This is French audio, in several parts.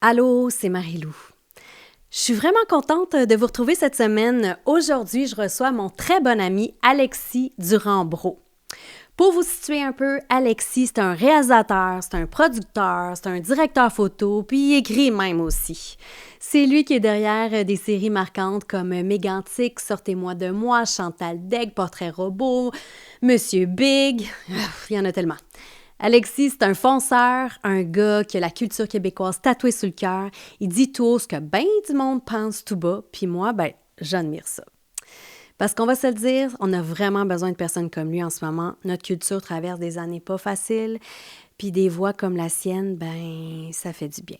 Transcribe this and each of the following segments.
Allô, c'est Marie-Lou. Je suis vraiment contente de vous retrouver cette semaine. Aujourd'hui, je reçois mon très bon ami Alexis Durand-Brault. Pour vous situer un peu, Alexis, c'est un réalisateur, c'est un producteur, c'est un directeur photo, puis il écrit même aussi. C'est lui qui est derrière des séries marquantes comme Mégantic, Sortez-moi de moi, Chantal Degg, Portrait robot, Monsieur Big, il y en a tellement. Alexis, c'est un fonceur, un gars qui a la culture québécoise tatouée sur le cœur. Il dit tout haut ce que ben du monde pense tout bas, puis moi, j'admire ça. Parce qu'on va se le dire, on a vraiment besoin de personnes comme lui en ce moment. Notre culture traverse des années pas faciles, puis des voix comme la sienne, ça fait du bien.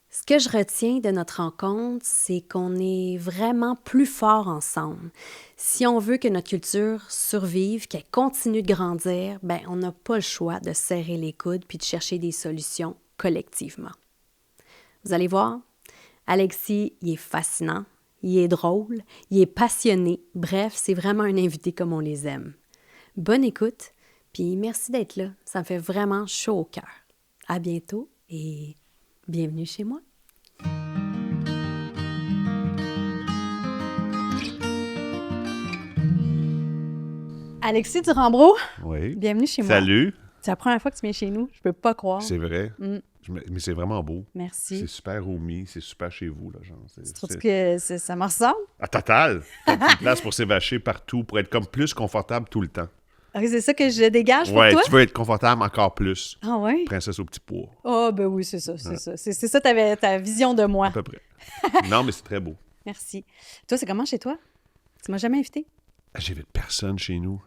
Ce que je retiens de notre rencontre, c'est qu'on est vraiment plus forts ensemble. Si on veut que notre culture survive, qu'elle continue de grandir, on n'a pas le choix de serrer les coudes puis de chercher des solutions collectivement. Vous allez voir, Alexis, il est fascinant, il est drôle, il est passionné. Bref, c'est vraiment un invité comme on les aime. Bonne écoute, puis merci d'être là. Ça me fait vraiment chaud au cœur. À bientôt et bienvenue chez moi. Alexis Durand-Brault, oui. Bienvenue chez moi. Salut. C'est la première fois que tu viens chez nous. Je peux pas croire. C'est vrai. Mais c'est vraiment beau. Merci. C'est super homey, c'est super chez vous. Là, genre. Tu trouves que ça me ressemble? Ah, total! T'as une place pour s'évacher partout, pour être comme plus confortable tout le temps. Ah, c'est ça que je dégage pour toi? Ouais, tu veux être confortable encore plus. Ah ouais? Princesse au petit pois. Ah ben oui, c'est ça, c'est ça. C'est ça ta vision de moi. À peu près. Non, mais c'est très beau. Merci. Toi, c'est comment chez toi? Tu m'as jamais invité? J'invite personne chez nous.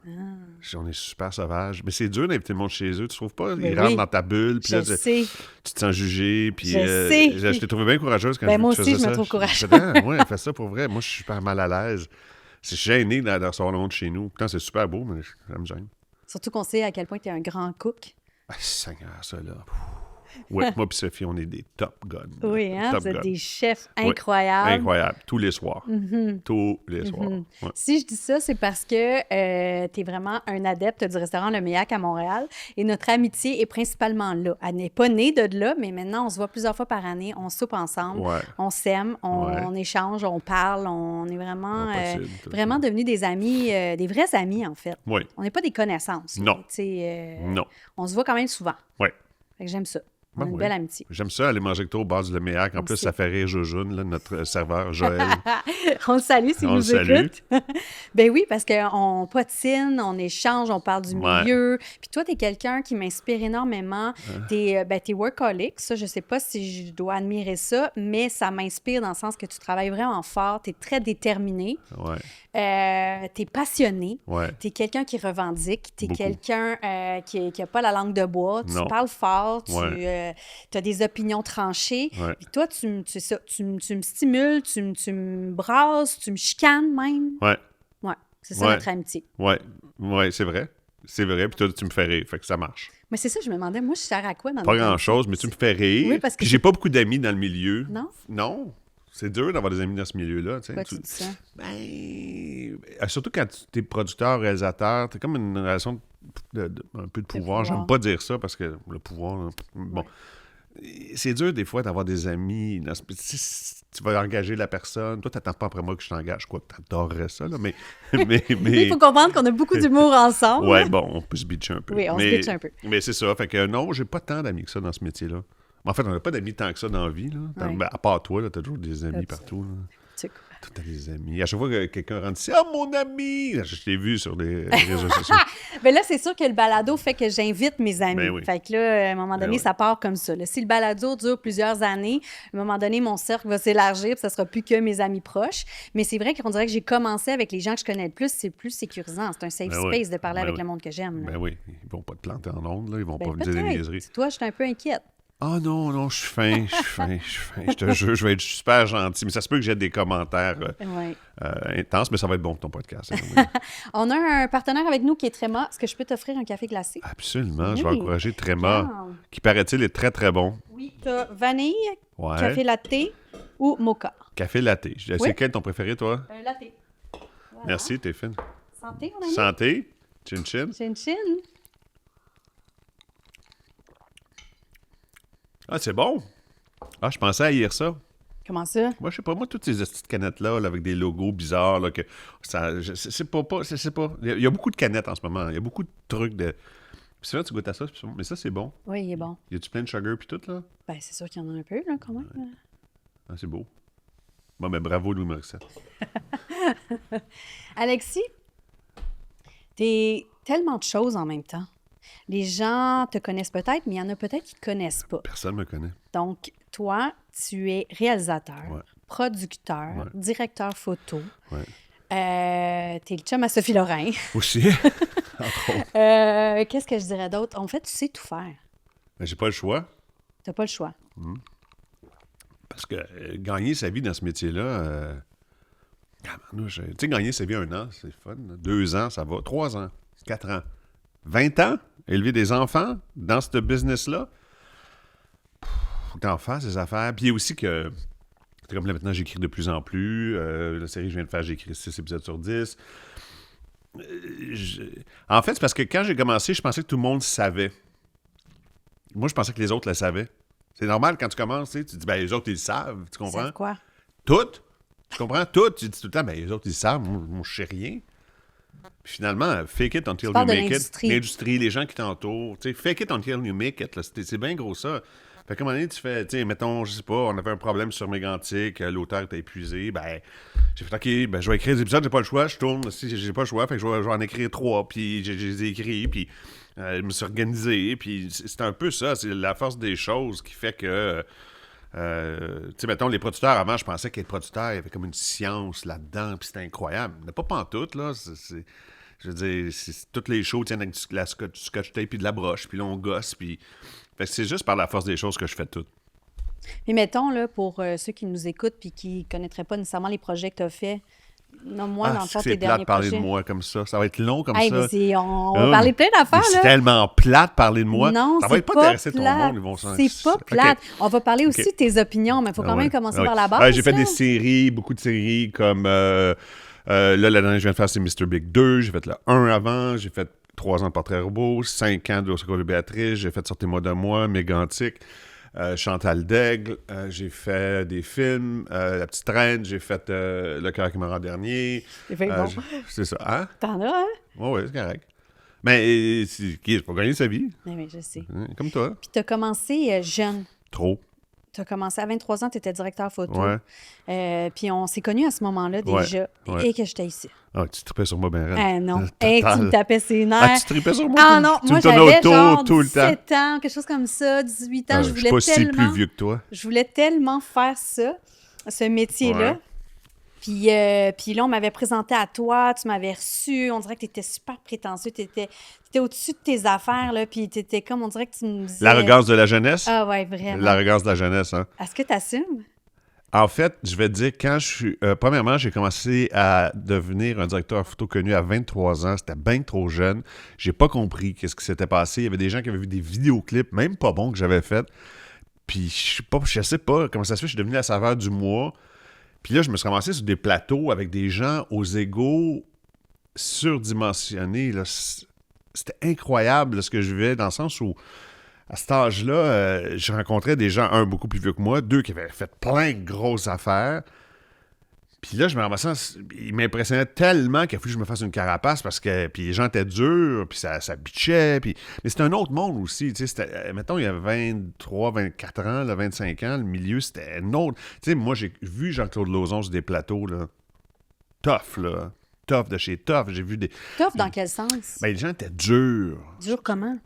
On est super sauvages. Mais c'est dur d'inviter le monde chez eux, tu trouves pas? Ben Ils rentrent oui. dans ta bulle, puis là, Je sais. tu te sens jugé, puis Je sais. je t'ai trouvé bien courageuse quand Ben moi tu aussi, faisais je me ça. trouve courageuse. Ouais, fais ça pour vrai. Moi, je suis super mal à l'aise. C'est gêné de recevoir le monde chez nous. Pourtant, c'est super beau, mais ça me gêne. Surtout qu'on sait à quel point tu es un grand cook. Ah, Seigneur, ça là. Ouais, moi et Sophie, on est des top guns. Oui, hein? Top Vous êtes guns. des chefs Ouais, incroyables. incroyable. Tous les soirs. Tous les soirs. Ouais. Si je dis ça, c'est parce que tu es vraiment un adepte du restaurant Le Méac à Montréal et notre amitié est principalement là. Elle n'est pas née de là, mais maintenant, on se voit plusieurs fois par année, on soupe ensemble, Ouais. on s'aime, on échange, on parle, on est vraiment, Impossible, vraiment devenus des amis, des vrais amis, en fait. Oui. On n'est pas des connaissances. là. Non. Tu sais, Non. on se voit quand même souvent. Ouais. Fait que j'aime ça. On a Ben une oui. belle amitié. J'aime ça, aller manger avec toi au bar du Leméac. En plus, aussi. ça fait rire Jojoun, là, notre serveur Joël. On le salue s'il On le nous salue. écoute. Ben oui, parce qu'on potine, on échange, on parle du Ouais. milieu. Puis toi, t'es quelqu'un qui m'inspire énormément. T'es workaholic, ça, je sais pas si je dois admirer ça, mais ça m'inspire dans le sens que tu travailles vraiment fort, t'es très déterminé, Ouais. t'es passionné, Ouais. t'es quelqu'un qui revendique, t'es Beaucoup. quelqu'un qui a pas la langue de bois, tu Non. parles fort, tu Ouais. as des opinions tranchées. Ouais. Puis toi, tu me stimules, tu me brasses, tu me chicanes même. Ouais. Ouais, c'est ça Ouais. notre amitié. Ouais. Ouais, c'est vrai. C'est vrai. Puis toi, tu me fais rire. Fait que ça marche. Mais c'est ça, je me demandais, moi, je sers à quoi dans Pas notre grand-chose, mais tu me fais rire. Oui, parce que Puis c'est- j'ai pas beaucoup d'amis dans le milieu. Non? Non. C'est dur d'avoir des amis dans ce milieu-là. Pourquoi tu dis ça? Surtout quand tu es producteur, réalisateur, t'as comme une relation un peu de pouvoir. pouvoir. J'aime pas dire ça parce que le pouvoir... là, bon. C'est dur des fois d'avoir des amis. Si tu vas engager la personne, toi, t'attends pas après moi que je t'engage. Quoi, t'adorerais ça, là, mais... Il faut comprendre qu'on a beaucoup d'humour ensemble. Ouais, bon, on peut se bitcher un peu. Oui, on se mais, bitche un peu. Mais c'est ça. Fait que non, j'ai pas tant d'amis que ça dans ce métier-là. Mais en fait, on n'a pas d'amis tant que ça dans la vie. Là. Ouais. Ben, à part toi, là, t'as toujours des amis Oups. partout. Là. Tu sais quoi? Tout t'as des amis. À chaque fois que quelqu'un rentre ici, « Ah, mon ami! » Je t'ai vu sur les réseaux sociaux. Ben là, c'est sûr que le balado fait que j'invite mes amis. Ben oui. Fait que là, à un moment donné, oui. ça part comme ça. Là, si le balado dure plusieurs années, à un moment donné, mon cercle va s'élargir, puis ça sera plus que mes amis proches. Mais c'est vrai qu'on dirait que j'ai commencé avec les gens que je connais le plus, c'est plus sécurisant. C'est un safe Ben oui. space de parler Ben avec oui. le monde que j'aime. là. Ben oui, ils vont pas te planter en ondes, là. Ils vont Ben, pas me dire des peut-être. niaiseries. Toi, je suis un peu inquiète. Ah non, non, je suis fin, je suis fin, je suis fin. Je te jure, je vais être super gentil. Mais ça se peut que j'ai des commentaires Ouais. intenses, mais ça va être bon pour ton podcast. Hein. On a un partenaire avec nous qui est Tréma. Est-ce que je peux t'offrir un café glacé? Absolument, je vais Oui. encourager Tréma, Regarde. qui paraît-il est très très bon. Oui. T'as vanille, Ouais. café latte ou mocha? Café latte. Oui. C'est quel ton préféré, toi? Latte. Voilà. Merci, t'es fine. Santé, mon ami. Santé, chin chin. Chin chin. Ah, c'est bon. Ah, je pensais à haïr ça. Comment ça? Moi, je sais pas, moi, toutes ces petites canettes-là, là, avec des logos bizarres, là, que ça, c'est pas, c'est pas. Il y a beaucoup de canettes en ce moment. Il y a beaucoup de trucs de. Puis c'est vrai, tu goûtes à ça, mais ça, c'est bon. Oui, il est bon. Y a-tu plein de sugar puis tout, là? Ben, c'est sûr qu'il y en a un peu, là, quand même. Ah, c'est beau. Bon, ben bravo, Louis Morissette. Alexis, t'es tellement de choses en même temps. Les gens te connaissent peut-être, mais il y en a peut-être qui te connaissent pas. Personne me connaît. Donc, toi, tu es réalisateur, Ouais. producteur, Ouais. directeur photo. Ouais. T'es le chum à Sophie Lorrain. Aussi, entre autres. Qu'est-ce que je dirais d'autre? En fait, tu sais tout faire. Mais j'ai pas le choix. T'as pas le choix. Parce que gagner sa vie dans ce métier-là, tu sais, gagner sa vie 1 an, c'est fun. 2 ans, ça va. 3 ans, 4 ans. 20 ans, élever des enfants dans ce business-là, faut que t'en fasses ces affaires. Puis aussi que, c'est comme là maintenant, j'écris de plus en plus. La série que je viens de faire, j'ai écrit 6 épisodes sur 10. En fait, c'est parce que quand j'ai commencé, je pensais que tout le monde savait. Moi, je pensais que les autres le savaient. C'est normal quand tu commences, tu dis, ben les autres, ils le savent. Tu comprends? C'est quoi? Tout. Tu comprends? Tout. Tu dis tout le temps, ben les autres, ils le savent. Moi, je sais rien. Puis finalement, fake it until you parles de make it. l'industrie. L'industrie, les gens qui t'entourent. Tu sais, fake it until you make it. Là. C'est bien gros ça. Fait qu'à un moment donné, tu fais, tu sais, mettons, je sais pas, on avait un problème sur Mégantic, l'auteur était épuisé, ben, j'ai fait, OK, ben, je vais écrire des épisodes, j'ai pas le choix, je tourne, si j'ai pas le choix, fait que je vais en écrire 3, puis je les ai écrits, puis je me suis organisé, puis c'est un peu ça, c'est la force des choses qui fait que, tu sais, mettons, les producteurs, avant, je pensais qu'être producteur, il y avait comme une science là-dedans, puis c'était incroyable. Mais pas pantoute, là, je veux dire, toutes les shows tiennent avec du scotch tape puis de la broche, puis là, on gosse, puis... Fait que c'est juste par la force des choses que je fais tout. Mais mettons, là, pour ceux qui nous écoutent puis qui ne connaîtraient pas nécessairement les projets que tu as faits, nomme-moi dans le fond tes c'est plate derniers de parler projets. de moi comme ça. Ça va être long comme Hey, ça. mais on va Ah, parler de plein d'affaires, mais c'est là. tellement plate de parler de moi. Non, ça va c'est être pas pas intéresser ton plate. monde. Ils vont C'est pas plate. On va parler aussi de tes opinions, mais il faut quand même commencer par la base. J'ai fait là. des séries, beaucoup de séries comme... là, la dernière que je viens de faire, c'est Mr. Big 2. J'ai fait le 1 avant. J'ai fait 3 ans de Portrait Robot, 5 ans de Secours de Béatrice. J'ai fait Sortez-moi de moi, Mégantic. Chantal Daigle, j'ai fait des films, La Petite Reine, j'ai fait Le Cœur qui me rend dernier. C'est fait bon. C'est ça, hein? T'en as, hein? Oui, c'est correct. Mais c'est pour gagner sa vie, Oui, je sais. hein, comme toi. Puis tu as commencé jeune. Trop. Tu as commencé à 23 ans, tu étais directeur photo. Ouais. Puis on s'est connus à ce moment-là déjà. Ouais. Et que j'étais ici. Ah, tu tripais sur moi, ben raide. Ah non. Total. Hey, tu me tapais ses nerfs. Ah, tu tripais sur moi? Ah non, tu moi me tournais j'avais autour genre tout le temps. 17 ans, quelque chose comme ça, 18 ans. Ah, je je voulais suis pas tellement... si plus vieux que toi. Je voulais tellement faire ça, ce métier-là. Ouais. Puis là, on m'avait présenté à toi, tu m'avais reçu, on dirait que tu étais super prétentieux, tu étais au-dessus de tes affaires, là, puis tu étais comme, on dirait que tu me disais... L'arrogance de la jeunesse? Ah ouais, vraiment. L'arrogance de la jeunesse, hein? Est-ce que tu assumes? En fait, je vais te dire, quand je suis... premièrement, j'ai commencé à devenir un directeur photo connu à 23 ans. C'était bien trop jeune. J'ai pas compris qu'est-ce qui s'était passé. Il y avait des gens qui avaient vu des vidéoclips, même pas bons, que j'avais fait. Puis je sais pas comment ça se fait, je suis devenu la saveur du mois. Puis là, je me suis ramassé sur des plateaux avec des gens aux égos surdimensionnés. Là. C'était incroyable là, ce que je vivais, dans le sens où, à cet âge-là, je rencontrais des gens, un, beaucoup plus vieux que moi, deux, qui avaient fait plein de grosses affaires. Puis là, je me ramassais, ils m'impressionnaient tellement qu'il a fallu que je me fasse une carapace parce que puis les gens étaient durs, puis ça bitchait. Puis... Mais c'était un autre monde aussi. Tu sais, mettons, il y a 23, 24 ans, là, 25 ans, le milieu, c'était un autre. Tu sais, moi, j'ai vu Jean-Claude Lauzon sur des plateaux, là. Tough, là. Tough de chez Tough. J'ai vu des... Tough dans quel sens? Ben, les gens étaient durs. Dur comment?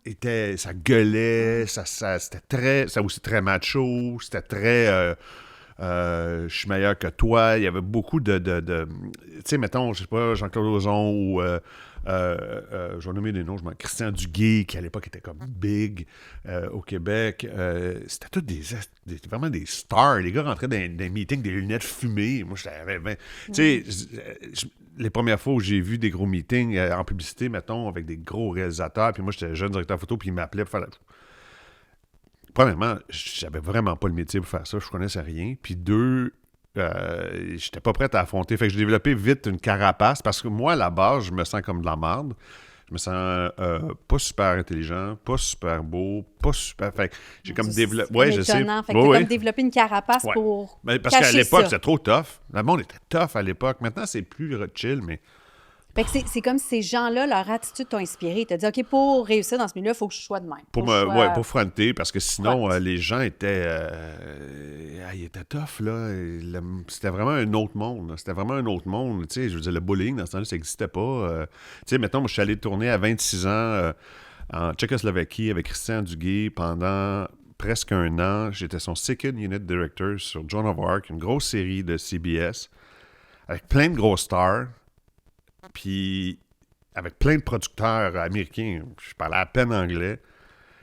Ça gueulait, c'était très... C'était aussi très macho, c'était très... je suis meilleur que toi. Il y avait beaucoup de tu sais, mettons, je sais pas, Jean-Claude Lauzon ou je vais nommer des noms, Christian Duguay, qui à l'époque était comme big au Québec. C'était tous vraiment des stars. Les gars rentraient dans des meetings, des lunettes fumées. Moi, j'avais... Tu sais, les premières fois où j'ai vu des gros meetings en publicité, mettons, avec des gros réalisateurs, puis moi, j'étais jeune directeur photo, puis ils m'appelaient pour faire la... Premièrement, j'avais vraiment pas le métier pour faire ça, je connaissais rien. Puis deux, j'étais pas prêt à affronter. Fait que j'ai développé vite une carapace parce que moi, à la base, je me sens comme de la merde. Je me sens pas super intelligent, pas super beau, pas super... Fait que j'ai comme développé... Ouais, je sais. étonnant. Fait que t'as comme développé une carapace Ouais. pour Mais parce qu'à cacher l'époque, ça. c'était trop tough. Le monde était tough à l'époque. Maintenant, c'est plus chill, mais... Fait que c'est comme si ces gens-là, leur attitude t'a inspiré. T'as dit, OK, pour réussir dans ce milieu-là, il faut que je sois de même. Pour fronter, parce que sinon, Front. les gens étaient... ils étaient tough, là. C'était vraiment un autre monde. Là. C'était vraiment un autre monde. Tu sais, je veux dire, le bullying, dans ce temps-là, ça n'existait pas. Tu sais, mettons, moi, je suis allé tourner à 26 ans en Tchécoslovaquie avec Christian Duguay pendant presque un an. J'étais son Second Unit Director sur Joan of Arc, une grosse série de CBS, avec plein de grosses stars. Puis avec plein de producteurs américains, je parlais à peine anglais.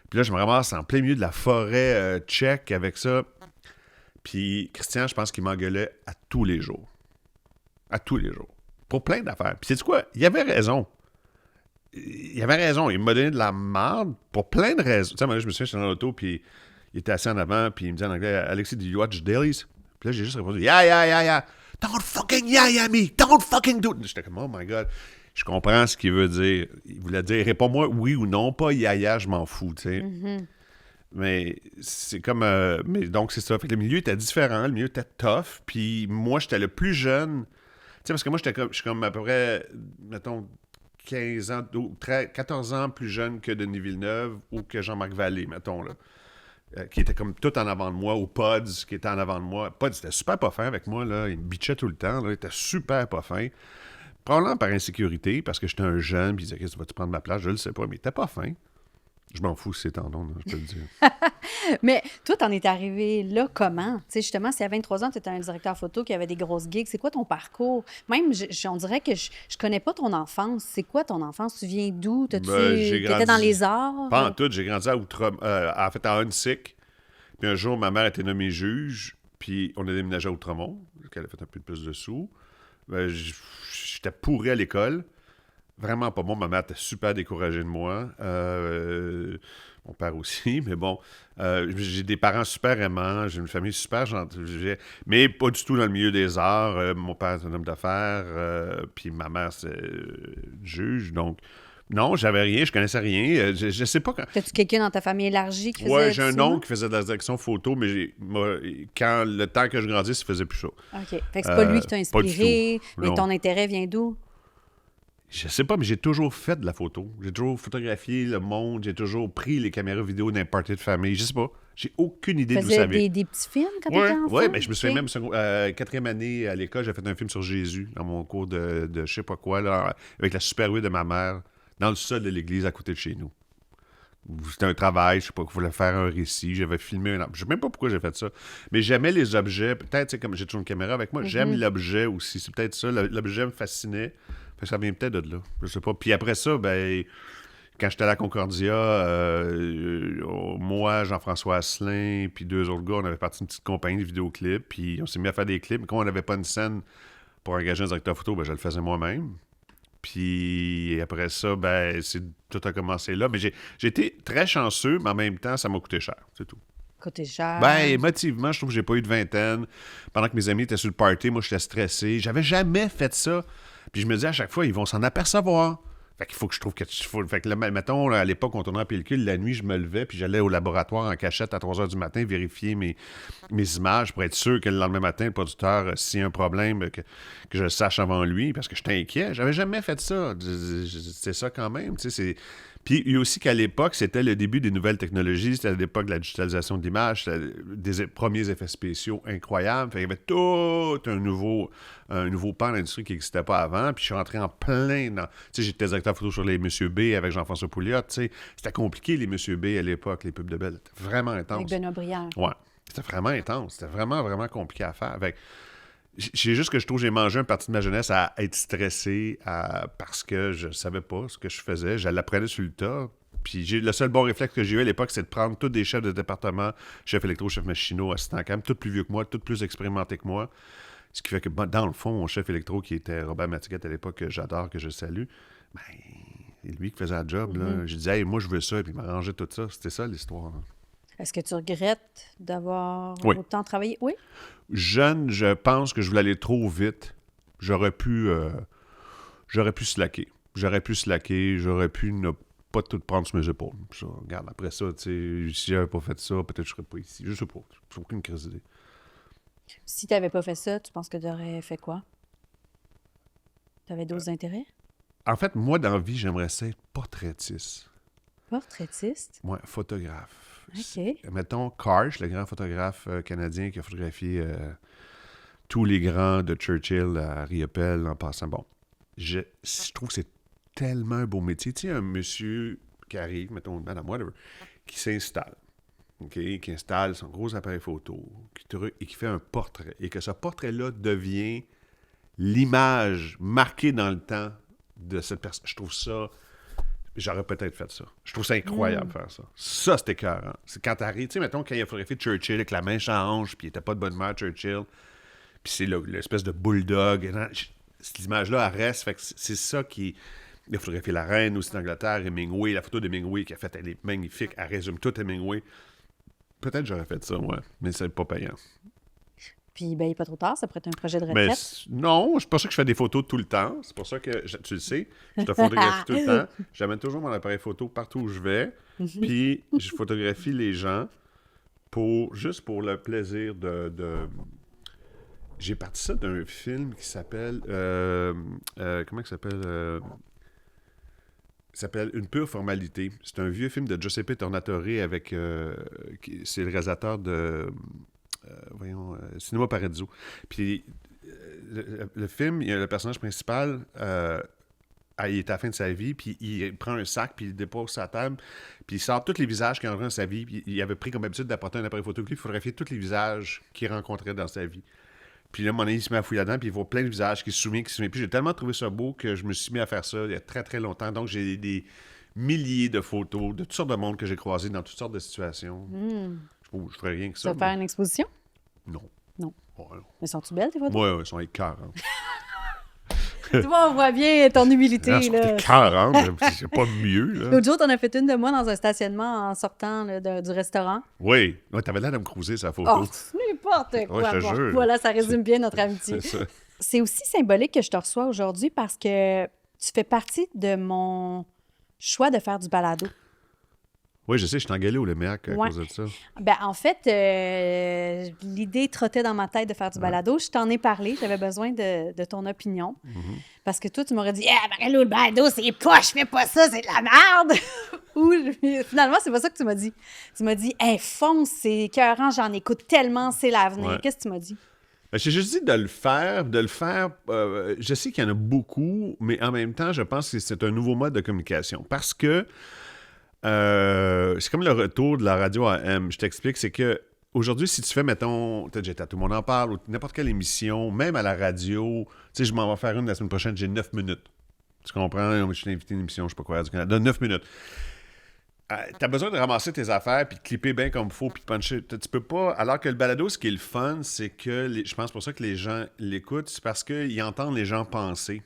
Puis là, je me ramasse en plein milieu de la forêt tchèque avec ça. Puis Christian, je pense qu'il m'engueulait à tous les jours. À tous les jours. Pour plein d'affaires. Puis sais-tu quoi? Il avait raison. Il avait raison. Il m'a donné de la merde pour plein de raisons. Tu sais, moi, je me souviens, j'étais dans l'auto, puis il était assis en avant, puis il me dit en anglais, Alexis, do you watch dailies? Puis là, j'ai juste répondu, yeah. Don't fucking yeah me! Don't fucking do it! J'étais comme, oh my God. Je comprends ce qu'il veut dire. Il voulait dire, réponds-moi oui ou non, pas yeah, je m'en fous, tu sais. Mm-hmm. Mais c'est comme... mais donc, c'est ça. Fait que le milieu était différent, le milieu était tough, puis moi, j'étais le plus jeune. Tu sais, parce que moi, je suis comme à peu près, mettons, 15 ans, 14 ans plus jeune que Denis Villeneuve ou que Jean-Marc Vallée, mettons, là. Qui était comme tout en avant de moi, ou Pods, qui était en avant de moi. Pods était super pas fin avec moi, là. Il me bitchait tout le temps, là. Il était super pas fin. Probablement par insécurité, parce que j'étais un jeune, puis il disait, tu vas-tu prendre ma place? Je le sais pas, mais il était pas fin. Je m'en fous si c'est tendon, là, je peux le dire. Mais toi, t'en es arrivé là comment? Tu sais, justement, si à 23 ans, tu étais un directeur photo qui avait des grosses gigs, c'est quoi ton parcours? Même, on dirait que je connais pas ton enfance. C'est quoi ton enfance? Tu viens d'où? T'étais dans les arts? Pas en tout, j'ai grandi à en fait, à Huntsic. Puis un jour, ma mère était nommée juge, puis on a déménagé à Outremont, parce qu'elle a fait un peu plus de sous. J'étais pourri à l'école. Vraiment pas bon. Ma mère était super découragée de moi. Mon père aussi, mais bon. J'ai des parents super aimants. J'ai une famille super gentille. Mais pas du tout dans le milieu des arts. Mon père est un homme d'affaires. Puis ma mère, c'est juge. Donc, non, j'avais rien. Je connaissais rien. Je sais pas quand... T'as-tu quelqu'un dans ta famille élargie qui faisait Ouais, j'ai un cinéma? oncle qui faisait de la direction photo, mais quand le temps que je grandisse, il faisait plus ça. OK. Fait que c'est pas lui qui t'a pas du inspiré, tout. mais Non. ton intérêt vient d'où? Je sais pas, mais j'ai toujours fait de la photo. J'ai toujours photographié le monde. J'ai toujours pris les caméras vidéo d'un party de famille. Je sais pas. J'ai aucune idée Tu d'où ça vient. faisais des petits films quand t'étais enfant? Oui, mais je me souviens OK. même, quatrième année à l'école, j'ai fait un film sur Jésus dans mon cours de je sais pas quoi, là, avec la super 8 de ma mère, dans le sol de l'église à côté de chez nous. C'était un travail, je sais pas, qu'il voulait faire un récit. J'avais filmé un... Je sais même pas pourquoi j'ai fait ça. Mais j'aimais les objets. Peut-être, comme j'ai toujours une caméra avec moi, j'aime l'objet aussi. C'est peut-être ça. L'objet me fascinait. Fait que ça vient peut-être de là. Je sais pas. Puis après ça, ben, quand j'étais à la Concordia, moi, Jean-François Asselin, puis deux autres gars, on avait parti d'une petite compagnie de vidéoclips. Puis on s'est mis à faire des clips. Mais comme on n'avait pas une scène pour engager un directeur photo, ben, je le faisais moi-même. Puis après ça, ben, tout a commencé là. Mais j'ai été très chanceux, mais en même temps, ça m'a coûté cher. C'est tout. Côté cher. Ben, émotivement, je trouve que j'ai pas eu de vingtaine. Pendant que mes amis étaient sur le party, moi, j'étais stressé. J'avais jamais fait ça. Puis je me disais à chaque fois, ils vont s'en apercevoir. Fait qu'il faut que je trouve que... Fait que là, mettons, à l'époque, on tournait en pellicule, la nuit, je me levais, puis j'allais au laboratoire en cachette à 3 h du matin vérifier mes images pour être sûr que le lendemain matin, le producteur, s'il y a un problème, que je le sache avant lui, parce que j'étais inquiet. J'avais jamais fait ça. C'est ça quand même, tu sais, c'est... Puis il y a aussi qu'à l'époque, c'était le début des nouvelles technologies, c'était à l'époque de la digitalisation de l'image, c'était des premiers effets spéciaux incroyables. Fait qu'il y avait tout un nouveau pan d'industrie qui n'existait pas avant. Puis je suis rentré en plein dans... Tu sais, j'étais directeur photo sur les Monsieur B avec Jean-François Pouliot, tu sais. C'était compliqué, les Monsieur B à l'époque, les pubs de Belle. C'était vraiment intense. Avec Benoît Brière. Ouais. C'était vraiment intense. C'était vraiment, vraiment compliqué à faire. Fait que c'est juste que je trouve que j'ai mangé une partie de ma jeunesse à être stressé parce que je savais pas ce que je faisais. Je l'apprenais sur le tas. Puis le seul bon réflexe que j'ai eu à l'époque, c'est de prendre tous des chefs de département, chef électro, chef machinot, assistant quand même, tout plus vieux que moi, tout plus expérimenté que moi. Ce qui fait que, dans le fond, mon chef électro, qui était Robert Matiguette à l'époque, que j'adore, que je salue, ben, c'est lui qui faisait la job. Là. Je disais, hey, moi, je veux ça, et puis il m'arrangeait tout ça. C'était ça, l'histoire. Là. Est-ce que tu regrettes d'avoir Oui. autant travaillé? Oui. Jeune, je pense que je voulais aller trop vite. J'aurais pu slacker. j'aurais pu slacker, j'aurais pu ne pas tout prendre sur mes épaules. Ça, regarde, après ça, tu sais, si j'avais pas fait ça, peut-être que je serais pas ici. Je sais pas. J'ai aucune crise d'idée. Si tu n'avais pas fait ça, tu penses que tu aurais fait quoi? Tu avais d'autres intérêts? En fait, moi, dans la vie, j'aimerais ça être portraitiste. Portraitiste? Ouais, photographe. OK. Mettons Karsh, le grand photographe canadien qui a photographié tous les grands de Churchill à Riopelle en passant. Bon, je trouve que c'est tellement un beau métier. Tu sais, un monsieur qui arrive, mettons, madame, whatever, qui s'installe, OK, qui installe son gros appareil photo et qui fait un portrait. Et que ce portrait-là devient l'image marquée dans le temps de cette personne. Je trouve ça... J'aurais peut-être fait ça. Je trouve ça incroyable de faire ça. Ça, c'était écœurant. C'est quand t'arrives, tu sais, mettons, quand il a photographié Churchill avec la main change, puis il était pas de bonne humeur, Churchill, puis c'est l'espèce de bulldog. Cette image-là, elle reste. Fait que c'est ça qui... Il a photographié la reine aussi d'Angleterre, Hemingway, la photo d'Hemingway qu'il a faite, elle est magnifique. Elle résume tout Hemingway. Peut-être que j'aurais fait ça, ouais, mais c'est pas payant. Puis, ben, il n'est pas trop tard, ça pourrait être un projet de Mais retraite. non, c'est pour ça que je fais des photos tout le temps. C'est pour ça que, tu le sais, je te photographie tout le temps. J'amène toujours mon appareil photo partout où je vais. Puis, je photographie les gens juste pour le plaisir de... J'ai parti ça d'un film qui s'appelle... comment il s'appelle? Il s'appelle Une pure formalité. C'est un vieux film de Giuseppe Tornatore avec... c'est le réalisateur de... Cinéma Paradiso. Puis le film, il y a le personnage principal, il est à la fin de sa vie, puis il prend un sac, puis il le dépose sur sa table, puis il sort tous les visages qu'il a rencontrés dans sa vie, puis il avait pris comme habitude d'apporter un appareil photo, puis il photographiait tous les visages qu'il rencontrait dans sa vie. Puis là, à un moment donné, il se met à fouiller là-dedans, puis il voit plein de visages qui se souviennent, qui se souviennent. Puis j'ai tellement trouvé ça beau que je me suis mis à faire ça il y a très, très longtemps. Donc, j'ai des milliers de photos de toutes sortes de monde que j'ai croisés dans toutes sortes de situations. Je ferais rien que Tu ça. vas faire une exposition? Non. Non. Ouais, non. Mais sont-tu belles, tes photos? Ouais, ils sont écœurants. Tu vois, on voit bien ton humilité, Ils sont là. écœurants, c'est pas mieux, là. L'autre jour, t'en as fait une de moi dans un stationnement en sortant là, du restaurant. Oui. Ouais, t'avais l'air de me cruiser sa photo. Oh, n'importe quoi. Ouais, je te Bon, jure. voilà, ça résume bien notre amitié. C'est ça. C'est aussi symbolique que je te reçois aujourd'hui parce que tu fais partie de mon choix de faire du balado. Oui, je sais, je suis engueulé au Léméric à Ouais. cause de ça. Ben, en fait, l'idée trottait dans ma tête de faire du balado. Je t'en ai parlé, j'avais besoin de ton opinion. Parce que toi, tu m'aurais dit « Ah, Marie-Lou, le balado, c'est poche, fais pas ça, c'est de la merde! » Ou finalement, c'est pas ça que tu m'as dit. Tu m'as dit « Hey, fonce, c'est écœurant, j'en écoute tellement, c'est l'avenir. Ouais. Qu'est-ce que tu m'as dit? Ben, j'ai juste dit de le faire. Je sais qu'il y en a beaucoup, mais en même temps, je pense que c'est un nouveau mode de communication. Parce que c'est comme le retour de la radio AM. Je t'explique, c'est que aujourd'hui, si tu fais, mettons, peut-être j'étais à Tout le monde en parle, ou n'importe quelle émission, même à la radio, tu sais, je m'en vais faire une la semaine prochaine, j'ai 9 minutes. Tu comprends? Je suis invité à une émission, je sais pas quoi, du Canada, 9 minutes. T'as besoin de ramasser tes affaires, puis de clipper bien comme il faut, puis de puncher. Tu peux pas... Alors que le balado, ce qui est le fun, c'est que... Je pense pour ça que les gens l'écoutent, c'est parce qu'ils entendent les gens penser.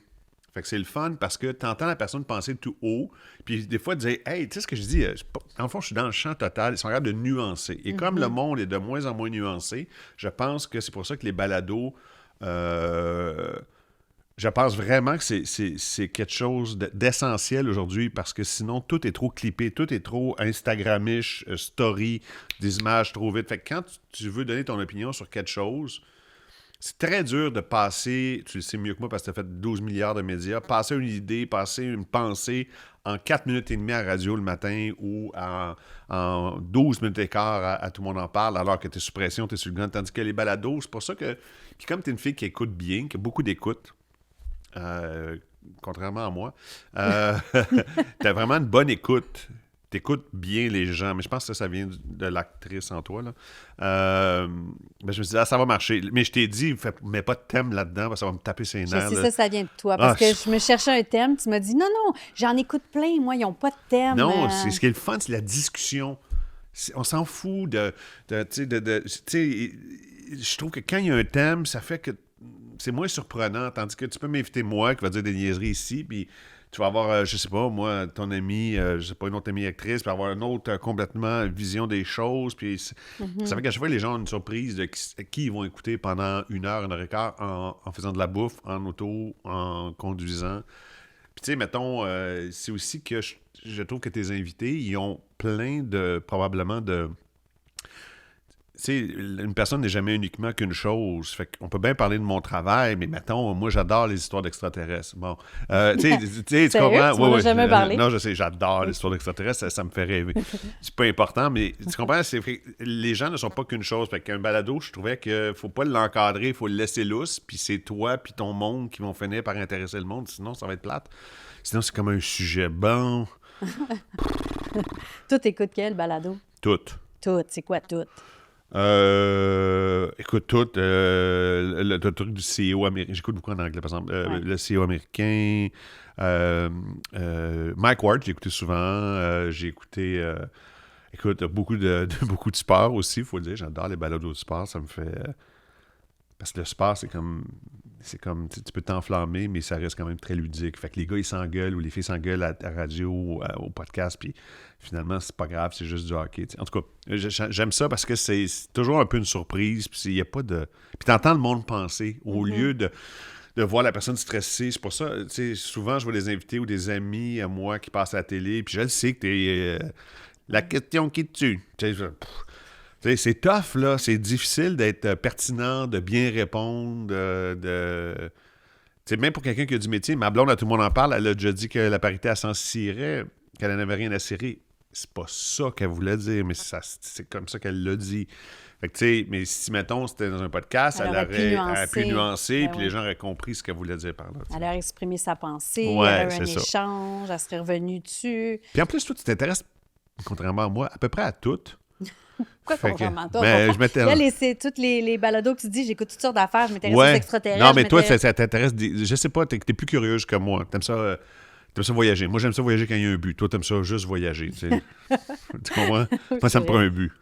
Fait que c'est le fun parce que tu entends la personne penser tout haut, puis des fois dire « Hey, tu sais ce que je dis? En fond, je suis dans le champ total. » Ils sont capables de nuancer. Et comme le monde est de moins en moins nuancé, je pense que c'est pour ça que les balados... je pense vraiment que c'est quelque chose d'essentiel aujourd'hui parce que sinon, tout est trop clippé, tout est trop Instagramish, story, des images trop vite. Fait que quand tu veux donner ton opinion sur quelque chose, c'est très dur de passer, tu le sais mieux que moi parce que tu as fait 12 milliards de médias, passer une idée, passer une pensée en 4 minutes et demie à la radio le matin ou en 12 minutes et quart à Tout le monde en parle alors que tu es sous pression, tu es sur le gun. Tandis que les balados, c'est pour ça que... Puis comme tu es une fille qui écoute bien, qui a beaucoup d'écoute, contrairement à moi, t'as vraiment une bonne écoute. T'écoutes bien les gens. Mais je pense que ça vient de l'actrice en toi. Là. Ben je me suis dit, ça va marcher. Mais je t'ai dit, mets pas de thème là-dedans, parce que ça va me taper ses nerfs. Je sais ça vient de toi. Parce que je me cherchais un thème. Tu m'as dit, non, j'en écoute plein. Moi, ils n'ont pas de thème. Non, ce qui est le fun, c'est la discussion. On s'en fout de je trouve que quand il y a un thème, ça fait que c'est moins surprenant, tandis que tu peux m'inviter moi, qui va dire des niaiseries ici, puis tu vas avoir, je sais pas, moi, ton ami, je sais pas, une autre amie actrice, puis avoir une autre complètement vision des choses, puis ça fait qu'à chaque fois, les gens ont une surprise de qui ils vont écouter pendant 1 heure et quart en faisant de la bouffe, en auto, en conduisant. Puis tu sais, mettons, c'est aussi que je trouve que tes invités, ils ont plein probablement de... Tu sais, une personne n'est jamais uniquement qu'une chose. Fait qu'on peut bien parler de mon travail, mais mettons, moi, j'adore les histoires d'extraterrestres. Bon. Tu comprends? Tu m'en as jamais parlé. Non, je sais, j'adore les histoires d'extraterrestres, ça me fait rêver. C'est pas important, mais tu comprends? Les gens ne sont pas qu'une chose. Fait qu'un balado, je trouvais qu'il faut pas l'encadrer, il faut le laisser lousse, puis c'est toi puis ton monde qui vont finir par intéresser le monde, sinon ça va être plate. Sinon, c'est comme un sujet bon. Toi, t'écoutes quel balado? Tout. C'est quoi tout? Écoute, tout, le truc du CEO américain. J'écoute beaucoup en anglais, par exemple. Le CEO américain. Mike Ward, j'ai écouté souvent. J'ai écouté, écoute, beaucoup de sport aussi, il faut le dire. J'adore les balados de sport. Ça me fait... parce que le sport, c'est comme tu peux t'enflammer, mais ça reste quand même très ludique. Fait que les gars, ils s'engueulent ou les filles s'engueulent à la radio, au podcast, puis finalement, c'est pas grave, c'est juste du hockey. T'sais. En tout cas, j'aime ça parce que c'est toujours un peu une surprise, puis il n'y a pas de... Puis t'entends le monde penser, au lieu de voir la personne stressée. C'est pour ça, tu sais, souvent, je vois des invités ou des amis à moi qui passent à la télé, puis je le sais que t'es... la question qui te tue. C'est tough, là. C'est difficile d'être pertinent, de bien répondre, même pour quelqu'un qui a du métier. Ma blonde, tout le monde en parle, elle a déjà dit que la parité, elle s'en cirait, qu'elle n'avait rien à cirer. C'est pas ça qu'elle voulait dire, mais c'est comme ça qu'elle l'a dit. Fait que, tu sais, mais si, mettons, c'était dans un podcast, elle aurait pu nuancer, puis les gens auraient compris ce qu'elle voulait dire par là. Elle aurait exprimé sa pensée, il y aurait un échange, elle serait revenue dessus. Puis en plus, toi, tu t'intéresses, contrairement à moi, à peu près à toutes. Pourquoi contrairement à toi? Je m'intéresse. Là, c'est tous les balados que tu dis, j'écoute toutes sortes d'affaires, je m'intéresse aux extraterrestres. Non, mais toi, ça t'intéresse, je sais pas, t'es plus curieuse que moi. T'aimes ça voyager. Moi, j'aime ça voyager quand il y a un but. Toi, t'aimes ça juste voyager. Tu comprends? Moi, ça me prend un but.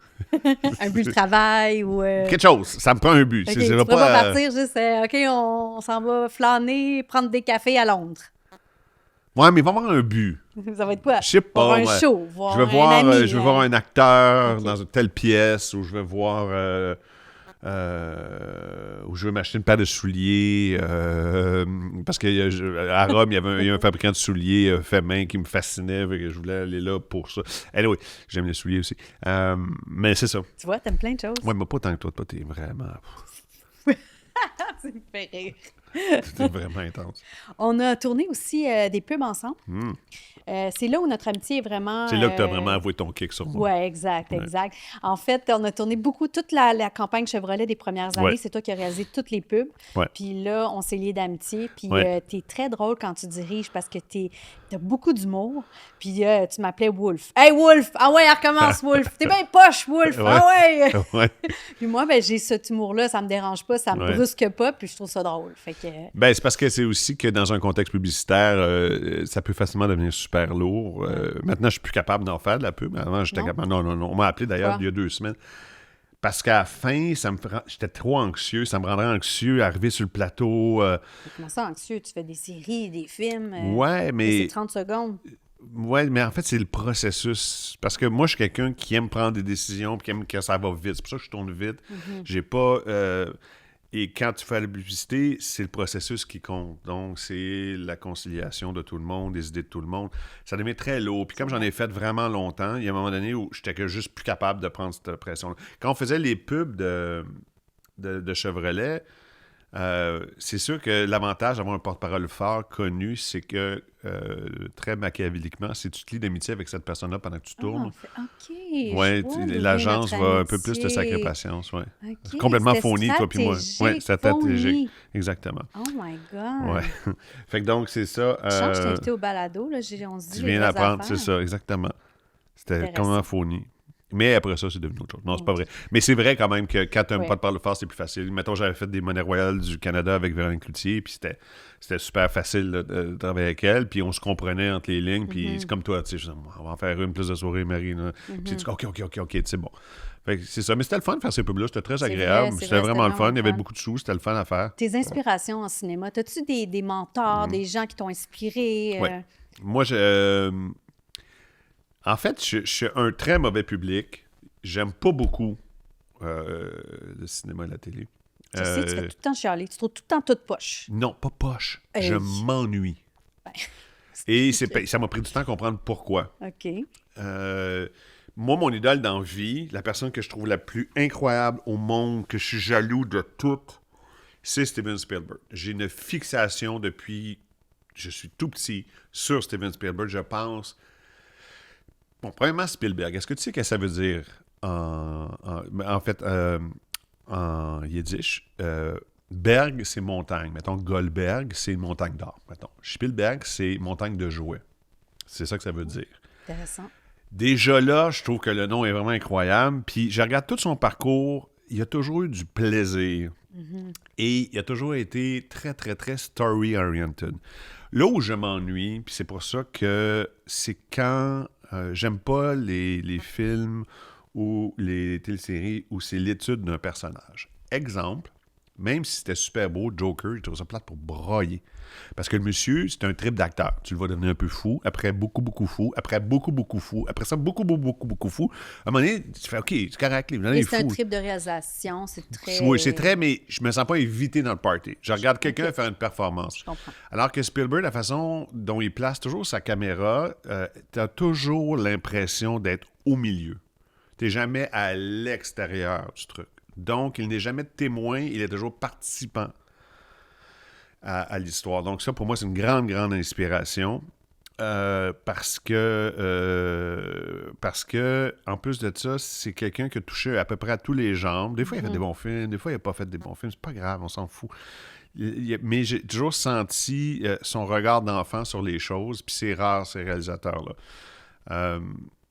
Un but de travail ou... Quelque chose. Ça me prend un but. Okay, tu peux pas partir juste, OK, on s'en va flâner, prendre des cafés à Londres. Ouais, mais il va y avoir un but. Ça va être quoi? Je sais pas. Un show, voir je veux voir un acteur dans une telle pièce, ou je veux voir... où je veux m'acheter une paire de souliers parce qu'à Rome, il y a un fabricant de souliers fait main qui me fascinait, que je voulais aller là pour ça. Anyway, j'aime les souliers aussi. Mais c'est ça. Tu vois, t'aimes plein de choses. Ouais, mais pas tant que toi t'es vraiment... Ça me fait rire. C'était vraiment intense. On a tourné aussi des pubs ensemble. C'est là où notre amitié est vraiment... C'est là que tu as vraiment avoué ton kick sur moi. Oui, exact. En fait, on a tourné beaucoup, toute la campagne Chevrolet des premières années. Ouais. C'est toi qui as réalisé toutes les pubs. Ouais. Puis là, on s'est liés d'amitié. Puis tu es très drôle quand tu diriges parce que tu as beaucoup d'humour. Puis tu m'appelais Wolf. « Hey, Wolf! Ah ouais, elle recommence, Wolf! T'es bien poche, Wolf! Ah ouais! » Puis moi, j'ai cet humour-là. Ça me dérange pas, ça me brusque pas. Puis je trouve ça drôle. Fait que... c'est parce que c'est aussi que dans un contexte publicitaire, ça peut facilement devenir super lourd. Maintenant, je suis plus capable d'en faire de la pub. Avant, j'étais capable. Non. On m'a appelé d'ailleurs il y a 2 semaines. Parce qu'à la fin, j'étais trop anxieux. Ça me rendrait anxieux arriver sur le plateau. Comment ça, anxieux? Tu fais des séries, des films. Ouais, mais... C'est 30 secondes. Ouais, mais en fait, c'est le processus. Parce que moi, je suis quelqu'un qui aime prendre des décisions et qui aime que ça va vite. C'est pour ça que je tourne vite. J'ai pas... Et quand tu fais la publicité, c'est le processus qui compte. Donc, c'est la conciliation de tout le monde, des idées de tout le monde. Ça devient très lourd. Puis comme j'en ai fait vraiment longtemps, il y a un moment donné où j'étais juste plus capable de prendre cette pression-là. Quand on faisait les pubs de Chevrolet, c'est sûr que l'avantage d'avoir un porte-parole fort connu, c'est que, très machiavéliquement, si tu te lis d'amitié avec cette personne-là pendant que tu tournes, l'agence va un peu plus te sacrer patience. Ouais. Okay, complètement phony, toi puis moi. Oui, c'est stratégique. Exactement. Oh my God! Ouais. Fait que donc, c'est ça. Je sens que je t'ai invité au balado, là, on se dit. Tu viens d'apprendre, c'est ça, exactement. C'était complètement phony. Mais après ça, c'est devenu autre chose. Non, c'est pas vrai. Mais c'est vrai quand même que quand tu n'as pas de parole fort, c'est plus facile. Mettons, j'avais fait des monnaies royales du Canada avec Véronique Cloutier, puis c'était super facile de travailler avec elle, puis on se comprenait entre les lignes, puis c'est comme toi, tu sais, on va en faire une plus de soirée, Marie. Puis tu dis, OK, c'est bon. Fait que c'est ça. Mais c'était le fun de faire ces pubs-là. C'était très agréable. C'était vraiment le fun. Il y avait beaucoup de sous. C'était le fun à faire. Tes inspirations en cinéma, as-tu des mentors, des gens qui t'ont inspiré? Oui. Moi, en fait, je suis un très mauvais public. J'aime pas beaucoup le cinéma et la télé. Tu sais, tu fais tout le temps chialer. Tu trouves tout le temps toute poche. Non, pas poche. Je m'ennuie. Et ça m'a pris du temps à comprendre pourquoi. OK. Moi, mon idole dans la vie, la personne que je trouve la plus incroyable au monde, que je suis jaloux de toutes, c'est Steven Spielberg. J'ai une fixation depuis je suis tout petit sur Steven Spielberg. Je pense... Bon, premièrement, Spielberg, est-ce que tu sais ce que ça veut dire en fait, en yiddish? Berg, c'est montagne. Mettons, Goldberg, c'est une montagne d'or. Mettons, Spielberg, c'est montagne de jouets. C'est ça que ça veut dire. Intéressant. Déjà là, je trouve que le nom est vraiment incroyable. Puis je regarde tout son parcours, il a toujours eu du plaisir. Mm-hmm. Et il a toujours été très, très, très story-oriented. Là où je m'ennuie, puis c'est pour ça que c'est quand j'aime pas les films ou les téléséries où c'est l'étude d'un personnage. Exemple, même si c'était super beau, Joker, je trouve ça plate pour broyer. Parce que le monsieur, c'est un trip d'acteur. Tu le vois devenir un peu fou, après beaucoup, beaucoup fou, après beaucoup, beaucoup fou, après ça, beaucoup, beaucoup, beaucoup, beaucoup fou. À un moment donné, tu fais OK, c'est correct, c'est un trip de réalisation, c'est très... Oui, c'est très, mais je me sens pas invité dans le party. Je regarde quelqu'un faire une performance. Je comprends. Alors que Spielberg, la façon dont il place toujours sa caméra, tu as toujours l'impression d'être au milieu. Tu n'es jamais à l'extérieur du truc. Donc, il n'est jamais témoin, il est toujours participant à l'histoire. Donc ça, pour moi, c'est une grande, grande inspiration parce que, en plus de ça, c'est quelqu'un qui a touché à peu près à tous les genres. Des fois, il a fait des bons films, des fois, il n'a pas fait des bons films. C'est pas grave, on s'en fout. Mais j'ai toujours senti son regard d'enfant sur les choses, puis c'est rare, ces réalisateurs-là.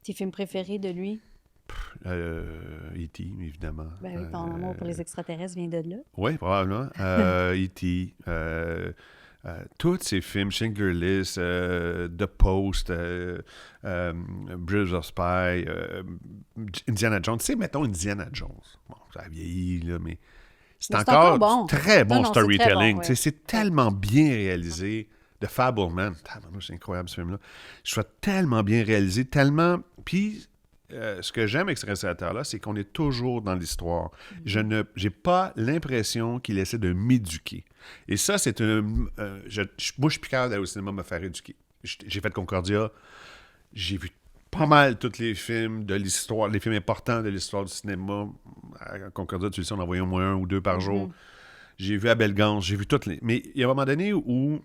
Tes films préférés de lui? E.T., évidemment. Ben oui, ton amour pour les extraterrestres vient de là. Oui, probablement. E.T., tous ces films, Schindler's List, The Post, Bridge of Spy, Indiana Jones. Tu sais, mettons Indiana Jones. Bon, ça a vieilli, là, mais c'est encore bon. Très bon storytelling. Très bon, ouais. C'est tellement bien réalisé. The Fableman, c'est incroyable ce film-là. Je trouve tellement bien réalisé, tellement... Puis... ce que j'aime avec ce réalisateur-là, c'est qu'on est toujours dans l'histoire. Je n'ai pas l'impression qu'il essaie de m'éduquer. Et ça, c'est moi, je suis plus capable d'aller au cinéma me faire éduquer. J'ai fait Concordia. J'ai vu pas mal tous les films de l'histoire, les films importants de l'histoire du cinéma. À Concordia, tu le sais, on en voyait au moins 1 ou 2 par jour. J'ai vu Abel Gance, j'ai vu toutes les... Mais il y a un moment donné où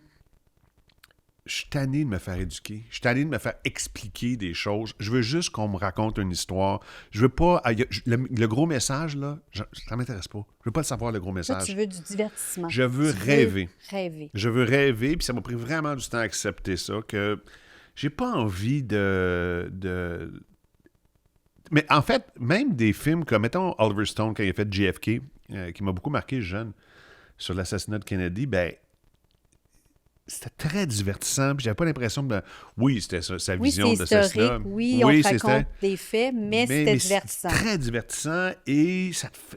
je suis tanné de me faire éduquer. Je suis tanné de me faire expliquer des choses. Je veux juste qu'on me raconte une histoire. Je veux pas... Le gros message, là, ça m'intéresse pas. Je veux pas le savoir, le gros message. Toi, tu veux du divertissement. Je veux rêver. Rêver. Je veux rêver, puis ça m'a pris vraiment du temps à accepter ça, que j'ai pas envie de... Mais en fait, même des films comme, mettons, Oliver Stone, quand il a fait JFK, qui m'a beaucoup marqué jeune, sur l'assassinat de Kennedy, ben c'était très divertissant, puis j'avais pas l'impression de... Oui, c'était sa vision de ça. Oui, on raconte des faits, mais c'était divertissant. Très divertissant, et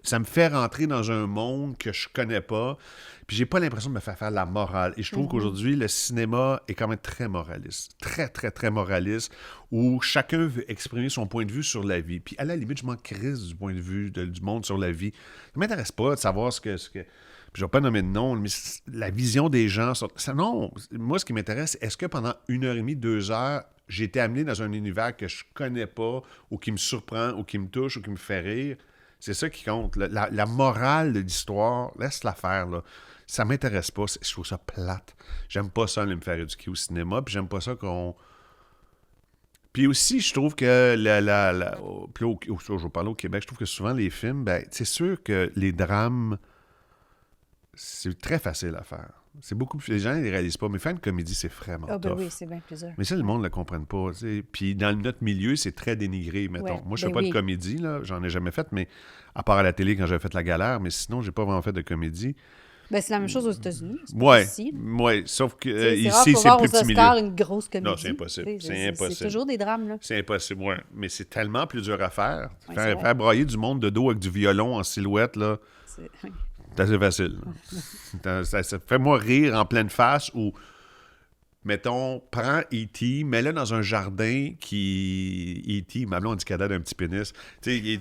ça me fait rentrer dans un monde que je connais pas, puis j'ai pas l'impression de me faire de la morale. Et je trouve qu'aujourd'hui, le cinéma est quand même très moraliste. Très, très, très moraliste, où chacun veut exprimer son point de vue sur la vie. Puis à la limite, je m'en crisse du point de vue du monde sur la vie. Ça m'intéresse pas de savoir ce que puis je ne vais pas nommer de nom, mais la vision des gens... Non, moi, ce qui m'intéresse, est-ce que pendant 1h30, 2 heures, j'ai été amené dans un univers que je connais pas, ou qui me surprend, ou qui me touche, ou qui me fait rire? C'est ça qui compte. La morale de l'histoire, laisse-la faire, là. Ça m'intéresse pas. Je trouve ça plate. J'aime pas ça, aller me faire éduquer au cinéma, puis j'aime pas ça qu'on... Puis aussi, je trouve que puis je vais parler au Québec, je trouve que souvent, les films, ben, c'est sûr que les drames... C'est très facile à faire. C'est beaucoup plus... Les gens ne les réalisent pas, mais faire une comédie, c'est vraiment tough. Oui, c'est bien plusieurs. Mais ça, le monde ne le comprenne pas. T'sais. Puis dans notre milieu, c'est très dénigré, mettons. Ouais, moi, je ne fais pas de comédie, là. J'en ai jamais fait, mais à part à la télé quand j'avais fait La Galère, mais sinon, j'ai pas vraiment fait de comédie. Ben, c'est la même chose aux États-Unis. Oui, sauf que ici, c'est le plus petit milieu. Une grosse comédie. Non, c'est impossible. C'est impossible. C'est toujours des drames, là. C'est impossible, oui. Mais c'est tellement plus dur à faire. Faire broyer du monde de dos avec du violon en silhouette, là. C'est assez facile. Ça fait-moi rire en pleine face ou, mettons, prends E.T., mets-le dans un jardin qui... E.T., ma blonde dit qu'elle a d'un petit pénis. Tu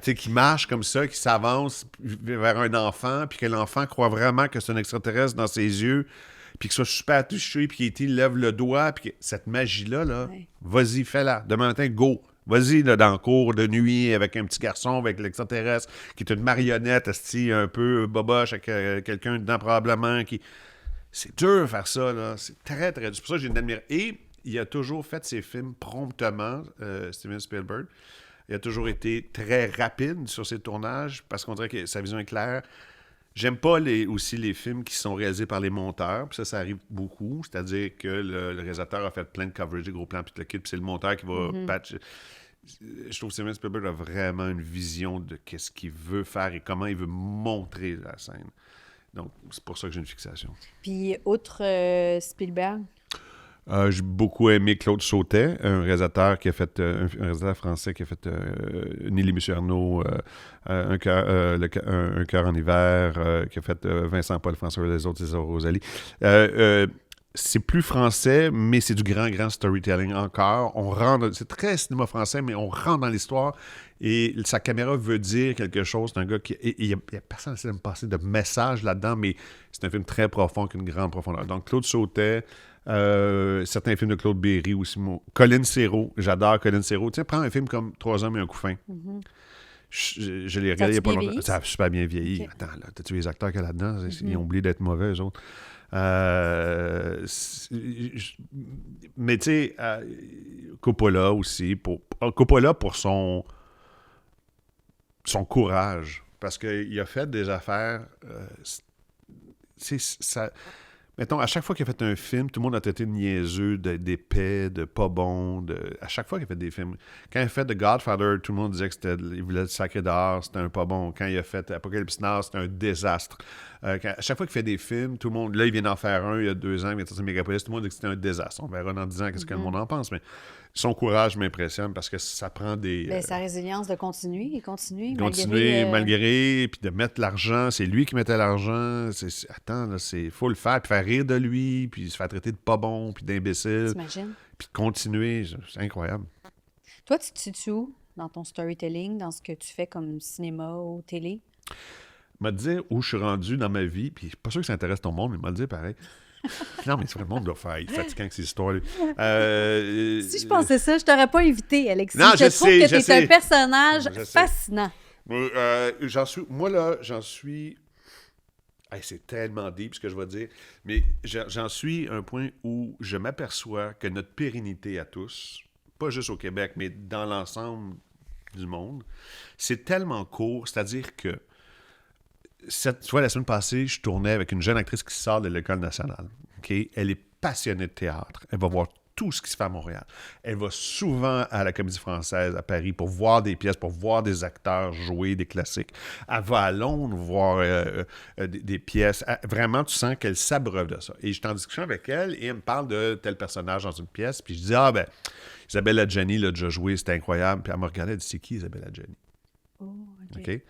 sais, qui marche comme ça, qui s'avance vers un enfant, puis que l'enfant croit vraiment que c'est un extraterrestre dans ses yeux, puis qu'il soit super touché, puis qu'il lève le doigt, puis cette magie-là, Ouais. vas-y, fais-la. Demain matin, go. Vas-y, là, dans le cours de nuit, avec un petit garçon, avec l'extraterrestre, qui est une marionnette, esti, un peu boboche, avec quelqu'un dedans probablement, qui... C'est dur de faire ça, là. C'est très, très dur. C'est pour ça que j'ai une admiration. Et il a toujours fait ses films promptement, Steven Spielberg. Il a toujours été très rapide sur ses tournages, parce qu'on dirait que sa vision est claire. J'aime pas aussi les films qui sont réalisés par les monteurs, puis ça arrive beaucoup, c'est-à-dire que le réalisateur a fait plein de coverage, des gros plans, puis le kit, puis c'est le monteur qui va patch. Je trouve que Steven Spielberg a vraiment une vision de qu'est-ce qu'il veut faire et comment il veut montrer la scène. Donc, c'est pour ça que j'ai une fixation. Puis, outre Spielberg? J'ai beaucoup aimé Claude Sautet, un réalisateur qui a fait, un réalisateur français qui a fait Nelly Arnaud, un cœur en hiver, qui a fait Vincent Paul, François les autres, César Rosalie. C'est plus français, mais c'est du grand storytelling encore. C'est très cinéma français, mais on rentre dans l'histoire et sa caméra veut dire quelque chose. C'est un gars qui... Il n'y a personne qui essaie de me passer de message là-dedans, mais c'est un film très profond, avec une grande profondeur. Donc, Claude Sautet, certains films de Claude Berry aussi. Colin Serrault, j'adore Colin Serrault. Tu sais, prends un film comme 3 hommes et un couffin. Je l'ai regardé il n'y a pas longtemps. Ça a super bien vieilli. Okay. Attends, là, t'as-tu les acteurs qu'il y a là-dedans? Ils ont oublié d'être mauvais, eux autres. Mais tu sais, Coppola aussi. Coppola pour son courage. Parce qu'il a fait des affaires... ça... Mettons, à chaque fois qu'il a fait un film, tout le monde a traité de niaiseux, d'épais, de pas bon. À chaque fois qu'il a fait des films. Quand il a fait The Godfather, tout le monde disait qu'il voulait le sacrer dehors, c'était un pas bon. Quand il a fait Apocalypse Now, c'était un désastre. À chaque fois qu'il fait des films, tout le monde... Là, il vient d'en faire un il y a 2 ans, il vient de sortir Megapolis, tout le monde dit que c'était un désastre. On verra dans 10 ans qu'est-ce que le monde en pense, mais son courage m'impressionne parce que ça prend des... sa résilience de continuer malgré, puis de mettre l'argent. C'est lui qui mettait l'argent. Attends, là, faut le faire, puis faire rire de lui, puis se faire traiter de pas bon, puis d'imbécile. T'imagines? Puis de continuer. C'est incroyable. Toi, tu te situes où dans ton storytelling, dans ce que tu fais comme cinéma ou télé? M'a dit où je suis rendu dans ma vie, puis je suis pas sûr que ça intéresse ton monde, mais m'a dit pareil. Non, mais c'est vrai, le monde doit faire. Il est fatigant avec ces histoires-là. Si je pensais ça, je t'aurais pas invité, Alexis. Non, je trouve que tu es un personnage fascinant. J'en suis... Hey, c'est tellement deep ce que je vais dire, mais j'en suis à un point où je m'aperçois que notre pérennité à tous, pas juste au Québec, mais dans l'ensemble du monde, c'est tellement court, c'est-à-dire que tu vois, la semaine passée, je tournais avec une jeune actrice qui sort de l'École nationale. Okay? Elle est passionnée de théâtre. Elle va voir tout ce qui se fait à Montréal. Elle va souvent à la Comédie Française à Paris pour voir des pièces, pour voir des acteurs jouer des classiques. Elle va à Londres voir des pièces. Vraiment, tu sens qu'elle s'abreuve de ça. Et je suis en discussion avec elle et elle me parle de tel personnage dans une pièce. Puis je dis, Isabelle Adjani l'a déjà joué, c'était incroyable. Puis elle me regardait, elle dit, c'est qui Isabelle Adjani? Oh, OK. OK?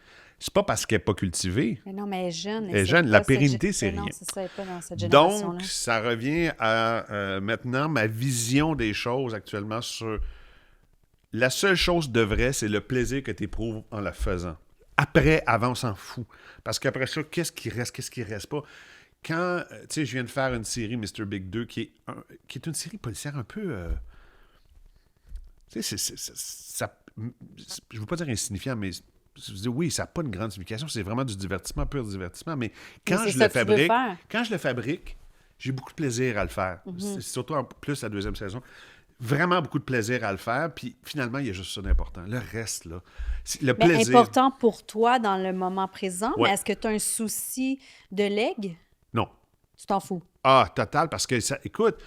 C'est pas parce qu'elle n'est pas cultivée. Mais non, mais elle est jeune. Elle est jeune. La pérennité, c'est rien. Non, c'est ça, elle n'est pas dans cette génération-là. Donc, ça revient à maintenant ma vision des choses actuellement sur... La seule chose de vrai, c'est le plaisir que tu éprouves en la faisant. Après, avant, on s'en fout. Parce qu'après ça, qu'est-ce qui reste pas? Quand, tu sais, je viens de faire une série, Mr. Big 2, qui est une série policière un peu... tu sais, ça... Je ne veux pas dire insignifiant, mais... Je dis, oui, ça n'a pas une grande signification, c'est vraiment du divertissement, pur divertissement, mais quand je le fabrique, j'ai beaucoup de plaisir à le faire. Mm-hmm. C'est surtout en plus la 2e saison. Vraiment beaucoup de plaisir à le faire, puis finalement, il y a juste ça d'important. Le reste, là, c'est le plaisir. Important pour toi dans le moment présent, ouais. Mais est-ce que tu as un souci de legs? Non. Tu t'en fous? Ah, total, parce que, ça, écoute...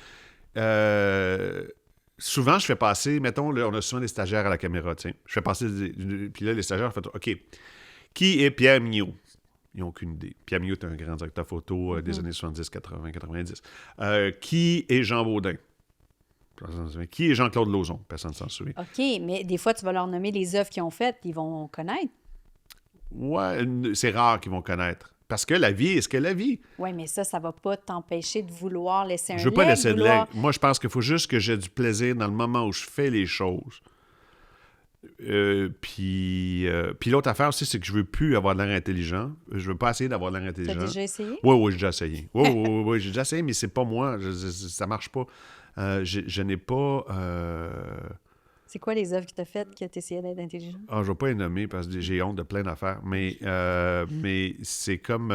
souvent, je fais passer, mettons, là, on a souvent des stagiaires à la caméra, tiens. Je fais passer, puis là, les stagiaires font, OK, qui est Pierre Mignot? Ils n'ont aucune idée. Pierre Mignot est un grand directeur photo des années 70, 80, 90. Qui est Jean Baudin? Qui est Jean-Claude Lauzon? Personne ne s'en souvient. OK, mais des fois, tu vas leur nommer les œuvres qu'ils ont faites, ils vont connaître. Ouais, c'est rare qu'ils vont connaître. Parce que la vie est ce qu'est la vie. Oui, mais ça ne va pas t'empêcher de vouloir laisser un leg. Je ne veux pas laisser de leg. Moi, je pense qu'il faut juste que j'ai du plaisir dans le moment où je fais les choses. Puis l'autre affaire aussi, c'est que je veux plus avoir de l'air intelligent. Je veux pas essayer d'avoir de l'air intelligent. T'as déjà essayé? Oui, j'ai déjà essayé. Oui, j'ai déjà essayé, mais c'est pas moi. Ça marche pas. Je n'ai pas... C'est quoi les œuvres que t'as faites que t'essayais d'être intelligent? je ne vais pas les nommer parce que j'ai honte de plein d'affaires, mais c'est comme...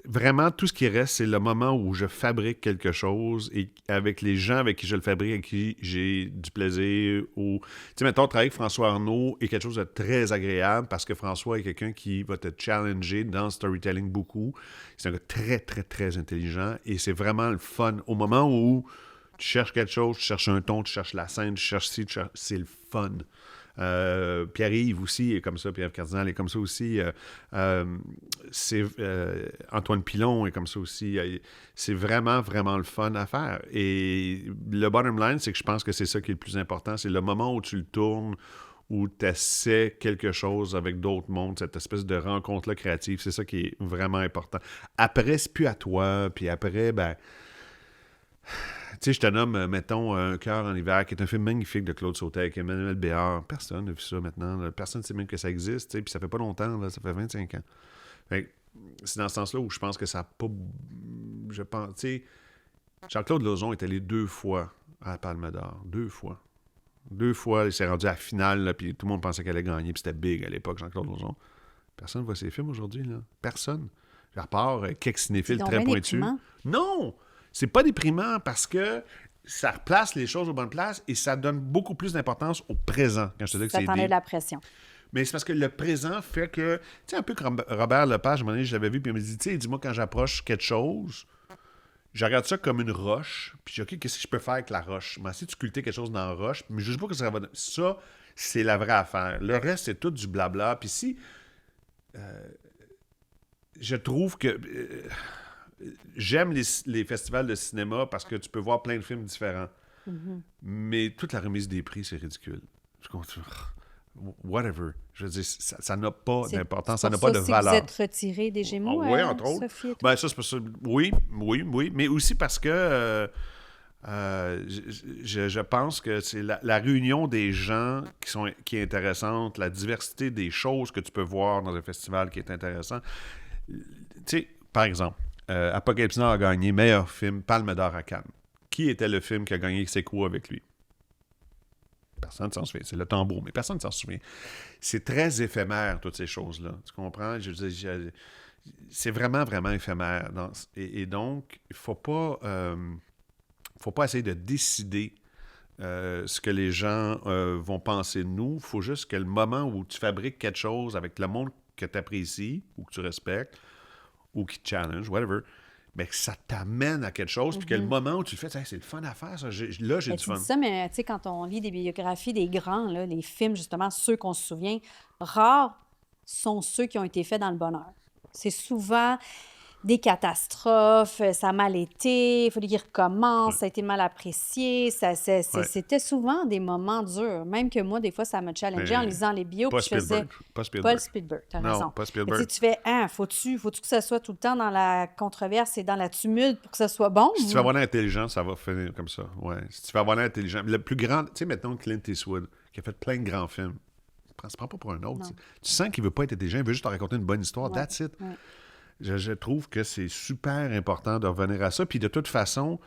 vraiment, tout ce qui reste, c'est le moment où je fabrique quelque chose et avec les gens avec qui je le fabrique, avec qui j'ai du plaisir. Ou, tu sais, mettons, travailler avec François Arnault est quelque chose de très agréable parce que François est quelqu'un qui va te challenger dans le storytelling beaucoup. C'est un gars très, très, très intelligent et c'est vraiment le fun. Au moment où tu cherches quelque chose, tu cherches un ton, tu cherches la scène, tu cherches ci, c'est le fun. Pierre-Yves aussi est comme ça, Pierre Cardinal est comme ça aussi. Antoine Pilon est comme ça aussi. C'est vraiment, vraiment le fun à faire. Et le bottom line, c'est que je pense que c'est ça qui est le plus important. C'est le moment où tu le tournes, où tu essaies quelque chose avec d'autres mondes, cette espèce de rencontre-là créative. C'est ça qui est vraiment important. Après, c'est plus à toi. Puis après, ben... Tu sais, je te nomme, mettons, Un cœur en hiver, qui est un film magnifique de Claude Sautet avec Emmanuel Béard. Personne n'a vu ça maintenant. Là. Personne ne sait même que ça existe. Puis ça fait pas longtemps, là, ça fait 25 ans. Fait que c'est dans ce sens-là où je pense que ça n'a pas... Je pense, tu sais, Jean-Claude Lauzon est allé 2 fois à la Palme d'Or. 2 fois. 2 fois, il s'est rendu à la finale, là, puis tout le monde pensait qu'elle allait gagner, puis c'était big à l'époque, Jean-Claude Lauzon. Personne ne voit ses films aujourd'hui, là. Personne. À part quelques cinéphiles très pointus. Non! C'est pas déprimant parce que ça replace les choses aux bonnes places et ça donne beaucoup plus d'importance au présent. Quand je te dis que ça t'enlève de la pression. Mais c'est parce que le présent fait que... Tu sais, un peu comme Robert Lepage, à un moment donné, je l'avais vu, puis il me dit, tu sais, dis-moi, quand j'approche quelque chose, je regarde ça comme une roche, puis je dis, OK, qu'est-ce que je peux faire avec la roche? Mais si tu cultives quelque chose dans la roche, mais je ne sais pas que ça va... Ça, c'est la vraie affaire. Le reste, c'est tout du blabla. Puis si... je trouve que... j'aime les festivals de cinéma parce que tu peux voir plein de films différents. Mm-hmm. Mais toute la remise des prix, c'est ridicule. Whatever. Je veux dire, ça n'a pas d'importance, ça n'a pas de valeur. Vous êtes retiré des Gémeaux, oui, entre autres. Sophie? Ben, ça, c'est pas ça. Oui. Mais aussi parce que je pense que c'est la réunion des gens qui est intéressante, la diversité des choses que tu peux voir dans un festival qui est intéressant. Tu sais, par exemple, Apocalypse Now a gagné meilleur film, Palme d'Or à Cannes. Qui était le film qui a gagné C'est quoi avec lui? Personne ne s'en souvient. C'est Le Tombeau, mais personne ne s'en souvient. C'est très éphémère, toutes ces choses-là. Tu comprends? C'est vraiment, vraiment éphémère. Et donc, il ne faut pas essayer de décider ce que les gens vont penser de nous. Il faut juste que le moment où tu fabriques quelque chose avec le monde que tu apprécies ou que tu respectes, ou qui te challenge, whatever, mais que ça t'amène à quelque chose, puis que le moment où tu le fais, c'est le fun à faire, ça. J'ai du fun. Tu dis ça, mais tu sais, quand on lit des biographies des grands, là, les films, justement, ceux qu'on se souvient, rares sont ceux qui ont été faits dans le bonheur. C'est souvent des catastrophes, ça a mal été, il faut qu'il recommence, ça a été mal apprécié. C'était souvent des moments durs. Même que moi, des fois, ça me challengeait en lisant les bios. Pas Spielberg. Paul Spielberg, t'as raison. Non, pas Spielberg. Tu fais, faut-tu que ça soit tout le temps dans la controverse et dans la tumulte pour que ça soit bon? Si tu vas avoir l'intelligence, ça va finir comme ça. Ouais. Si tu vas avoir l'intelligence. Le plus grand, tu sais, mettons Clint Eastwood, qui a fait plein de grands films. Il ne se prend pas pour un autre. Tu sens qu'il ne veut pas être intelligent, il veut juste te raconter une bonne histoire. Ouais. That's it. Ouais. Je trouve que c'est super important de revenir à ça. Puis de toute façon,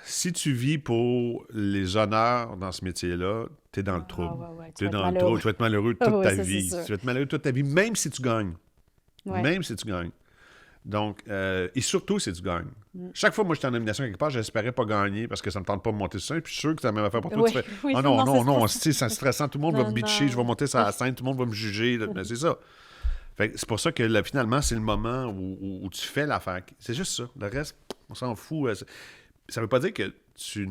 si tu vis pour les honneurs dans ce métier-là, tu es dans le trouble. Tu es dans le trouble. Tu vas être malheureux toute ta vie. Tu vas être malheureux toute ta vie, même si tu gagnes. Ouais. Même si tu gagnes. Donc, et surtout si tu gagnes. Chaque fois, moi, j'étais en nomination quelque part, j'espérais pas gagner parce que ça me tente pas de monter sur scène. Puis je suis sûr que ça m'a fait pour toi. Tu fais, non, c'est stressant. Tout le monde va me bitcher. Je vais monter sur la scène. Tout le monde va me juger. Mais c'est ça. C'est pour ça que finalement, c'est le moment où tu fais l'affaire. C'est juste ça. Le reste, on s'en fout. Ça ne veut pas dire que tu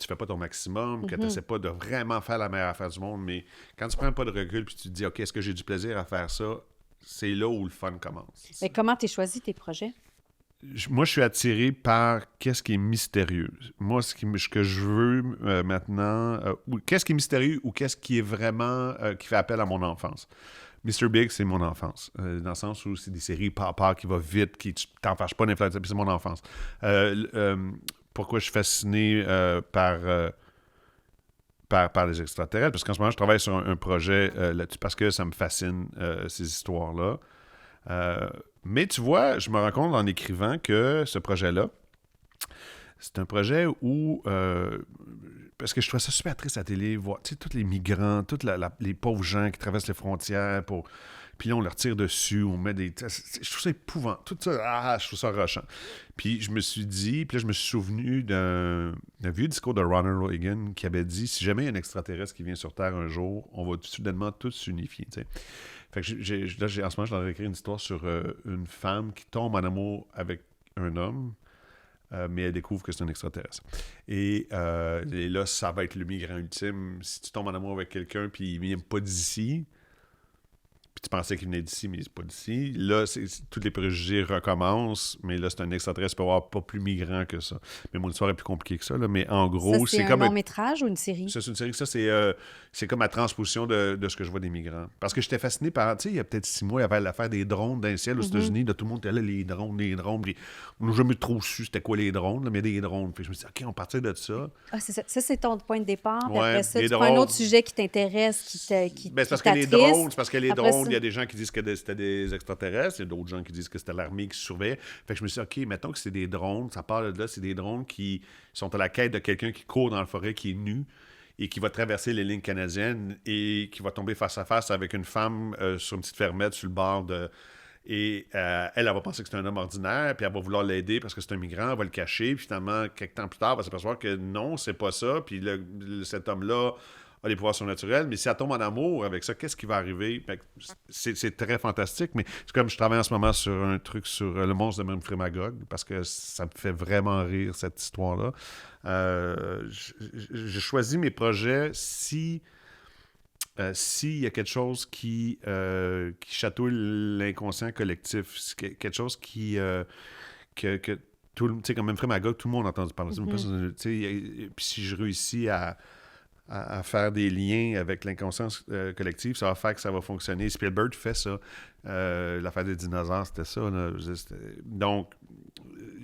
fais pas ton maximum, que tu n'essaies pas de vraiment faire la meilleure affaire du monde, mais quand tu prends pas de recul et tu te dis, OK, est-ce que j'ai du plaisir à faire ça? C'est là où le fun commence. Mais comment tu as choisi tes projets? Moi, je suis attiré par qu'est-ce qui est mystérieux. Moi, ce que je veux maintenant, qu'est-ce qui est mystérieux ou qu'est-ce qui est vraiment, qui fait appel à mon enfance. Mr. Big, c'est mon enfance. Dans le sens où c'est des séries papa qui va vite, qui t'en fâches pas d'influence, c'est mon enfance. Pourquoi je suis fasciné par par les extraterrestres, parce qu'en ce moment, je travaille sur un projet là-dessus, parce que ça me fascine, ces histoires-là. Mais tu vois, je me rends compte en écrivant que ce projet-là, c'est un projet où... parce que je trouvais ça super triste à la télé, voir, tu sais, tous les migrants, les pauvres gens qui traversent les frontières pour... Puis là, on leur tire dessus, on met des... Je trouve ça épouvant. Tout ça, je trouve ça rushant. Puis je me suis dit... Puis là, je me suis souvenu d'un vieux discours de Ronald Reagan qui avait dit, si jamais il y a un extraterrestre qui vient sur Terre un jour, on va soudainement tous s'unifier, tu sais. Fait que en ce moment, je leur ai écrit une histoire sur une femme qui tombe en amour avec un homme, mais elle découvre que c'est un extraterrestre. Et là, ça va être le migrant ultime. Si tu tombes en amour avec quelqu'un puis il ne vient pas d'ici, puis tu pensais qu'il venait d'ici, mais c'est pas d'ici, là, tous les préjugés recommencent, mais là, c'est un extraterrestre, peut avoir pas plus migrant que ça. Mais mon histoire est plus compliquée que ça, là, mais en gros, c'est comme... un long-métrage ou une série? Ça, c'est une série. Ça, c'est comme la transposition de ce que je vois des migrants. Parce que j'étais fasciné par... Tu sais, il y a peut-être 6 mois, il y avait l'affaire des drones dans le ciel aux États-Unis. Là, tout le monde était là, les drones. Puis on n'a jamais trop su c'était quoi les drones, là, mais des drones. Puis je me suis dit, OK, on partait de ça. Ah, c'est ça. Ça, c'est ton point de départ. Puis Ouais, après ça, les tu prends un drones. autre sujet qui t'intéresse, qui Ben, c'est parce que les t'attriste. drones, Après il y ça- a des gens qui disent que c'était des extraterrestres, il y a d'autres gens qui disent que c'était l'armée qui surveillait. Fait que je me suis dit, OK, mettons que c'est des drones, ça parle de là, c'est des drones qui sont à la quête de quelqu'un qui court dans la forêt, qui est nu, et qui va traverser les lignes canadiennes et qui va tomber face à face avec une femme sur une petite fermette sur le bord de... Et elle va penser que c'est un homme ordinaire, puis elle va vouloir l'aider parce que c'est un migrant, elle va le cacher, puis finalement, quelques temps plus tard, elle va s'apercevoir que non, c'est pas ça, puis cet homme-là a des pouvoirs surnaturels, mais si elle tombe en amour avec ça, qu'est-ce qui va arriver? Fait que c'est très fantastique, mais c'est comme je travaille en ce moment sur un truc sur le monstre de Memphrey Magog, parce que ça me fait vraiment rire, cette histoire-là. J'ai choisi mes projets s'il y a quelque chose qui chatouille l'inconscient collectif, quelque chose que tout le... Tu sais, comme Memphrey Magog, tout le monde a entendu parler de ça. Tu sais, puis si je réussis à faire des liens avec l'inconscient collectif, ça va faire que ça va fonctionner. Spielberg fait ça. L'affaire des dinosaures, c'était ça. Là. Donc,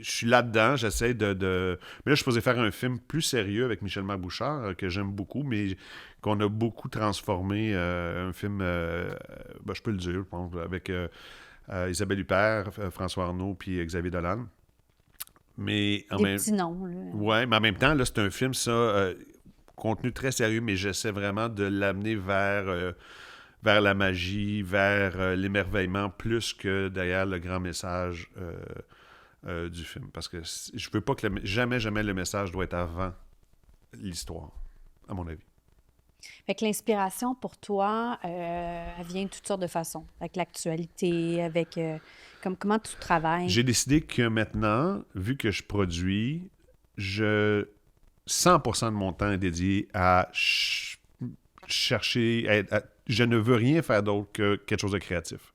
je suis là-dedans, j'essaie de... Mais là, je suis supposé faire un film plus sérieux avec Michel Marc-Bouchard, que j'aime beaucoup, mais qu'on a beaucoup transformé. Un film, je peux le dire, je pense, avec Isabelle Huppert, François Arnaud, puis Xavier Dolan. Mais Des petits noms, là. Ouais, mais en même temps, là, c'est un film, ça... contenu très sérieux, mais j'essaie vraiment de l'amener vers la magie, vers l'émerveillement, plus que derrière le grand message du film. Parce que je veux pas que jamais le message doit être avant l'histoire, à mon avis. Fait que l'inspiration pour toi, elle vient de toutes sortes de façons. Avec l'actualité, avec comment tu travailles. J'ai décidé que maintenant, vu que je produis, 100% de mon temps est dédié à chercher... je ne veux rien faire d'autre que quelque chose de créatif.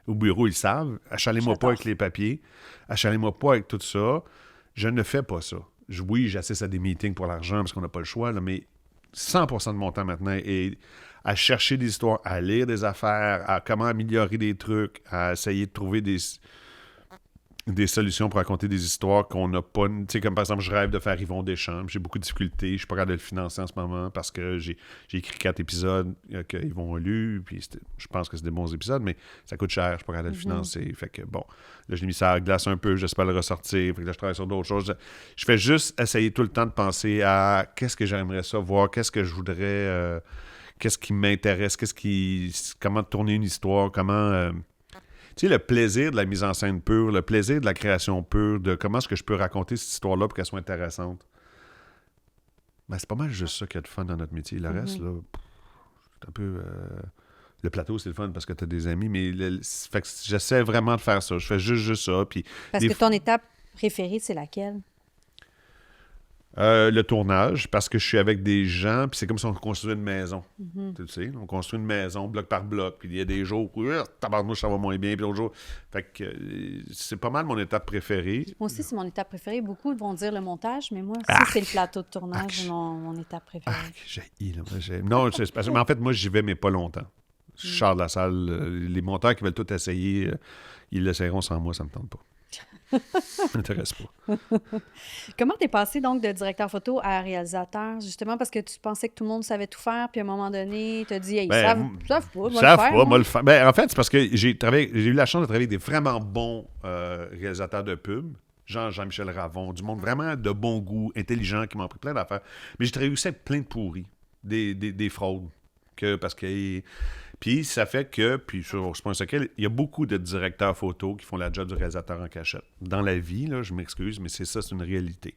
Au bureau, ils savent. Achalez-moi pas avec les papiers. Achalez-moi pas avec tout ça. Je ne fais pas ça. Oui, j'assiste à des meetings pour l'argent parce qu'on n'a pas le choix, là, mais 100% de mon temps maintenant est à chercher des histoires, à lire des affaires, à comment améliorer des trucs, à essayer de trouver des solutions pour raconter des histoires qu'on n'a pas... Tu sais, comme par exemple, je rêve de faire Yvon Deschamps. J'ai beaucoup de difficultés. Je suis pas capable de le financer en ce moment parce que j'ai écrit 4 épisodes qu'ils vont lus. Puis je pense que c'est des bons épisodes, mais ça coûte cher. Je suis pas capable de le financer. Fait que bon, là, je l'ai mis ça à la glace un peu. J'espère le ressortir. Fait que là, je travaille sur d'autres choses. Je fais juste essayer tout le temps de penser à qu'est-ce que j'aimerais ça voir, qu'est-ce que je voudrais... qu'est-ce qui m'intéresse, comment tourner une histoire, comment... Tu sais, le plaisir de la mise en scène pure, le plaisir de la création pure, de comment est-ce que je peux raconter cette histoire-là pour qu'elle soit intéressante. Ben, c'est pas mal juste ça qu'il y a de fun dans notre métier. Le reste, là, c'est un peu... Le plateau, c'est le fun parce que tu as des amis, mais fait que j'essaie vraiment de faire ça. Je fais juste ça. Puis Parce que ton étape préférée, c'est laquelle? Le tournage, parce que je suis avec des gens, puis c'est comme si on construisait une maison. Tu sais, on construit une maison bloc par bloc, puis il y a des jours où tabarnouche, ça va moins bien, puis d'autres jours. Fait que c'est pas mal mon étape préférée. Moi aussi, c'est mon étape préférée. Beaucoup vont dire le montage, mais moi aussi, c'est le plateau de tournage, mon étape préférée. Non, mais en fait, moi, j'y vais, mais pas longtemps. Je sors de la salle. Les monteurs qui veulent tout essayer, ils l'essayeront sans moi, ça me tente pas. Ça m'intéresse pas. Comment t'es passé donc de directeur photo à réalisateur, justement parce que tu pensais que tout le monde savait tout faire, puis à un moment donné, tu as dit, hey, ils savent, Ben, ils savent pas, moi le savent faire, pas, moi. moi le faire. Ben, en fait, c'est parce que j'ai eu la chance de travailler avec des vraiment bons réalisateurs de pub. Genre Jean-Michel Ravon, du monde vraiment de bon goût, intelligent, qui m'ont appris plein d'affaires. Mais j'ai travaillé aussi avec plein de pourris, des fraudes. Parce que. Puis ça fait que, puis c'est pas un secret, il y a beaucoup de directeurs photo qui font la job du réalisateur en cachette. Dans la vie, là, je m'excuse, mais c'est une réalité.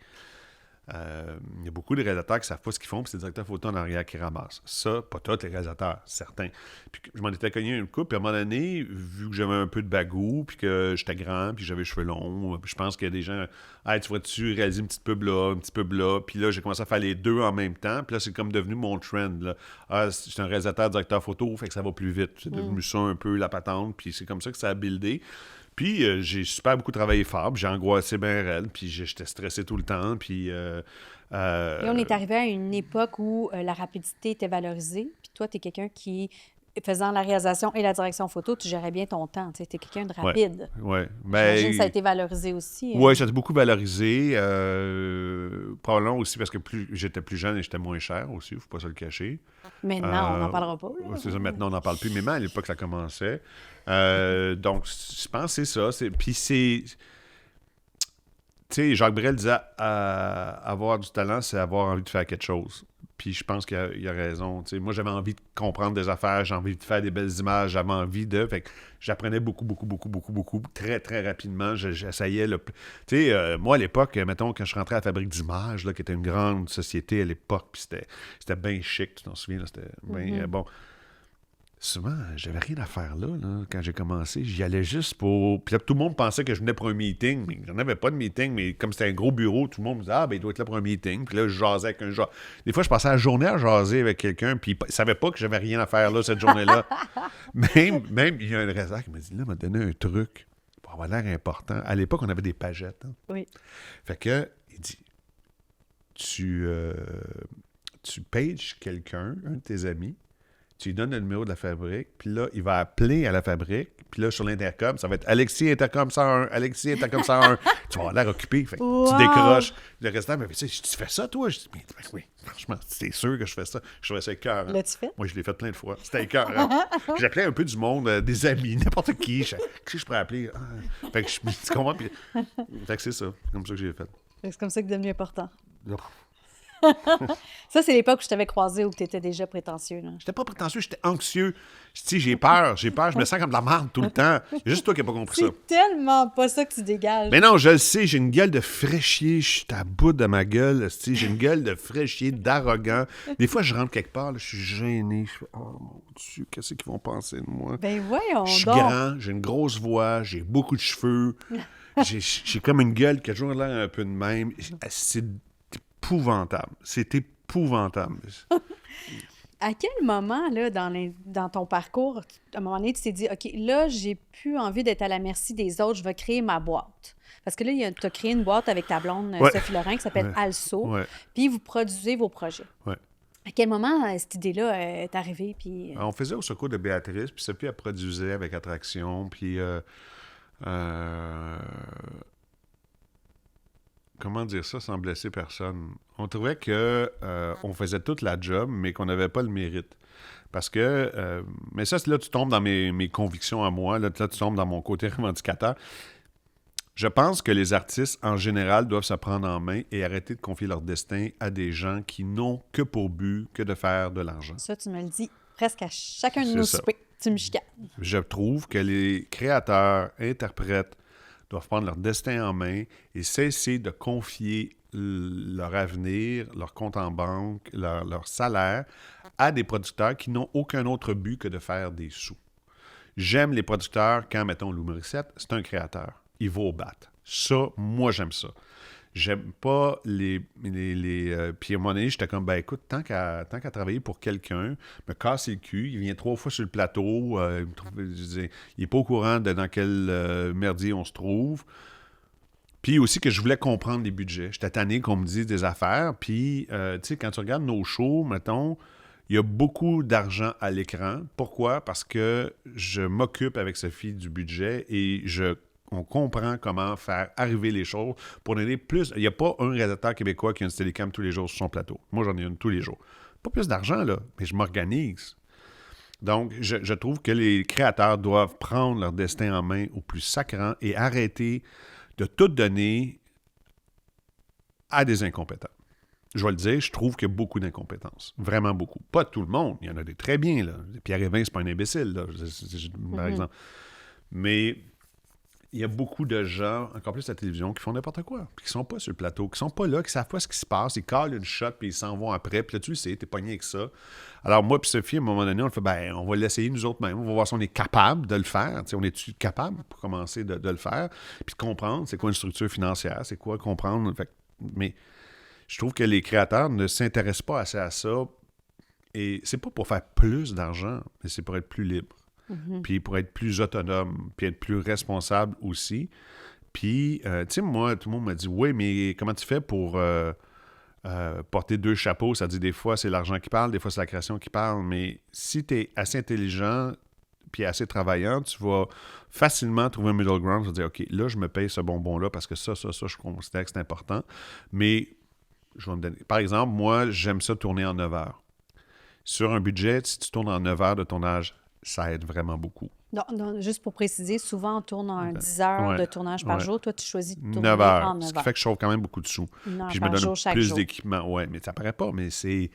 Il y a beaucoup de réalisateurs qui ne savent pas ce qu'ils font, puis c'est le directeur photo en arrière qui ramasse. Ça, pas tous les réalisateurs, certains. Puis je m'en étais cogné une couple, puis à un moment donné, vu que j'avais un peu de bagou, puis que j'étais grand, puis j'avais les cheveux longs, puis je pense qu'il y a des gens, hey, tu vois-tu réaliser une petite pub là, un petit pub là, puis là, j'ai commencé à faire les deux en même temps, puis là, c'est comme devenu mon trend, là. Ah, je suis un réalisateur, directeur photo, fait que ça va plus vite. C'est devenu ça un peu la patente, puis c'est comme ça que ça a buildé. Puis j'ai super beaucoup travaillé fort, puis j'ai angoissé bien raide, puis j'étais stressé tout le temps, puis... Et on est arrivé à une époque où la rapidité était valorisée, puis toi, tu es quelqu'un qui, faisant la réalisation et la direction photo, tu gérais bien ton temps, tu es quelqu'un de rapide. Ouais. J'imagine que ça a Ben, été valorisé aussi. oui, ça a été beaucoup valorisé, probablement aussi parce que j'étais plus jeune et j'étais moins cher aussi, il ne faut pas se le cacher. Maintenant, on n'en parlera pas. Là. C'est ça, maintenant, on n'en parle plus, mais même à l'époque, ça commençait. Donc, je pense que c'est ça. Puis c'est... Tu sais, Jacques Brel disait avoir du talent, c'est avoir envie de faire quelque chose. Puis je pense qu'il a raison. Tu sais, moi, j'avais envie de comprendre des affaires, j'ai envie de faire des belles images, j'avais envie de... Fait que j'apprenais beaucoup, très, très rapidement. J'essayais... Tu sais, moi, à l'époque, mettons, quand je rentrais à la Fabrique d'images, là, qui était une grande société à l'époque, puis c'était bien chic, tu t'en souviens, là, c'était bien... bon... Souvent, j'avais rien à faire là, quand j'ai commencé. J'y allais juste pour... Puis là, tout le monde pensait que je venais pour un meeting, mais j'en avais pas de meeting, mais comme c'était un gros bureau, tout le monde me disait « Ah, ben il doit être là pour un meeting. » Puis là, je jasais avec un genre. Des fois, je passais la journée à jaser avec quelqu'un, puis il savait pas que j'avais rien à faire là, cette journée-là. même, il y a un réalisateur qui m'a dit « Là, il m'a donné un truc pour avoir l'air important. » À l'époque, on avait des pagettes. Hein. Oui. Fait que, il dit « Tu pages quelqu'un, un de tes amis, tu lui donnes le numéro de la fabrique, puis là, il va appeler à la fabrique, puis là, sur l'intercom, ça va être Alexis Intercom 101, Alexis Intercom 101. Tu vas avoir l'air occupé, fait que tu décroches. Le restant me fait, tu fais ça, toi? Je dis, mais oui, franchement, c'est sûr que je fais ça. Je trouvais ça écœurant. L'as-tu fait? Moi, je l'ai fait plein de fois. C'était écœurant. J'appelais un peu du monde, des amis, n'importe qui. Qui je pourrais appeler? Fait que tu comprends? Puis, fait que c'est ça. C'est comme ça que j'ai fait. C'est comme ça que c'est devenu important. Ça, c'est l'époque où je t'avais croisé, où tu étais déjà prétentieux. Là. J'étais pas prétentieux, j'étais anxieux. Si j'ai peur, je me sens comme de la merde tout le temps. Il y a juste toi qui n'as pas compris ça. C'est tellement pas ça que tu dégages. Mais non, je le sais, j'ai une gueule de fraîchier, je suis à bout de ma gueule, j'ai une gueule de fraîchier, d'arrogant. Des fois, je rentre quelque part, là, je suis gêné, je fais « Oh mon Dieu, qu'est-ce qu'ils vont penser de moi? » Ben voyons Je suis donc. grand, j'ai une grosse voix, j'ai beaucoup de cheveux, j'ai comme une gueule qui a toujours l'air un peu de même. C'est épouvantable. C'est épouvantable. À quel moment, là, dans ton parcours, à un moment donné, tu t'es dit, OK, là, j'ai plus envie d'être à la merci des autres, je vais créer ma boîte. Parce que là, tu as créé une boîte avec ta blonde, Sophie Lorrain, qui s'appelle Also, puis vous produisez vos projets. Ouais. À quel moment cette idée-là est arrivée? Puis, On faisait au secours de Béatrice, puis Sophie, elle produisait avec Attraction, puis... comment dire ça sans blesser personne? On trouvait que on faisait toute la job, mais qu'on n'avait pas le mérite. Parce que... mais ça, là, tu tombes dans mes convictions à moi. Là, tu tombes dans mon côté revendicateur. Je pense que les artistes, en général, doivent se prendre en main et arrêter de confier leur destin à des gens qui n'ont que pour but que de faire de l'argent. Ça, tu me le dis presque à chacun de C'est nos ça. soupers. Tu me chicanes. Je trouve que les créateurs, interprètes, doivent prendre leur destin en main et cesser de confier leur avenir, leur compte en banque, leur salaire à des producteurs qui n'ont aucun autre but que de faire des sous. J'aime les producteurs quand, mettons, Lou Morissette, c'est un créateur. Il va au bat. Ça, moi, j'aime ça. J'aime pas les puis à un moment donné, j'étais comme, ben écoute, tant qu'à travailler pour quelqu'un, me casser le cul, il vient 3 fois sur le plateau, il est pas au courant de dans quel merdier on se trouve. Puis aussi que je voulais comprendre les budgets. J'étais tanné qu'on me dise des affaires, puis, tu sais, quand tu regardes nos shows, mettons, il y a beaucoup d'argent à l'écran. Pourquoi? Parce que je m'occupe avec Sophie du budget et on comprend comment faire arriver les choses pour donner plus. Il n'y a pas un réalisateur québécois qui a une Steadicam tous les jours sur son plateau. Moi, j'en ai une tous les jours. Pas plus d'argent, là, mais je m'organise. Donc, je trouve que les créateurs doivent prendre leur destin en main au plus sacrant et arrêter de tout donner à des incompétents. Je vais le dire, je trouve qu'il y a beaucoup d'incompétence. Vraiment beaucoup. Pas tout le monde. Il y en a des très bien, là. Pierre Évin, c'est pas un imbécile, là, par exemple. Mais il y a beaucoup de gens, encore plus à la télévision, qui font n'importe quoi. Puis qui sont pas sur le plateau, qui sont pas là, qui savent pas ce qui se passe. Ils calent une shot, puis ils s'en vont après. Puis là, tu le sais, t'es pogné avec ça. Alors moi puis Sophie, à un moment donné, on fait, on va l'essayer nous autres mêmes. On va voir si on est capable de le faire. T'sais, on est-tu capable pour commencer de le faire? Puis de comprendre c'est quoi une structure financière, c'est quoi comprendre. Fait, mais je trouve que les créateurs ne s'intéressent pas assez à ça. Et c'est pas pour faire plus d'argent, mais c'est pour être plus libre. Puis pour être plus autonome, puis être plus responsable aussi. Puis, tu sais, moi, tout le monde m'a dit, oui, mais comment tu fais pour porter deux chapeaux? Ça dit des fois, c'est l'argent qui parle, des fois, c'est la création qui parle. Mais si tu es assez intelligent puis assez travaillant, tu vas facilement trouver un middle ground. Tu vas dire, OK, là, je me paye ce bonbon-là parce que ça, je considère que c'est important. Mais, je vais me donner. Par exemple, moi, j'aime ça tourner en 9 heures. Sur un budget, si tu tournes en 9 heures de tournage, ça aide vraiment beaucoup. Non, juste pour préciser, souvent on tourne en 10 heures de tournage par jour. Toi, tu choisis de tourner 9 heures, en 9 heures. Ce qui fait que je sauve quand même beaucoup de sous. Puis je me donne plus d'équipement. Oui, mais ça paraît pas, mais c'est...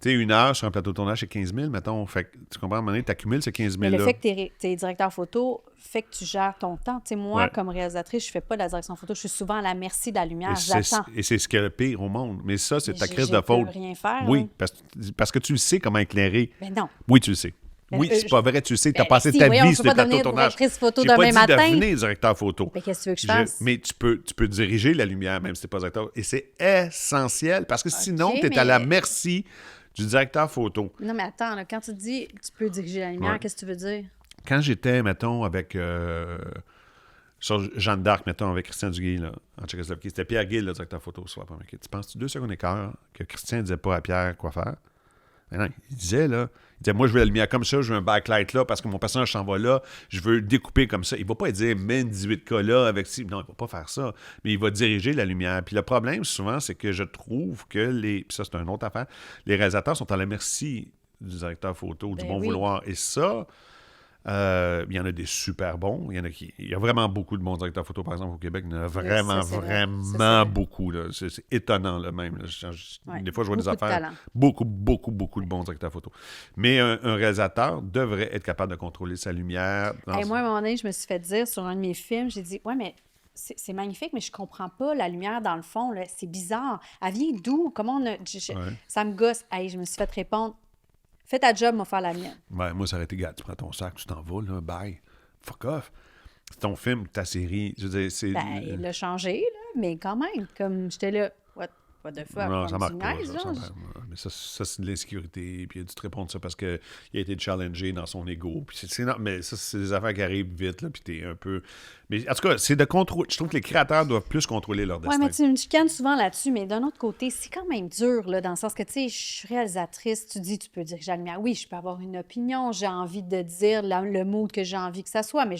Tu sais, 1 heure sur un plateau de tournage, c'est 15 000, mettons. Fait que, tu comprends, à un moment donné, tu accumules ces 15 000-là. Mais le fait que tu es directeur photo fait que tu gères ton temps. Tu sais, moi, comme réalisatrice, je fais pas de la direction photo. Je suis souvent à la merci de la lumière. J'attends. Et c'est ce qui est le pire au monde. Mais ça, c'est ta crise de faute. Je peux rien faire. Oui, parce que tu le sais comment éclairer. Mais non. Oui, tu le sais. Oui, c'est pas vrai, tu sais, tu as passé ta vie sur les plateaux de tournage. Photo J'ai demain pas dit matin. de devenir directeur photo. Mais qu'est-ce que tu veux que je fasse? Mais tu peux diriger la lumière, même si tu n'es pas directeur. Et c'est essentiel, parce que sinon, tu es à la merci du directeur photo. Non, mais attends, là, quand tu dis tu peux diriger la lumière, qu'est-ce que tu veux dire? Quand j'étais, mettons, avec... sur Jeanne d'Arc, mettons, avec Christian Duguay, là, en Tchécoslovaquie, c'était Pierre Guil, le directeur photo, soit pas marqué. Tu penses-tu 2 secondes et quart que Christian ne disait pas à Pierre quoi faire? Mais non, il disait, moi, je veux la lumière comme ça, je veux un backlight là, parce que mon personnage s'en va là, je veux découper comme ça. Il va pas dire, mets une 18K là, avec... Non, il va pas faire ça, mais il va diriger la lumière. Puis le problème, souvent, c'est que je trouve que puis ça, c'est une autre affaire, les réalisateurs sont à la merci du directeur photo, du bon vouloir. Et ça... il y en a des super bons. Il y a vraiment beaucoup de bons directeurs photo, par exemple, au Québec. Il y en a vraiment beaucoup. Là. C'est étonnant, là, même. Là. Des fois, je vois des affaires. Beaucoup de bons directeurs photo. Mais un réalisateur devrait être capable de contrôler sa lumière. Moi, à un moment donné, je me suis fait dire sur un de mes films, j'ai dit, ouais, mais c'est magnifique, mais je comprends pas la lumière dans le fond. Là. C'est bizarre. Elle vient d'où? Comment on a... Ça me gosse. Je me suis fait répondre. Fais ta job, m'a faire la mienne. Ouais, moi, ça aurait été, gars, tu prends ton sac, tu t'en vas, là, bye. Fuck off. C'est ton film, ta série. Je veux dire, c'est... il l'a changé, là, mais quand même, comme j'étais là, what the fuck? Non, ça marque pas. Mais ça, c'est de l'insécurité. Puis il a dû te répondre ça parce qu'il a été challengé dans son ego. Puis mais ça, c'est des affaires qui arrivent vite, là, puis t'es un peu... Mais en tout cas, c'est de contrôler. Je trouve que les créateurs doivent plus contrôler leur destin. Oui, mais tu me chicanes souvent là-dessus, mais d'un autre côté, c'est quand même dur, là, dans le sens que, tu sais, je suis réalisatrice, tu dis, tu peux diriger la lumière. Oui, je peux avoir une opinion, j'ai envie de dire le mood que j'ai envie que ça soit, mais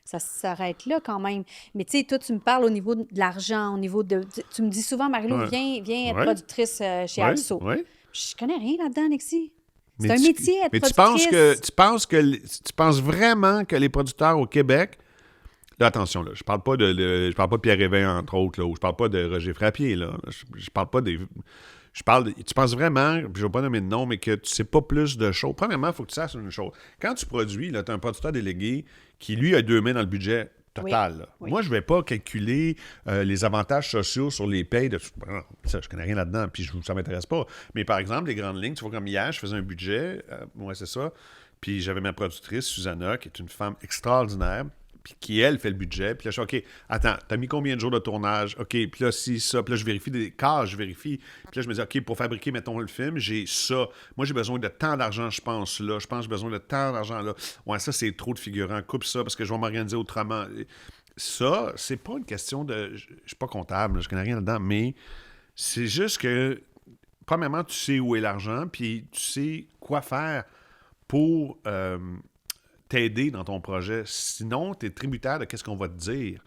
ça s'arrête là quand même. Mais tu sais, toi, tu me parles au niveau de l'argent, au niveau de... Tu me dis souvent, Marie-Lou, viens être productrice chez Also. Je connais rien là-dedans, Alexis. C'est un métier, être productrice. Mais tu penses vraiment que les producteurs au Québec... Là, attention, là, je parle pas de Pierre Évin, entre autres, là, ou je parle pas de Roger Frappier, là. Je parle pas des... Tu penses vraiment, je ne vais pas nommer de nom, mais que tu sais pas plus de choses. Premièrement, il faut que tu saches une chose. Quand tu produis, tu as un producteur délégué qui, lui, a 2 mains dans le budget total. Oui. Moi, je ne vais pas calculer les avantages sociaux sur les payes de... Ça, je connais rien là-dedans, puis ça ne m'intéresse pas. Mais par exemple, les grandes lignes, tu vois, comme hier, je faisais un budget, c'est ça, puis j'avais ma productrice, Susanna, qui est une femme extraordinaire, puis qui, elle, fait le budget. Puis là, je suis OK, attends, t'as mis combien de jours de tournage? OK, puis là, si, ça. Puis là, je vérifie des cas, je vérifie. Puis là, je me dis, OK, pour fabriquer, mettons, le film, j'ai ça. Moi, j'ai besoin de tant d'argent, je pense, là. Je pense que j'ai besoin de tant d'argent, là. Ouais, ça, c'est trop de figurants. Coupe ça, parce que je vais m'organiser autrement. Ça, c'est pas une question de... Je suis pas comptable, là, je connais rien là-dedans, mais c'est juste que, premièrement, tu sais où est l'argent, puis tu sais quoi faire pour... t'aider dans ton projet. Sinon, tu es tributaire de qu'est-ce qu'on va te dire.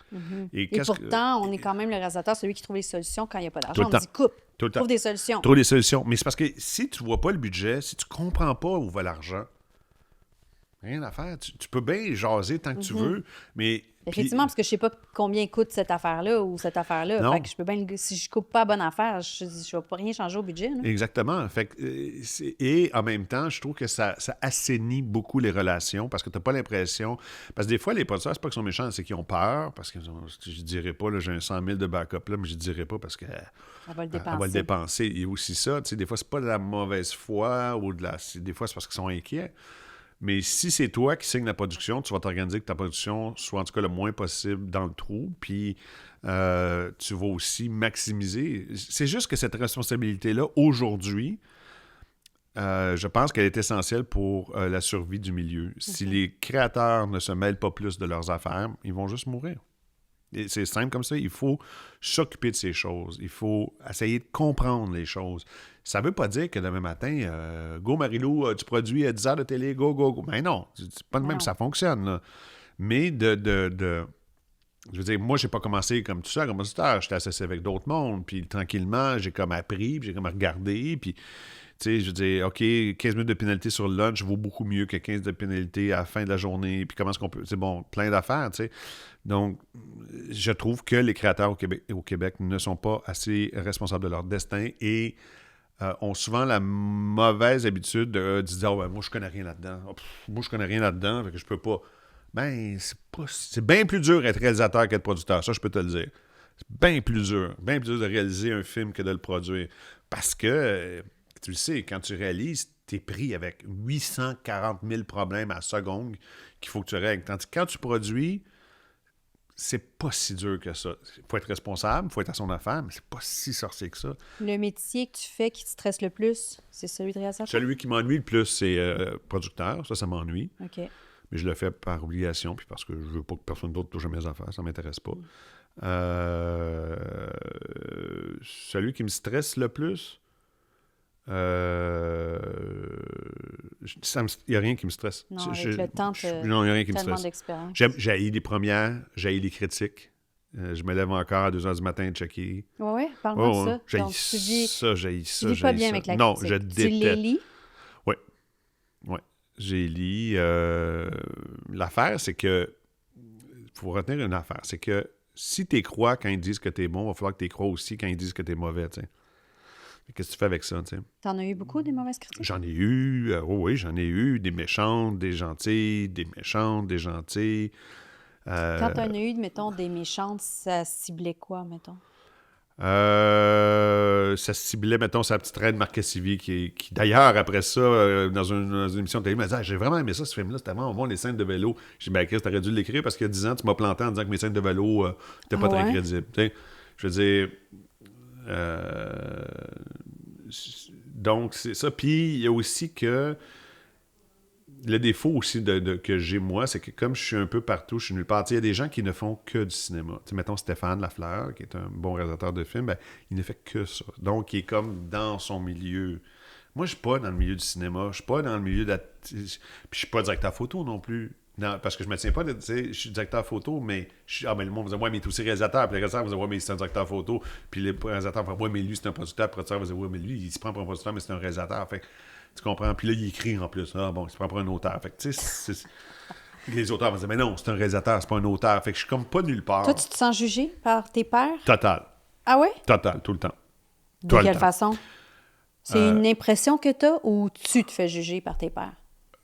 Et pourtant, on est quand même le réalisateur, celui qui trouve les solutions quand il n'y a pas d'argent. Tout le On dit coupe, Tout le temps. trouve des solutions. Trouve des solutions. Mais c'est parce que si tu vois pas le budget, si tu comprends pas où va l'argent, rien à faire. Tu peux bien jaser tant que tu veux, mais... Effectivement, parce que je sais pas combien coûte cette affaire-là ou cette affaire-là. Non. Fait que je peux bien, si je coupe pas la bonne affaire, je vais pas rien changer au budget. Là. Exactement. Fait que, et en même temps, je trouve que ça assainit beaucoup les relations parce que tu n'as pas l'impression... Parce que des fois, les producteurs, c'est pas qu'ils sont méchants, c'est qu'ils ont peur. Parce que je dirais pas, là, j'ai un 100 000 de backup là, mais je dirais pas parce que... Elle va le dépenser. Elle va le dépenser. Il y a aussi ça. Tu sais, des fois, c'est pas de la mauvaise foi ou de la... Des fois, c'est parce qu'ils sont inquiets. Mais si c'est toi qui signes la production, tu vas t'organiser que ta production soit en tout cas le moins possible dans le trou, puis tu vas aussi maximiser. C'est juste que cette responsabilité-là, aujourd'hui, je pense qu'elle est essentielle pour la survie du milieu. Si les créateurs ne se mêlent pas plus de leurs affaires, ils vont juste mourir. Et c'est simple comme ça. Il faut s'occuper de ces choses. Il faut essayer de comprendre les choses. Ça ne veut pas dire que demain matin, go Marilou, tu produis 10 heures de télé, go, go, go. Mais non, c'est pas de même que ça fonctionne. Là. Mais je veux dire, moi, j'ai pas commencé comme tout ça, comme auditeur. J'étais associé avec d'autres mondes. Puis tranquillement, j'ai comme appris, puis j'ai comme regardé. Puis, tu sais, je veux dire, OK, 15 minutes de pénalité sur le lunch vaut beaucoup mieux que 15 de pénalité à la fin de la journée. Puis comment est-ce qu'on peut... C'est bon, plein d'affaires, tu sais. Donc, je trouve que les créateurs au Québec ne sont pas assez responsables de leur destin et ont souvent la mauvaise habitude de dire « oh, ben, moi, je connais rien là-dedans. Moi, je connais rien là-dedans, fait que je peux pas. » Ben, c'est bien plus dur d'être réalisateur qu'être producteur, ça, je peux te le dire. C'est bien plus dur de réaliser un film que de le produire. Parce que, tu le sais, quand tu réalises, tu es pris avec 840 000 problèmes à la seconde qu'il faut que tu règles. Tandis que quand tu produis, c'est pas si dur que ça. Il faut être responsable, il faut être à son affaire, mais c'est pas si sorcier que ça. Le métier que tu fais qui te stresse le plus, c'est celui de réalisateur? Celui qui m'ennuie le plus, c'est producteur. Ça m'ennuie. OK. Mais je le fais par obligation, puis parce que je veux pas que personne d'autre touche à mes affaires. Ça m'intéresse pas. Celui qui me stresse le plus... Il n'y a rien qui me stresse. Non, avec le temps, non, il n'y a rien qui me tellement stresse. d'expérience. J'haïs les premières, j'haïs les critiques. Je me lève encore à 2 h du matin de checker. Oui, parle-moi de ça. J'haïs ça. Tu vis pas bien avec la critique. Non, je déteste. Tu les lis? Oui. J'ai lu. L'affaire, c'est que... Il faut retenir une affaire. C'est que si tu crois quand ils disent que tu es bon, il va falloir que tu crois aussi quand ils disent que tu es mauvais, tu sais. Qu'est-ce que tu fais avec ça, tu sais? T'en as eu beaucoup, des mauvaises critiques? J'en ai eu, oui, j'en ai eu, des méchantes, des gentilles, des méchantes, des gentilles. Quand t'en as eu, mettons, des méchantes, ça ciblait quoi, mettons? Ça ciblait, mettons, sa petite reine Marc Cassivi, qui d'ailleurs, après ça, dans une émission de télé, m'a dit « J'ai vraiment aimé ça, ce film-là, c'était vraiment bon, les scènes de vélo. » J'ai dit « Ben, Chris, t'aurais dû l'écrire parce qu'il y a 10 ans, tu m'as planté en disant que mes scènes de vélo n'étaient pas très crédibles. » Je veux dire... donc, c'est ça. Puis, il y a aussi que le défaut aussi que j'ai, moi, c'est que comme je suis un peu partout, je suis nulle part. Il y a des gens qui ne font que du cinéma. T'sais, mettons Stéphane Lafleur, qui est un bon réalisateur de films, ben, il ne fait que ça. Donc, il est comme dans son milieu. Moi, je suis pas dans le milieu du cinéma. Je suis pas dans le milieu de la... Puis, je suis pas directeur photo non plus. Non, parce que je me tiens pas de... Je suis directeur photo, mais... mais le monde va dire « Ouais, mais il est aussi réalisateur. » Puis les réalisateurs vont dire « Ouais, mais c'est un directeur photo. » Puis les réalisateurs vont dire « Ouais, mais lui, c'est un producteur. » Puis le producteur va dire « Ouais, mais lui, il se prend pour un producteur, mais c'est un réalisateur. » Fait que, tu comprends? Puis là, il écrit en plus. Ah bon, il se prend pour un auteur. Fait que, tu sais, les auteurs vont dire « Mais non, c'est un réalisateur, c'est pas un auteur. » Fait que je suis comme pas nulle part. Toi, tu te sens jugé par tes pairs? Total. Ah ouais? Total, tout le temps. De quelle façon? C'est une impression que tu as ou tu te fais juger par tes pairs?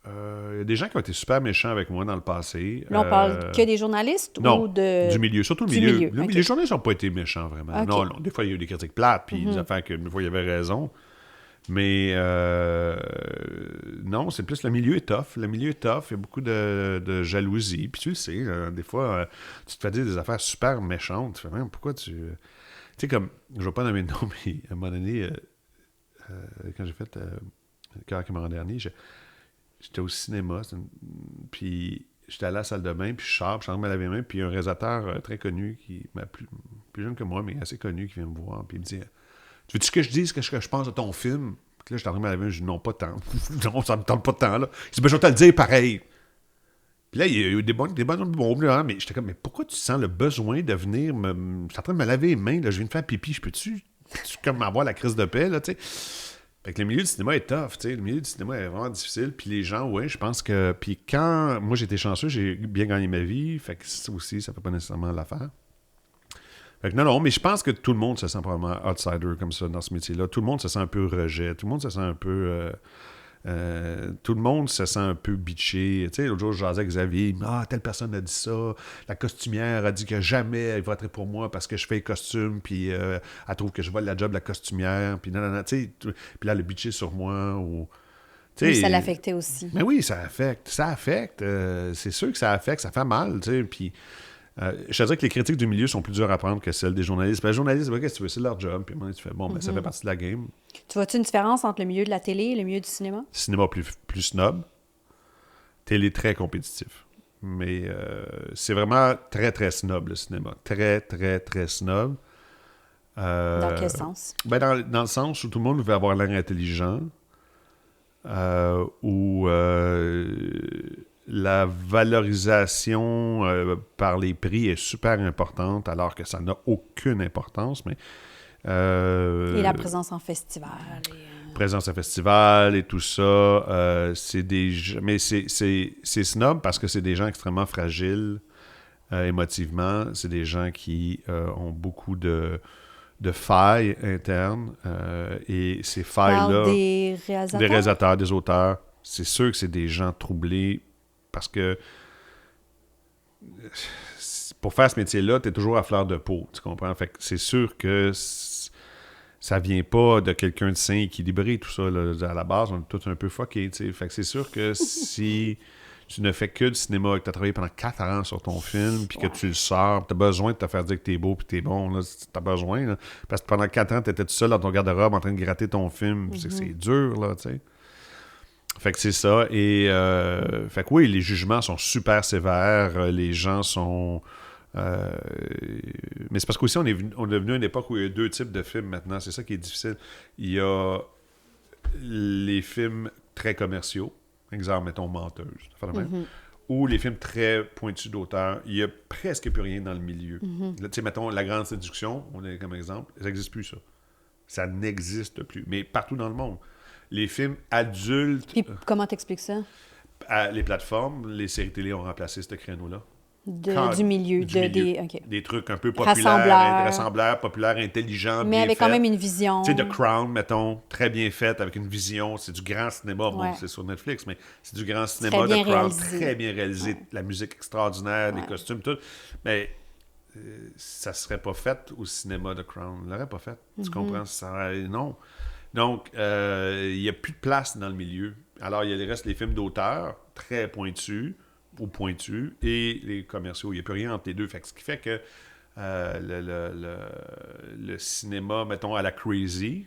Il y a des gens qui ont été super méchants avec moi dans le passé. Là, on parle que des journalistes non, ou de... du milieu, surtout le milieu. Les journalistes n'ont pas été méchants, vraiment. Okay. Non, des fois, il y a eu des critiques plates, puis des affaires que des fois, il y avait raison. Mais non, c'est plus le milieu est tough. Le milieu est tough, il y a beaucoup de jalousie. Puis tu le sais, des fois, tu te fais dire des affaires super méchantes. Tu fais même, pourquoi tu... Tu sais, comme, je ne vais pas nommer de nom, mais à un moment donné, quand j'ai fait le Cœur qui m'a dernier, j'étais au cinéma, puis j'étais à la salle de bain, puis je sors, je me laver les mains, puis un réalisateur très connu, plus jeune que moi, mais assez connu, qui vient me voir, puis il me dit « Tu veux-tu que je dise ce que je pense de ton film? » Puis là, je suis en train de me laver les mains, je dis « Non, pas tant. » « Non, ça me tente pas tant, là. » Il dit « Ben, je vais te le dire pareil. » Puis là, il y a eu des bonnes bombes, là, mais j'étais comme, mais pourquoi tu sens le besoin de venir me... Je suis en train de me laver les mains, là, je viens de faire pipi, peux-tu comme avoir la crise de paix, là, tu sais? Fait que le milieu du cinéma est tough, tu sais. Le milieu du cinéma est vraiment difficile. Puis les gens, ouais, je pense que... Puis quand... Moi, j'étais chanceux, j'ai bien gagné ma vie. Fait que ça aussi, ça fait pas nécessairement l'affaire. Fait que non, mais je pense que tout le monde se sent probablement outsider comme ça dans ce métier-là. Tout le monde se sent un peu rejet. Tout le monde se sent un peu... tout le monde se sent un peu bitché. Tu sais, l'autre jour, je jasais avec Xavier. Ah, telle personne a dit ça. La costumière a dit que jamais elle voterait pour moi parce que je fais les costumes. Puis elle trouve que je vole la job de la costumière. Puis non, tu sais. Puis là, elle a bitché sur moi. Ou, oui, ça l'affectait aussi. Mais oui, ça affecte. Ça affecte. C'est sûr que ça affecte. Ça fait mal. Tu sais. Puis je te dirais que les critiques du milieu sont plus dures à prendre que celles des journalistes. Ben, les journalistes, qu'est-ce que tu veux? C'est leur job. Puis à un moment donné, tu fais, bon, ben, ça fait partie de la game. Tu vois-tu une différence entre le milieu de la télé et le milieu du cinéma? Cinéma plus snob. Télé très compétitif. Mais c'est vraiment très, très snob, le cinéma. Très, très, très snob. Dans quel sens? Ben dans le sens où tout le monde veut avoir l'air intelligent. Où la valorisation par les prix est super importante, alors que ça n'a aucune importance. Mais, et la présence en festival. Présence à festival et tout ça. Mais c'est snob parce que c'est des gens extrêmement fragiles émotivement. C'est des gens qui ont beaucoup de failles internes. Et ces failles-là... Des réalisateurs? Des réalisateurs, des auteurs. C'est sûr que c'est des gens troublés parce que pour faire ce métier-là, tu es toujours à fleur de peau, tu comprends? Fait que c'est sûr que ça vient pas de quelqu'un de sain, équilibré, tout ça. Là, à la base, on est tous un peu fuckés, tu sais. Fait que c'est sûr que si tu ne fais que du cinéma, que tu as travaillé pendant 4 ans sur ton film, puis que tu le sors, tu as besoin de te faire dire que tu es beau puis tu es bon, là, tu as besoin. Là, parce que pendant 4 ans, tu étais tout seul dans ton garde-robe en train de gratter ton film. C'est dur, là, tu sais. Fait que c'est ça. Et fait que oui, les jugements sont super sévères. Les gens sont... mais c'est parce qu'aussi, on est devenu une époque où il y a 2 types de films maintenant. C'est ça qui est difficile. Il y a les films très commerciaux. Exemple, mettons, Menteuse. Ou les films très pointus d'auteur. Il n'y a presque plus rien dans le milieu. Là, tu sais, mettons, La Grande Séduction, on est comme exemple. Ça n'existe plus, ça. Ça n'existe plus. Mais partout dans le monde. Les films adultes... Puis comment t'expliques ça? Les plateformes, les séries télé ont remplacé ce créneau-là. Du milieu. Des trucs un peu populaires, rassembleurs, populaires, intelligents, mais avec quand même une vision. Tu sais, The Crown, mettons, très bien faite, avec une vision. C'est du grand cinéma. Bon, c'est sur Netflix, mais c'est du grand cinéma. The Crown, très bien réalisé. Ouais. La musique extraordinaire, les costumes, tout. Mais ça serait pas fait au cinéma, The Crown. On l'aurait pas fait. Tu comprends? Non. Donc, il n'y a plus de place dans le milieu. Alors, il y a le reste des films d'auteur, très pointus, et les commerciaux. Il n'y a plus rien entre les deux. Fait que, ce qui fait que le cinéma, mettons, à la Crazy,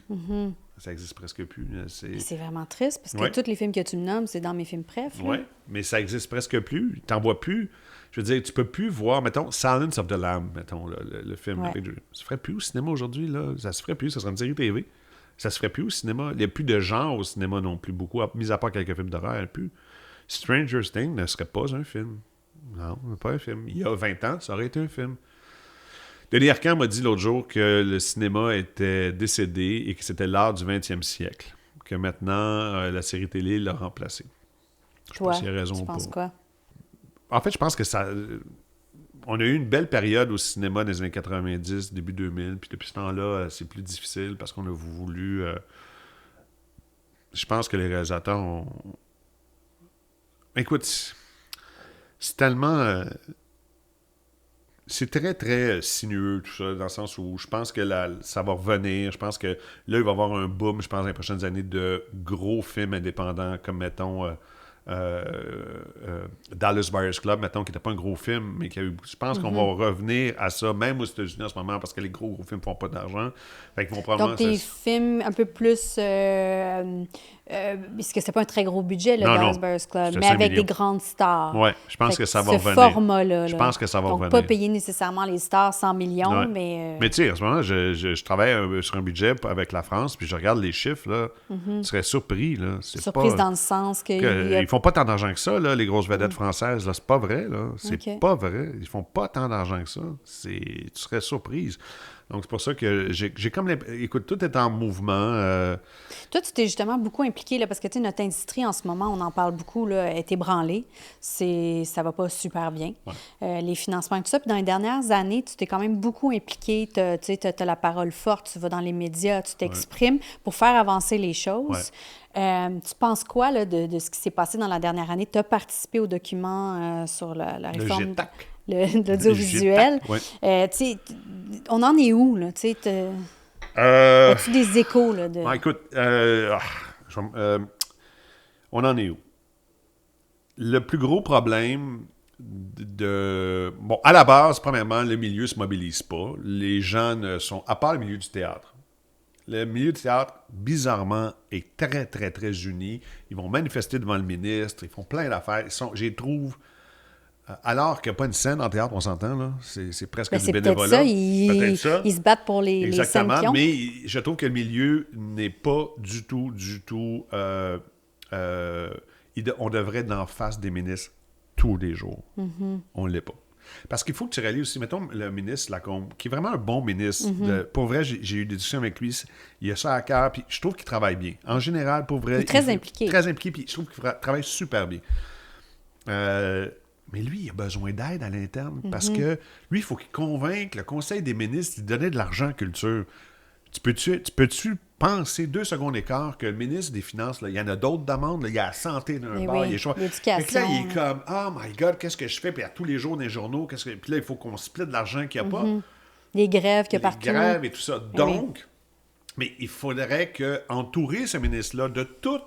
ça n'existe presque plus. C'est vraiment triste, parce que tous les films que tu me nommes, c'est dans mes films préf. Oui, mais ça n'existe presque plus. Tu n'en vois plus. Je veux dire, tu peux plus voir, mettons, Silence of the Lamb, mettons, le film. Ça se ferait plus au cinéma aujourd'hui, là. Ça se ferait plus. Ça serait une série TV. Ça se ferait plus au cinéma. Il n'y a plus de genre au cinéma non plus, beaucoup, mis à part quelques films d'horreur, il n'y a plus. Stranger Things ne serait pas un film. Non, pas un film. Il y a 20 ans, ça aurait été un film. Denis Arcand m'a dit l'autre jour que le cinéma était décédé et que c'était l'art du 20e siècle. Que maintenant, la série télé l'a remplacé. Je sais pas s'il a raison tu penses quoi? En fait, je pense que ça... On a eu une belle période au cinéma dans les années 90, début 2000, puis depuis ce temps-là, c'est plus difficile parce qu'on a voulu... Je pense que les réalisateurs ont... Écoute, c'est tellement... c'est très, très sinueux, tout ça, dans le sens où je pense que ça va revenir. Je pense que là, il va y avoir un boom, je pense, dans les prochaines années, de gros films indépendants, comme, mettons... Dallas Buyers Club, mettons, qui n'était pas un gros film, mais qui a eu, je pense qu'on va revenir à ça, même aux États-Unis en ce moment, parce que les gros films font pas d'argent. Fait qu'ils vont probablement... Donc, des films un peu plus Parce que c'est pas un très gros budget, le Non, Dallas non. Buyers Club, C'était mais 5 avec millions. des grandes stars. Ouais, je pense Fait que ça va ce revenir. format-là. Je là. pense que ça va Donc, revenir. pas payer nécessairement les stars 100 millions, Ouais. mais... Mais tu sais, en ce moment, je travaille sur un budget avec la France, puis je regarde les chiffres, là. Tu serais surpris, là. C'est surprise pas... dans le sens que... Ils font pas tant d'argent que ça, là, les grosses vedettes françaises. Là, c'est pas vrai, là. C'est Ok. pas vrai. Ils font pas tant d'argent que ça. Tu serais surprise. Donc, c'est pour ça que j'ai comme... Écoute, tout est en mouvement. Toi, tu t'es justement beaucoup impliqué, là, parce que, tu sais, notre industrie, en ce moment, on en parle beaucoup, là, est ébranlée. Ça va pas super bien. Les financements et tout ça. Puis dans les dernières années, tu t'es quand même beaucoup impliqué. Tu sais, t'as la parole forte, tu vas dans les médias, tu t'exprimes pour faire avancer les choses. Tu penses quoi, là, de ce qui s'est passé dans la dernière année? Tu as participé au document sur la Le réforme... GETAC. L'audiovisuel. Le GETAC, Tu sais, on en est où, là? Tu sais, as-tu des échos, là, de... Écoute, on en est où? Le plus gros problème Bon, à la base, premièrement, le milieu ne se mobilise pas. Les gens ne sont... À part le milieu du théâtre. Le milieu du théâtre, bizarrement, est très, très, très uni. Ils vont manifester devant le ministre. Ils font plein d'affaires. Je les trouve... Alors qu'il n'y a pas une scène en théâtre, on s'entend, là. C'est presque du bénévolat. Peut-être ça. Ils se battent pour les scènes qui ont. Mais je trouve que le milieu n'est pas du tout... on devrait être en face des ministres tous les jours. On ne l'est pas. Parce qu'il faut que tu réalises aussi, mettons le ministre Lacombe, qui est vraiment un bon ministre. Pour vrai, j'ai eu des discussions avec lui. Il a ça à cœur, puis je trouve qu'il travaille bien. En général, pour vrai... Il est très impliqué. Très impliqué, puis je trouve qu'il travaille super bien. Mais lui, il a besoin d'aide à l'interne parce que lui, il faut qu'il convainque le Conseil des ministres de donner de l'argent en culture. Tu peux-tu penser 2 secondes et quart que le ministre des Finances, là, il y en a d'autres demandes, là, il y a la santé d'un bord, il y a l'éducation. Fait que là, il est comme, oh my God, qu'est-ce que je fais? Puis à tous les jours dans les journaux, puis là, il faut qu'on split de l'argent qu'il n'y a pas. Les grèves qu'il y a partout. Les grèves et tout ça. Donc, mais il faudrait entourer ce ministre-là de toute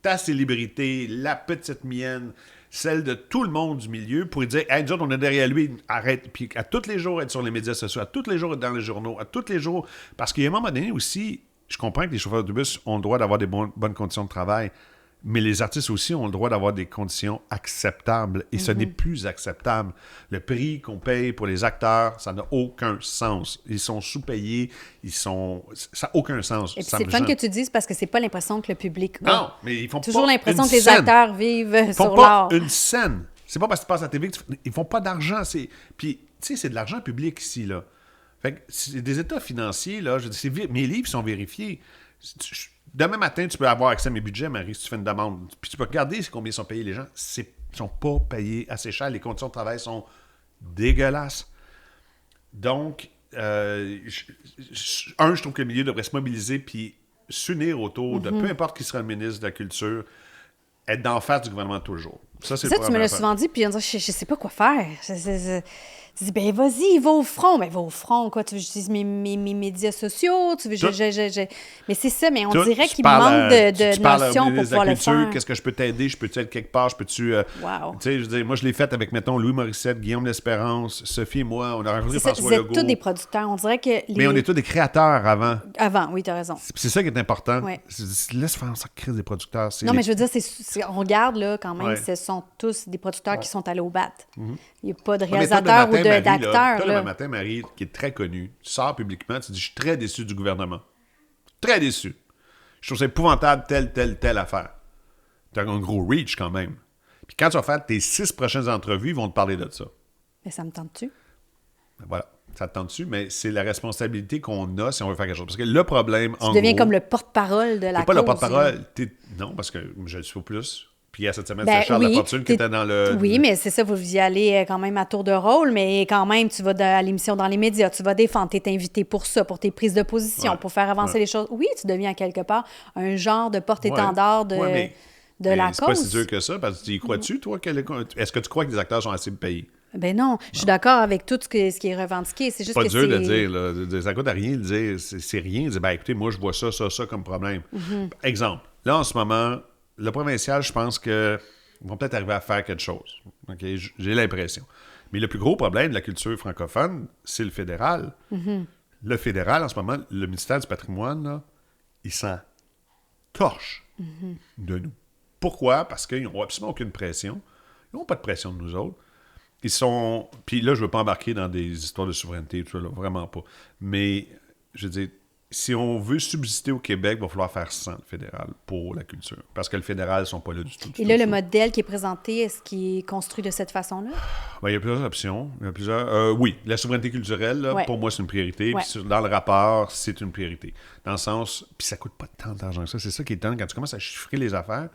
ta célébrité, la petite mienne, celle de tout le monde du milieu, pour lui dire, hey, nous autres, on est derrière lui, arrête. Puis à tous les jours, être sur les médias sociaux, à tous les jours, être dans les journaux, à tous les jours. Parce qu'il y a un moment donné aussi, je comprends que les chauffeurs de bus ont le droit d'avoir des bonnes conditions de travail, mais les artistes aussi ont le droit d'avoir des conditions acceptables. Et ce n'est plus acceptable. Le prix qu'on paye pour les acteurs, ça n'a aucun sens. Ils sont sous-payés, ça n'a aucun sens. Et puis c'est le fun que tu dises parce que c'est pas l'impression que le public a. Non, mais ils font toujours pas l'impression une que les scène. acteurs vivent Ils font sur pas l'art. une scène. C'est pas parce que tu passes à la TV ils font pas d'argent. Puis, tu sais, c'est de l'argent public ici, là. Fait que c'est des états financiers, là. Je dis, mes livres sont vérifiés. Demain matin, tu peux avoir accès à mes budgets, Marie, si tu fais une demande. Puis tu peux regarder combien sont payés les gens. Ils sont pas payés assez cher. Les conditions de travail sont dégueulasses. Donc, je trouve que le milieu devrait se mobiliser puis s'unir autour de peu importe qui sera le ministre de la Culture, être d'en face du gouvernement toujours. Ça, c'est Ça, tu me l'as souvent dit, puis on dit, je sais pas quoi faire. Tu dis, ben vas-y, va au front. Ben va au front, quoi. Tu veux que j'utilise mes médias sociaux? Tu veux Mais c'est ça, mais on dirait qu'il manque de notions pour pouvoir le faire. Qu'est-ce que je peux t'aider? Je peux-tu être quelque part? Je peux-tu... Wow. Tu sais, je veux dire, moi, je l'ai fait avec, mettons, Louis Morissette, Guillaume L'Espérance, Sophie et moi. On a rencontré François Vous Legault. êtes tous des producteurs. On dirait que... Mais on est tous des créateurs avant. Avant, oui, t'as raison. C'est ça qui est important. Ouais. Laisse faire ça, créer des producteurs. Non, mais je veux dire, on regarde, là, quand même, Ouais. ce sont tous des producteurs qui sont allés au bat. Il n'y a pas de Ouais, mais réalisateur ou toi, le matin, d'acteur. Toi, le matin, Marie, qui est très connue, tu sors publiquement, tu dis, je suis très déçu du gouvernement. Très déçu. Je trouve ça épouvantable, telle affaire. Tu as un gros reach quand même. Puis quand tu vas faire tes 6 prochaines entrevues, ils vont te parler de ça. Mais ça me tente-tu? Voilà. Ça te tente dessus, mais c'est la responsabilité qu'on a si on veut faire quelque chose. Parce que le problème, Tu deviens comme le porte-parole de la cause. T'es pas le porte-parole. Non, parce que je le suis au plus. Puis cette semaine, Ben c'est Charles oui, Lafortune qui était dans le... Oui, mais c'est ça, vous y allez quand même à tour de rôle, mais quand même, tu vas à l'émission dans les médias, tu vas défendre, tu es invité pour ça, pour tes prises de position, Ouais, pour faire avancer les choses. Oui, tu deviens quelque part un genre de porte-étendard de la cause. C'est pas si dur que ça, parce que tu y crois-tu, toi? Est-ce que tu crois que les acteurs sont assez payés? Ben non, je suis d'accord avec tout ce qui est revendiqué. C'est juste pas que dur de dire, là. Ça coûte à rien de dire, c'est rien. De dire, ben écoutez, moi, je vois ça comme problème. Exemple, là, en ce moment, le provincial, je pense que ils vont peut-être arriver à faire quelque chose. Okay? J'ai l'impression. Mais le plus gros problème de la culture francophone, c'est le fédéral. Le fédéral, en ce moment, le ministère du patrimoine, là, il s'en torche. de nous. Pourquoi? Parce qu'ils n'ont absolument aucune pression. Ils n'ont pas de pression de nous autres. Ils sont... Puis là, je ne veux pas embarquer dans des histoires de souveraineté, tout ça, là, vraiment pas. Mais, je veux dire, si on veut subsister au Québec, il va falloir faire sans le fédéral pour la culture. Parce que le fédéral ne sont pas là du tout. Et là, le modèle qui est présenté, est-ce qu'il est construit de cette façon-là? Ben, il y a plusieurs options. Il y a plusieurs... oui, la souveraineté culturelle, là, pour moi, c'est une priorité. Ouais. Puis dans le rapport, c'est une priorité. Dans le sens... Puis ça coûte pas tant d'argent que ça. C'est ça qui est étonnant. Quand tu commences à chiffrer les affaires,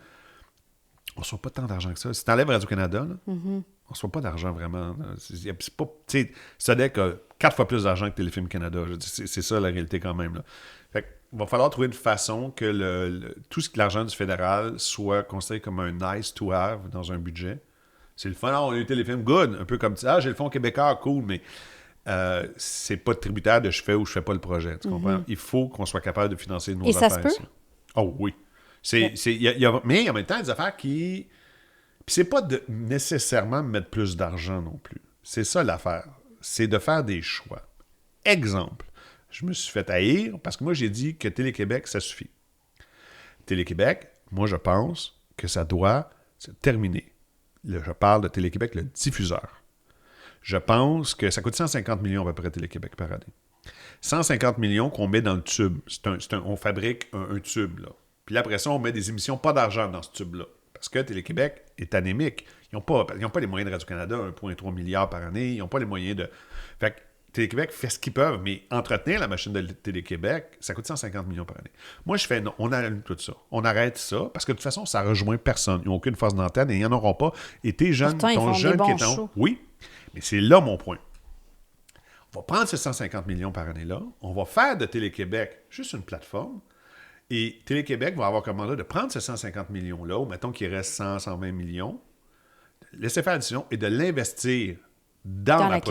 on ne reçoit pas tant d'argent que ça. Si tu enlèves Radio-Canada, là, on ne reçoit pas d'argent vraiment. C'est pas... Tu sais, Sodec a 4 fois plus d'argent que Téléfilm Canada. C'est ça la réalité quand même, là. Fait que, il va falloir trouver une façon que tout ce que l'argent du fédéral soit considéré comme un nice to have dans un budget. C'est le fun. On a eu Téléfilm, good. Un peu comme ça. J'ai le fonds québécois, cool, mais c'est pas tributaire de je fais ou je fais pas le projet. Tu comprends? Il faut qu'on soit capable de financer nos affaires. Et ça se peut? Ici. Oh oui. Mais en même temps, il y a des affaires qui... Puis c'est pas de nécessairement mettre plus d'argent non plus. C'est ça l'affaire. C'est de faire des choix. Exemple. Je me suis fait haïr parce que moi, j'ai dit que Télé-Québec, ça suffit. Télé-Québec, moi, je pense que ça doit se terminer. Je parle de Télé-Québec, le diffuseur. Je pense que ça coûte 150 millions à peu près Télé-Québec par année. 150 millions qu'on met dans le tube. On fabrique un tube, là. Puis là, après ça, on met des émissions, pas d'argent dans ce tube-là. Parce que Télé-Québec est anémique. Ils n'ont pas les moyens de Radio-Canada, 1,3 milliard par année. Ils n'ont pas les moyens de... Fait que Télé-Québec fait ce qu'ils peuvent, mais entretenir la machine de Télé-Québec, ça coûte 150 millions par année. Moi, je fais non, on arrête tout ça. On arrête ça, parce que de toute façon, ça rejoint personne. Ils n'ont aucune force d'antenne et ils n'en auront pas. Et tes jeunes, Pourtant, ton jeune qui est en... shows. Oui, mais c'est là mon point. On va prendre ces 150 millions par année-là, on va faire de Télé-Québec juste une plateforme, et Télé-Québec va avoir comme mandat de prendre ces 150 millions-là, ou mettons qu'il reste 100, 120 millions, laisser faire la décision et de l'investir dans la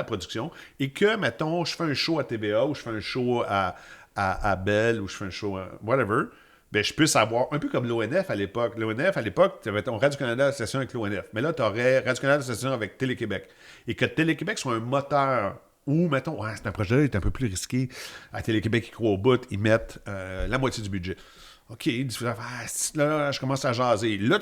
production, et que, mettons, je fais un show à TVA, ou je fais un show à Bell, ou je fais un show à whatever, ben, je puisse avoir, un peu comme l'ONF à l'époque. L'ONF, à l'époque, tu avais ton Radio-Canada Association avec l'ONF. Mais là, tu aurais Radio-Canada Association avec Télé-Québec. Et que Télé-Québec soit un moteur où, mettons, c'est un projet qui est un peu plus risqué. À Télé-Québec, ils croient au bout, ils mettent la moitié du budget. OK, là, je commence à jaser. Là,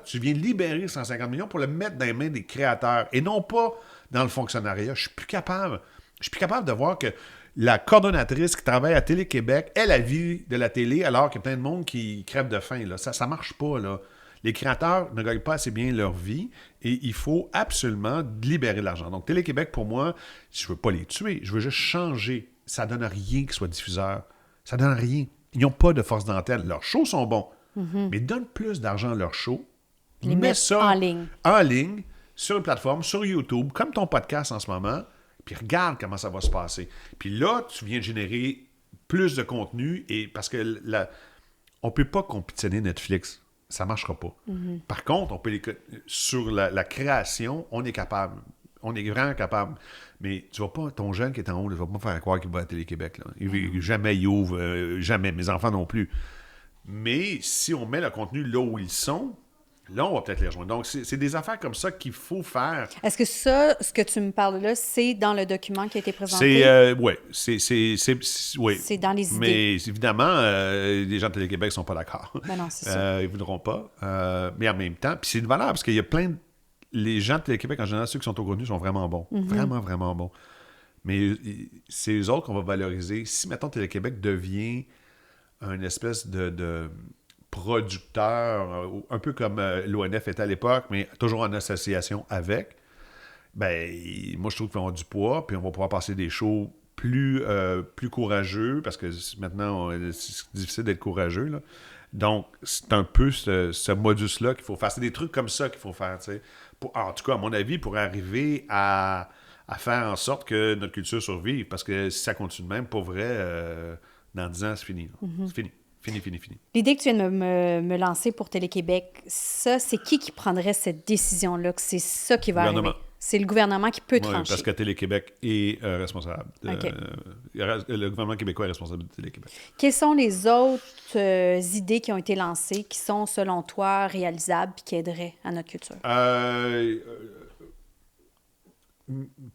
tu viens libérer 150 millions pour le mettre dans les mains des créateurs et non pas dans le fonctionnariat. Je suis plus capable. Je suis plus capable de voir que la coordonnatrice qui travaille à Télé-Québec, elle vit de la télé alors qu'il y a plein de monde qui crève de faim. Là. Ça ne marche pas. Là. Les créateurs ne gagnent pas assez bien leur vie et il faut absolument libérer de l'argent. Donc, Télé-Québec, pour moi, je ne veux pas les tuer. Je veux juste changer. Ça ne donne rien qu'ils soient diffuseurs. Ça ne donne rien. Ils n'ont pas de force d'antenne. Leurs shows sont bons. Mais donne plus d'argent à leurs shows. Mets ça en ligne, sur une plateforme, sur YouTube, comme ton podcast en ce moment. Puis regarde comment ça va se passer. Puis là, tu viens de générer plus de contenu et parce que on ne peut pas compétitionner Netflix. Ça ne marchera pas. Par contre, sur la création, on est capable. On est vraiment capable. Mais tu vas pas, ton jeune qui est en haut, il ne va pas me faire croire qu'il va à Télé-Québec. Là. Jamais il ouvre, jamais. Mes enfants non plus. Mais si on met le contenu là où ils sont, là, on va peut-être les rejoindre. Donc, c'est des affaires comme ça qu'il faut faire. Est-ce que ça, ce que tu me parles là, c'est dans le document qui a été présenté? Oui. Oui. C'est dans les idées. Mais évidemment, les gens de Télé-Québec ne sont pas d'accord. Ben non, c'est ça. Ils ne voudront pas. Mais en même temps, puis c'est une valeur, parce qu'il y a plein de... Les gens de Télé-Québec, en général, ceux qui sont au contenu sont vraiment bons. Vraiment, vraiment bons. Mais c'est eux autres qu'on va valoriser. Si, mettons, Télé-Québec devient une espèce de producteur, un peu comme l'ONF était à l'époque, mais toujours en association avec, ben moi, je trouve qu'ils vont avoir du poids, puis on va pouvoir passer des shows plus courageux, parce que maintenant, c'est difficile d'être courageux, là. Donc, c'est un peu ce modus-là qu'il faut faire. C'est des trucs comme ça qu'il faut faire, tu sais. En tout cas, à mon avis, pour arriver à faire en sorte que notre culture survive, parce que si ça continue de même, pour vrai, dans 10 ans, c'est fini. C'est fini. Fini. L'idée que tu viens de me lancer pour Télé-Québec, ça, c'est qui prendrait cette décision-là, que c'est ça qui va arriver? C'est le gouvernement qui peut trancher. Parce que Télé-Québec est responsable. Le gouvernement québécois est responsable de Télé-Québec. Quelles sont les autres idées qui ont été lancées qui sont, selon toi, réalisables et qui aideraient à notre culture?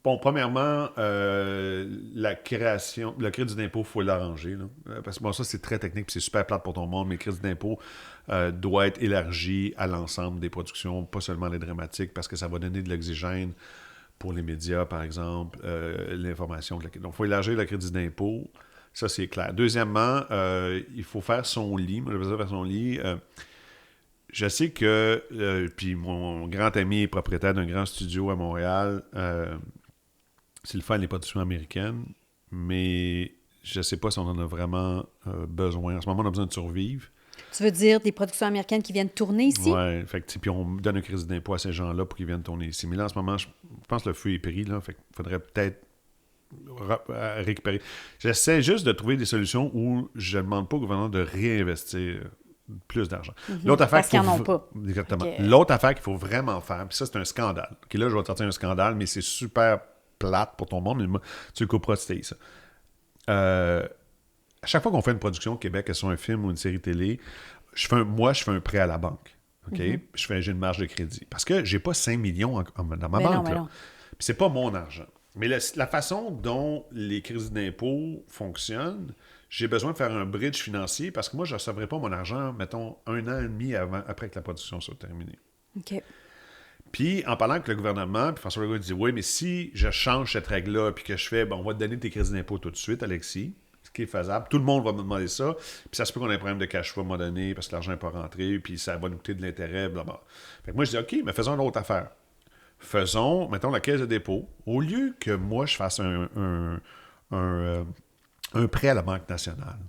Bon, premièrement, la création, le crédit d'impôt, il faut l'arranger. Là. Parce que bon, ça, c'est très technique puis c'est super plate pour ton monde, mais le crédit d'impôt doit être élargi à l'ensemble des productions, pas seulement les dramatiques, parce que ça va donner de l'oxygène pour les médias, par exemple, l'information. Donc, il faut élargir le crédit d'impôt. Ça, c'est clair. Deuxièmement, il faut faire son lit. Moi, j'ai besoin de faire son lit. Je sais que, puis mon grand ami est propriétaire d'un grand studio à Montréal. C'est le fun des productions américaines, mais je ne sais pas si on en a vraiment besoin. En ce moment, on a besoin de survivre. Tu veux dire des productions américaines qui viennent tourner ici? Oui, fait que, puis on donne un crédit d'impôt à ces gens-là pour qu'ils viennent tourner ici. Mais là, en ce moment, je pense que le feu est pris, là, fait qu'il faudrait peut-être récupérer. J'essaie juste de trouver des solutions où je ne demande pas au gouvernement de réinvestir plus d'argent. L'autre affaire Parce qu'ils n'en ont pas. Exactement. Okay. L'autre affaire qu'il faut vraiment faire, puis ça, c'est un scandale. Okay, là, je vais te sortir un scandale, mais c'est super plate pour ton monde, mais moi, tu le couperas, c'était ça. À chaque fois qu'on fait une production au Québec, que ce soit un film ou une série télé, je fais un prêt à la banque. Okay? J'ai une marge de crédit. Parce que j'ai pas 5 millions dans ma banque. Puis c'est pas mon argent. Mais la façon dont les crédits d'impôt fonctionnent, j'ai besoin de faire un bridge financier parce que moi, je ne recevrai pas mon argent, mettons, 1 an et demi après que la production soit terminée. OK. Puis, en parlant avec le gouvernement, puis François Legault dit, oui, mais si je change cette règle-là, puis que je fais, bon, on va te donner tes crédits d'impôt tout de suite, Alexis, ce qui est faisable, tout le monde va me demander ça, puis ça se peut qu'on ait un problème de cash flow à un moment donné, parce que l'argent n'est pas rentré, puis ça va nous coûter de l'intérêt, blablabla. Fait que moi, je dis, OK, mais faisons une autre affaire. Faisons, mettons, la caisse de dépôt. Au lieu que moi, je fasse un prêt à la Banque nationale,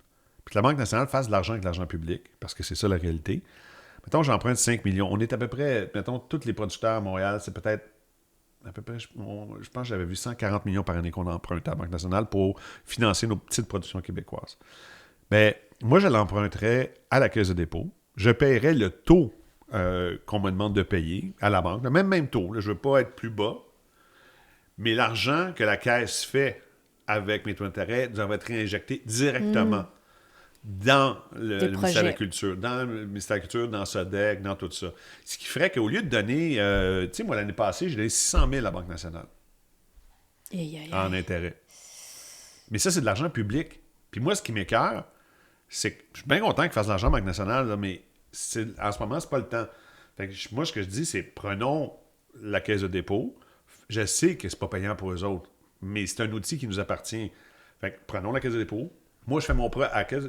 puis que la Banque nationale fasse de l'argent avec l'argent public, parce que c'est ça la réalité. Mettons, j'emprunte 5 millions. On est à peu près, mettons, tous les producteurs à Montréal, c'est peut-être à peu près, je pense que j'avais vu 140 millions par année qu'on emprunte à la Banque nationale pour financer nos petites productions québécoises. Mais moi, je l'emprunterais à la caisse de dépôt. Je paierais le taux qu'on me demande de payer à la banque, le même taux. Là, je ne veux pas être plus bas. Mais l'argent que la caisse fait avec mes taux d'intérêt doit être réinjecté directement dans le ministère de la Culture, dans le ministère de la Culture, dans SODEC, dans tout ça. Ce qui ferait qu'au lieu de donner, tu sais, moi, l'année passée, j'ai donné 600 000 à la Banque nationale en intérêt. Mais ça, c'est de l'argent public. Puis moi, ce qui m'écoeure, c'est que je suis bien content qu'ils fassent de l'argent à la Banque nationale, là, mais en ce moment, c'est pas le temps. Fait que moi, ce que je dis, c'est prenons la caisse de dépôt. Je sais que c'est pas payant pour eux autres, mais c'est un outil qui nous appartient. Fait que prenons la caisse de dépôt. Moi, je fais mon prêt à la caisse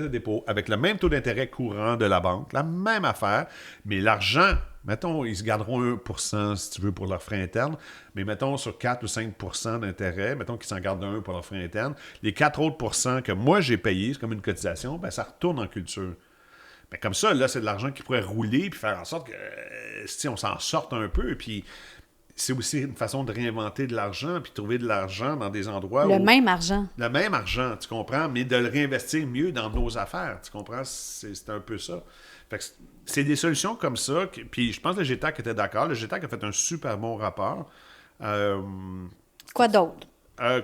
de dépôt avec le même taux d'intérêt courant de la banque, la même affaire, mais l'argent, mettons, ils se garderont 1%, si tu veux, pour leurs frais internes, mais mettons sur 4 ou 5% d'intérêt, mettons qu'ils s'en gardent 1 pour leurs frais internes, les 4 autres pourcents que moi j'ai payés, c'est comme une cotisation, ben ça retourne en culture. Ben comme ça, là, c'est de l'argent qui pourrait rouler puis faire en sorte que, si on s'en sorte un peu, puis c'est aussi une façon de réinventer de l'argent puis trouver de l'argent dans des endroits Le même argent, tu comprends, mais de le réinvestir mieux dans nos affaires, tu comprends? C'est un peu ça. Fait que c'est des solutions comme ça, puis je pense que le GTAC était d'accord. Le GTAC a fait un super bon rapport. Quoi d'autre?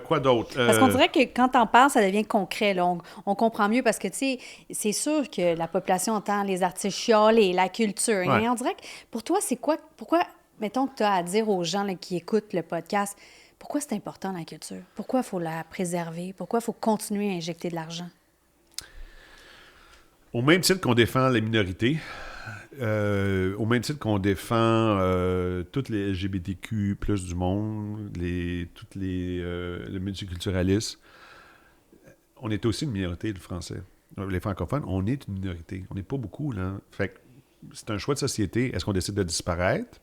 Quoi d'autre? Parce qu'on dirait que quand t'en parles, ça devient concret. Là. On comprend mieux parce que, tu sais, c'est sûr que la population entend les artistes chialer, la culture. Ouais. Et on dirait que pour toi, c'est quoi... Pourquoi, mettons que tu as à dire aux gens là, qui écoutent le podcast, pourquoi c'est important la culture? Pourquoi il faut la préserver? Pourquoi il faut continuer à injecter de l'argent? Au même titre qu'on défend les minorités, au même titre qu'on défend toutes les LGBTQ plus du monde, le multiculturalisme, on est aussi une minorité, le français. Les francophones, on est une minorité. On n'est pas beaucoup, là. Fait que c'est un choix de société. Est-ce qu'on décide de disparaître?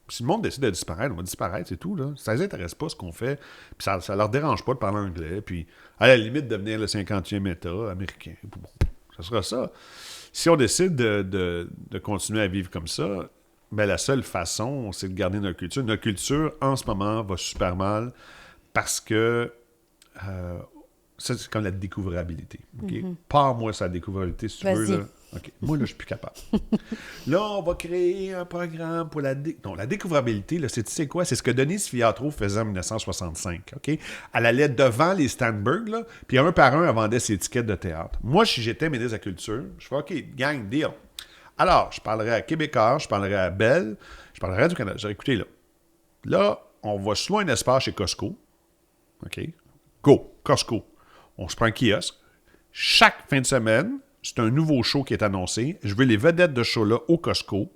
Si le monde décide de disparaître, on va disparaître, c'est tout, là. Ça ne les intéresse pas, ce qu'on fait. Puis ça ne leur dérange pas de parler anglais. Puis, à la limite, devenir le 50e État américain. Bon, ça sera ça. Si on décide de continuer à vivre comme ça, ben la seule façon, c'est de garder notre culture. Notre culture, en ce moment, va super mal parce que ça, c'est comme la découvrabilité. Okay? Pars-moi sa découvrabilité, si tu veux. Là. Okay. Moi, là, je suis plus capable. Là, on va créer un programme pour la découvrabilité, là, tu sais quoi? C'est ce que Denise Filiatro faisait en 1965. Okay? Elle allait devant les Steinberg, là, puis un par un, elle vendait ses étiquettes de théâtre. Moi, si j'étais ministre de la Culture, je ferais OK, gang, deal. Alors, je parlerais à Québécois, je parlerais à Bell, je parlerais à Radio-Canada. Je dirais, écoutez, là, on va se louer un espace chez Costco. OK? Go, Costco. On se prend un kiosque. Chaque fin de semaine, c'est un nouveau show qui est annoncé. Je veux les vedettes de show-là au Costco.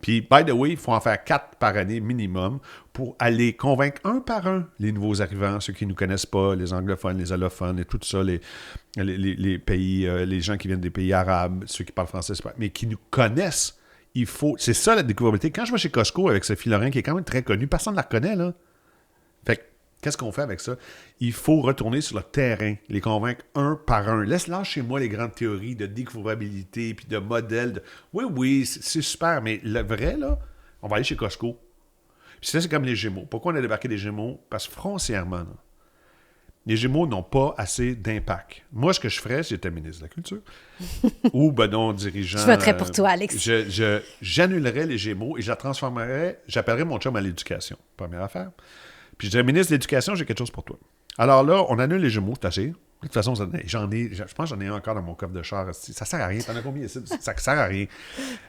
Puis, by the way, il faut en faire 4 par année minimum pour aller convaincre un par un les nouveaux arrivants, ceux qui ne nous connaissent pas, les anglophones, les allophones et tout ça, les pays, les gens qui viennent des pays arabes, ceux qui parlent français, mais qui nous connaissent. C'est ça la découvrabilité. Quand je vais chez Costco avec Sophie Lorrain, qui est quand même très connue, personne ne la reconnaît, là. Fait que, qu'est-ce qu'on fait avec ça? Il faut retourner sur le terrain, les convaincre un par un. Laisse-leur chez moi les grandes théories de découvrabilité puis de modèles. Oui, c'est super, mais le vrai, là, on va aller chez Costco. Puis ça, c'est comme les Gémeaux. Pourquoi on a débarqué des Gémeaux? Parce que foncièrement, là, les Gémeaux n'ont pas assez d'impact. Moi, ce que je ferais, si j'étais ministre de la Culture, ou, dirigeant... Je voterais pour toi, Alex. J'annulerais les Gémeaux et j'appellerais mon chum à l'éducation. Première affaire. Puis je dirais, ministre de l'Éducation, j'ai quelque chose pour toi. Alors là, on annule les Gémeaux, c'est assez. De toute façon, je pense que j'en ai un encore dans mon coffre de char. Ça sert à rien. T'en as combien ici? Ça sert à rien.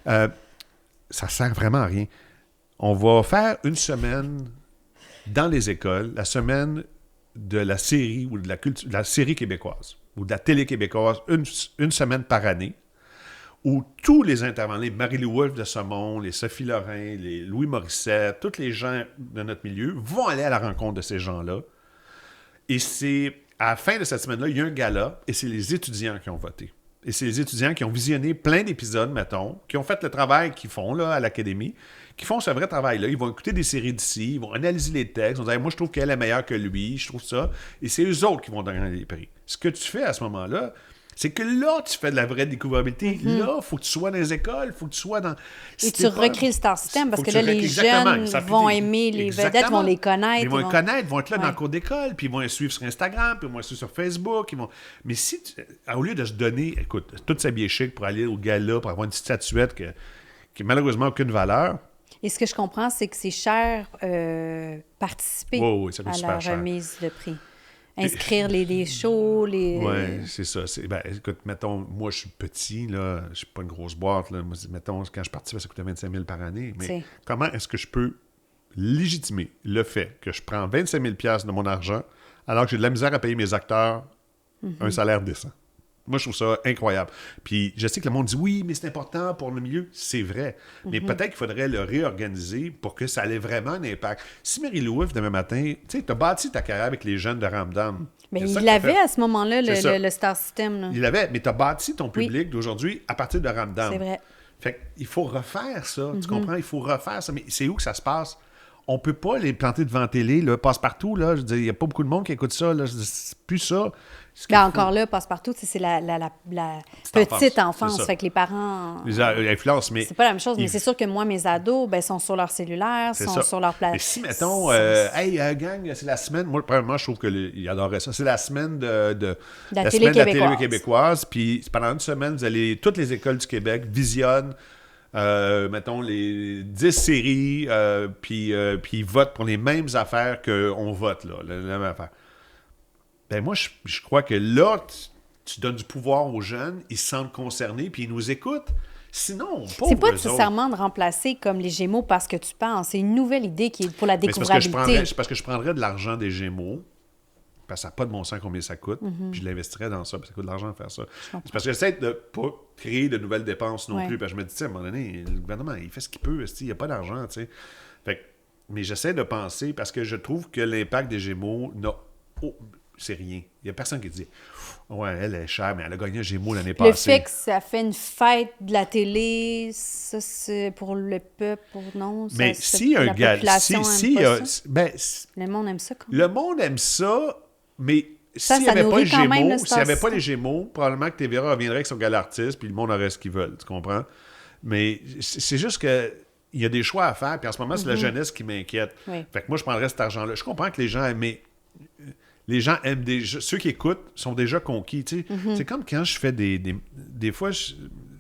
Ça sert vraiment à rien. On va faire une semaine dans les écoles, la semaine de la série ou de la série québécoise ou de la télé québécoise, une semaine par année, où tous les intervenants, les Marie-Lou Wolfe de ce monde, les Sophie Lorrain, les Louis Morissette, tous les gens de notre milieu vont aller à la rencontre de ces gens-là. Et c'est à la fin de cette semaine-là, il y a un gala et c'est les étudiants qui ont voté. Et c'est les étudiants qui ont visionné plein d'épisodes, mettons, qui ont fait le travail qu'ils font là, à l'académie, qui font ce vrai travail-là. Ils vont écouter des séries d'ici, ils vont analyser les textes, ils vont dire « Moi, je trouve qu'elle est meilleure que lui, je trouve ça. » Et c'est eux autres qui vont donner les prix. Ce que tu fais à ce moment-là, c'est que là, tu fais de la vraie découvrabilité. Mm-hmm. Là, il faut que tu sois dans les écoles, il faut que tu sois dans... Et tu recrées le star system parce que là, les jeunes vont aimer les vedettes, vont les connaître. Ils vont les connaître, vont être là dans le cours d'école, puis ils vont les suivre sur Instagram, puis ils vont les suivre sur Facebook. Mais si, au lieu de se donner, écoute, tout s'habiller chic pour aller au gala, pour avoir une petite statuette qui malheureusement n'a aucune valeur. Et ce que je comprends, c'est que c'est cher participer à la remise de prix. Inscrire les shows, les... Oui, c'est ça. Écoute, mettons, moi, je suis petit, là, je suis pas une grosse boîte, là. Moi, mettons, quand je participais, ça coûtait 25 000 par année. Mais comment est-ce que je peux légitimer le fait que je prends 25 000 $ de mon argent alors que j'ai de la misère à payer mes acteurs un salaire décent? Moi, je trouve ça incroyable. Puis, je sais que le monde dit « Oui, mais c'est important pour le milieu. » C'est vrai. Mais peut-être qu'il faudrait le réorganiser pour que ça ait vraiment un impact. Si Marie-Lou Wolfe, demain matin, tu sais, tu as bâti ta carrière avec les jeunes de Ramdam. Mais il l'avait à ce moment-là, le Star System. Là. Il l'avait, mais tu as bâti ton public d'aujourd'hui à partir de Ramdam. C'est vrai. Fait qu'il faut refaire ça. Tu comprends? Il faut refaire ça. Mais c'est où que ça se passe? On peut pas les planter devant la télé, là, passe-partout. Là. Je veux dire, il n'y a pas beaucoup de monde qui écoute ça. Là. C'est plus ça. Encore là, passe-partout, c'est la petite enfance. Fait que les parents... Les influences, mais... C'est pas la même chose, mais c'est sûr que moi, mes ados, sont sur leur cellulaire, sont sur leur place. Mais si, mettons, hey, gang, c'est la semaine... Moi, premièrement, je trouve qu'ils adoraient ça. C'est la semaine de la télé québécoise. Puis pendant une semaine, toutes les écoles du Québec visionnent mettons, les 10 séries, puis ils votent pour les mêmes affaires qu'on vote, là, la même affaire. Ben moi, je crois que là, tu donnes du pouvoir aux jeunes, ils se sentent concernés, puis ils nous écoutent. Sinon, c'est pas nécessairement de remplacer comme les Gémeaux parce que tu penses. C'est une nouvelle idée qui est pour la découvrabilité. C'est parce que je prendrais de l'argent des Gémeaux, parce que ça n'a pas de bon sens combien ça coûte, puis je l'investirais dans ça, parce que ça coûte de l'argent de faire ça. C'est parce que j'essaie de ne pas créer de nouvelles dépenses non plus, parce que je me dis, à un moment donné, le gouvernement, il fait ce qu'il peut, il n'y a pas d'argent, tu sais. Mais j'essaie de penser, parce que je trouve que l'impact des Gémeaux c'est rien. Il n'y a personne qui dit « Ouais, elle est chère, mais elle a gagné un Gémeaux l'année passée. » Le fait que ça fait une fête de la télé, ça, c'est pour le peuple, non? Mais si un gars... Le monde aime ça, quand même. Le monde aime ça, mais s'il n'y avait pas les Gémeaux, probablement que TVA reviendrait avec son gala artiste, puis le monde aurait ce qu'ils veulent, tu comprends? Mais c'est juste que il y a des choix à faire, puis en ce moment, c'est la jeunesse qui m'inquiète. Oui. Fait que moi, je prendrais cet argent-là. Je comprends que les gens aiment... Les gens aiment ceux qui écoutent sont déjà conquis. Tu sais. C'est comme quand je fais des fois,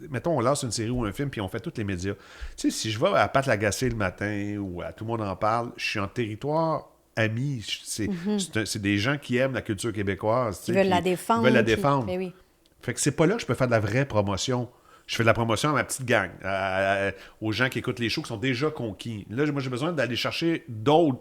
mettons, on lance une série ou un film, puis on fait tous les médias. Tu sais, si je vais à Pat Lagacé le matin ou à Tout le monde en parle, je suis en territoire ami. C'est des gens qui aiment la culture québécoise. Ils veulent la défendre. Ils veulent la défendre. Mais oui. Fait que c'est pas là que je peux faire de la vraie promotion. Je fais de la promotion à ma petite gang, aux gens qui écoutent les shows qui sont déjà conquis. Là, moi, j'ai besoin d'aller chercher d'autres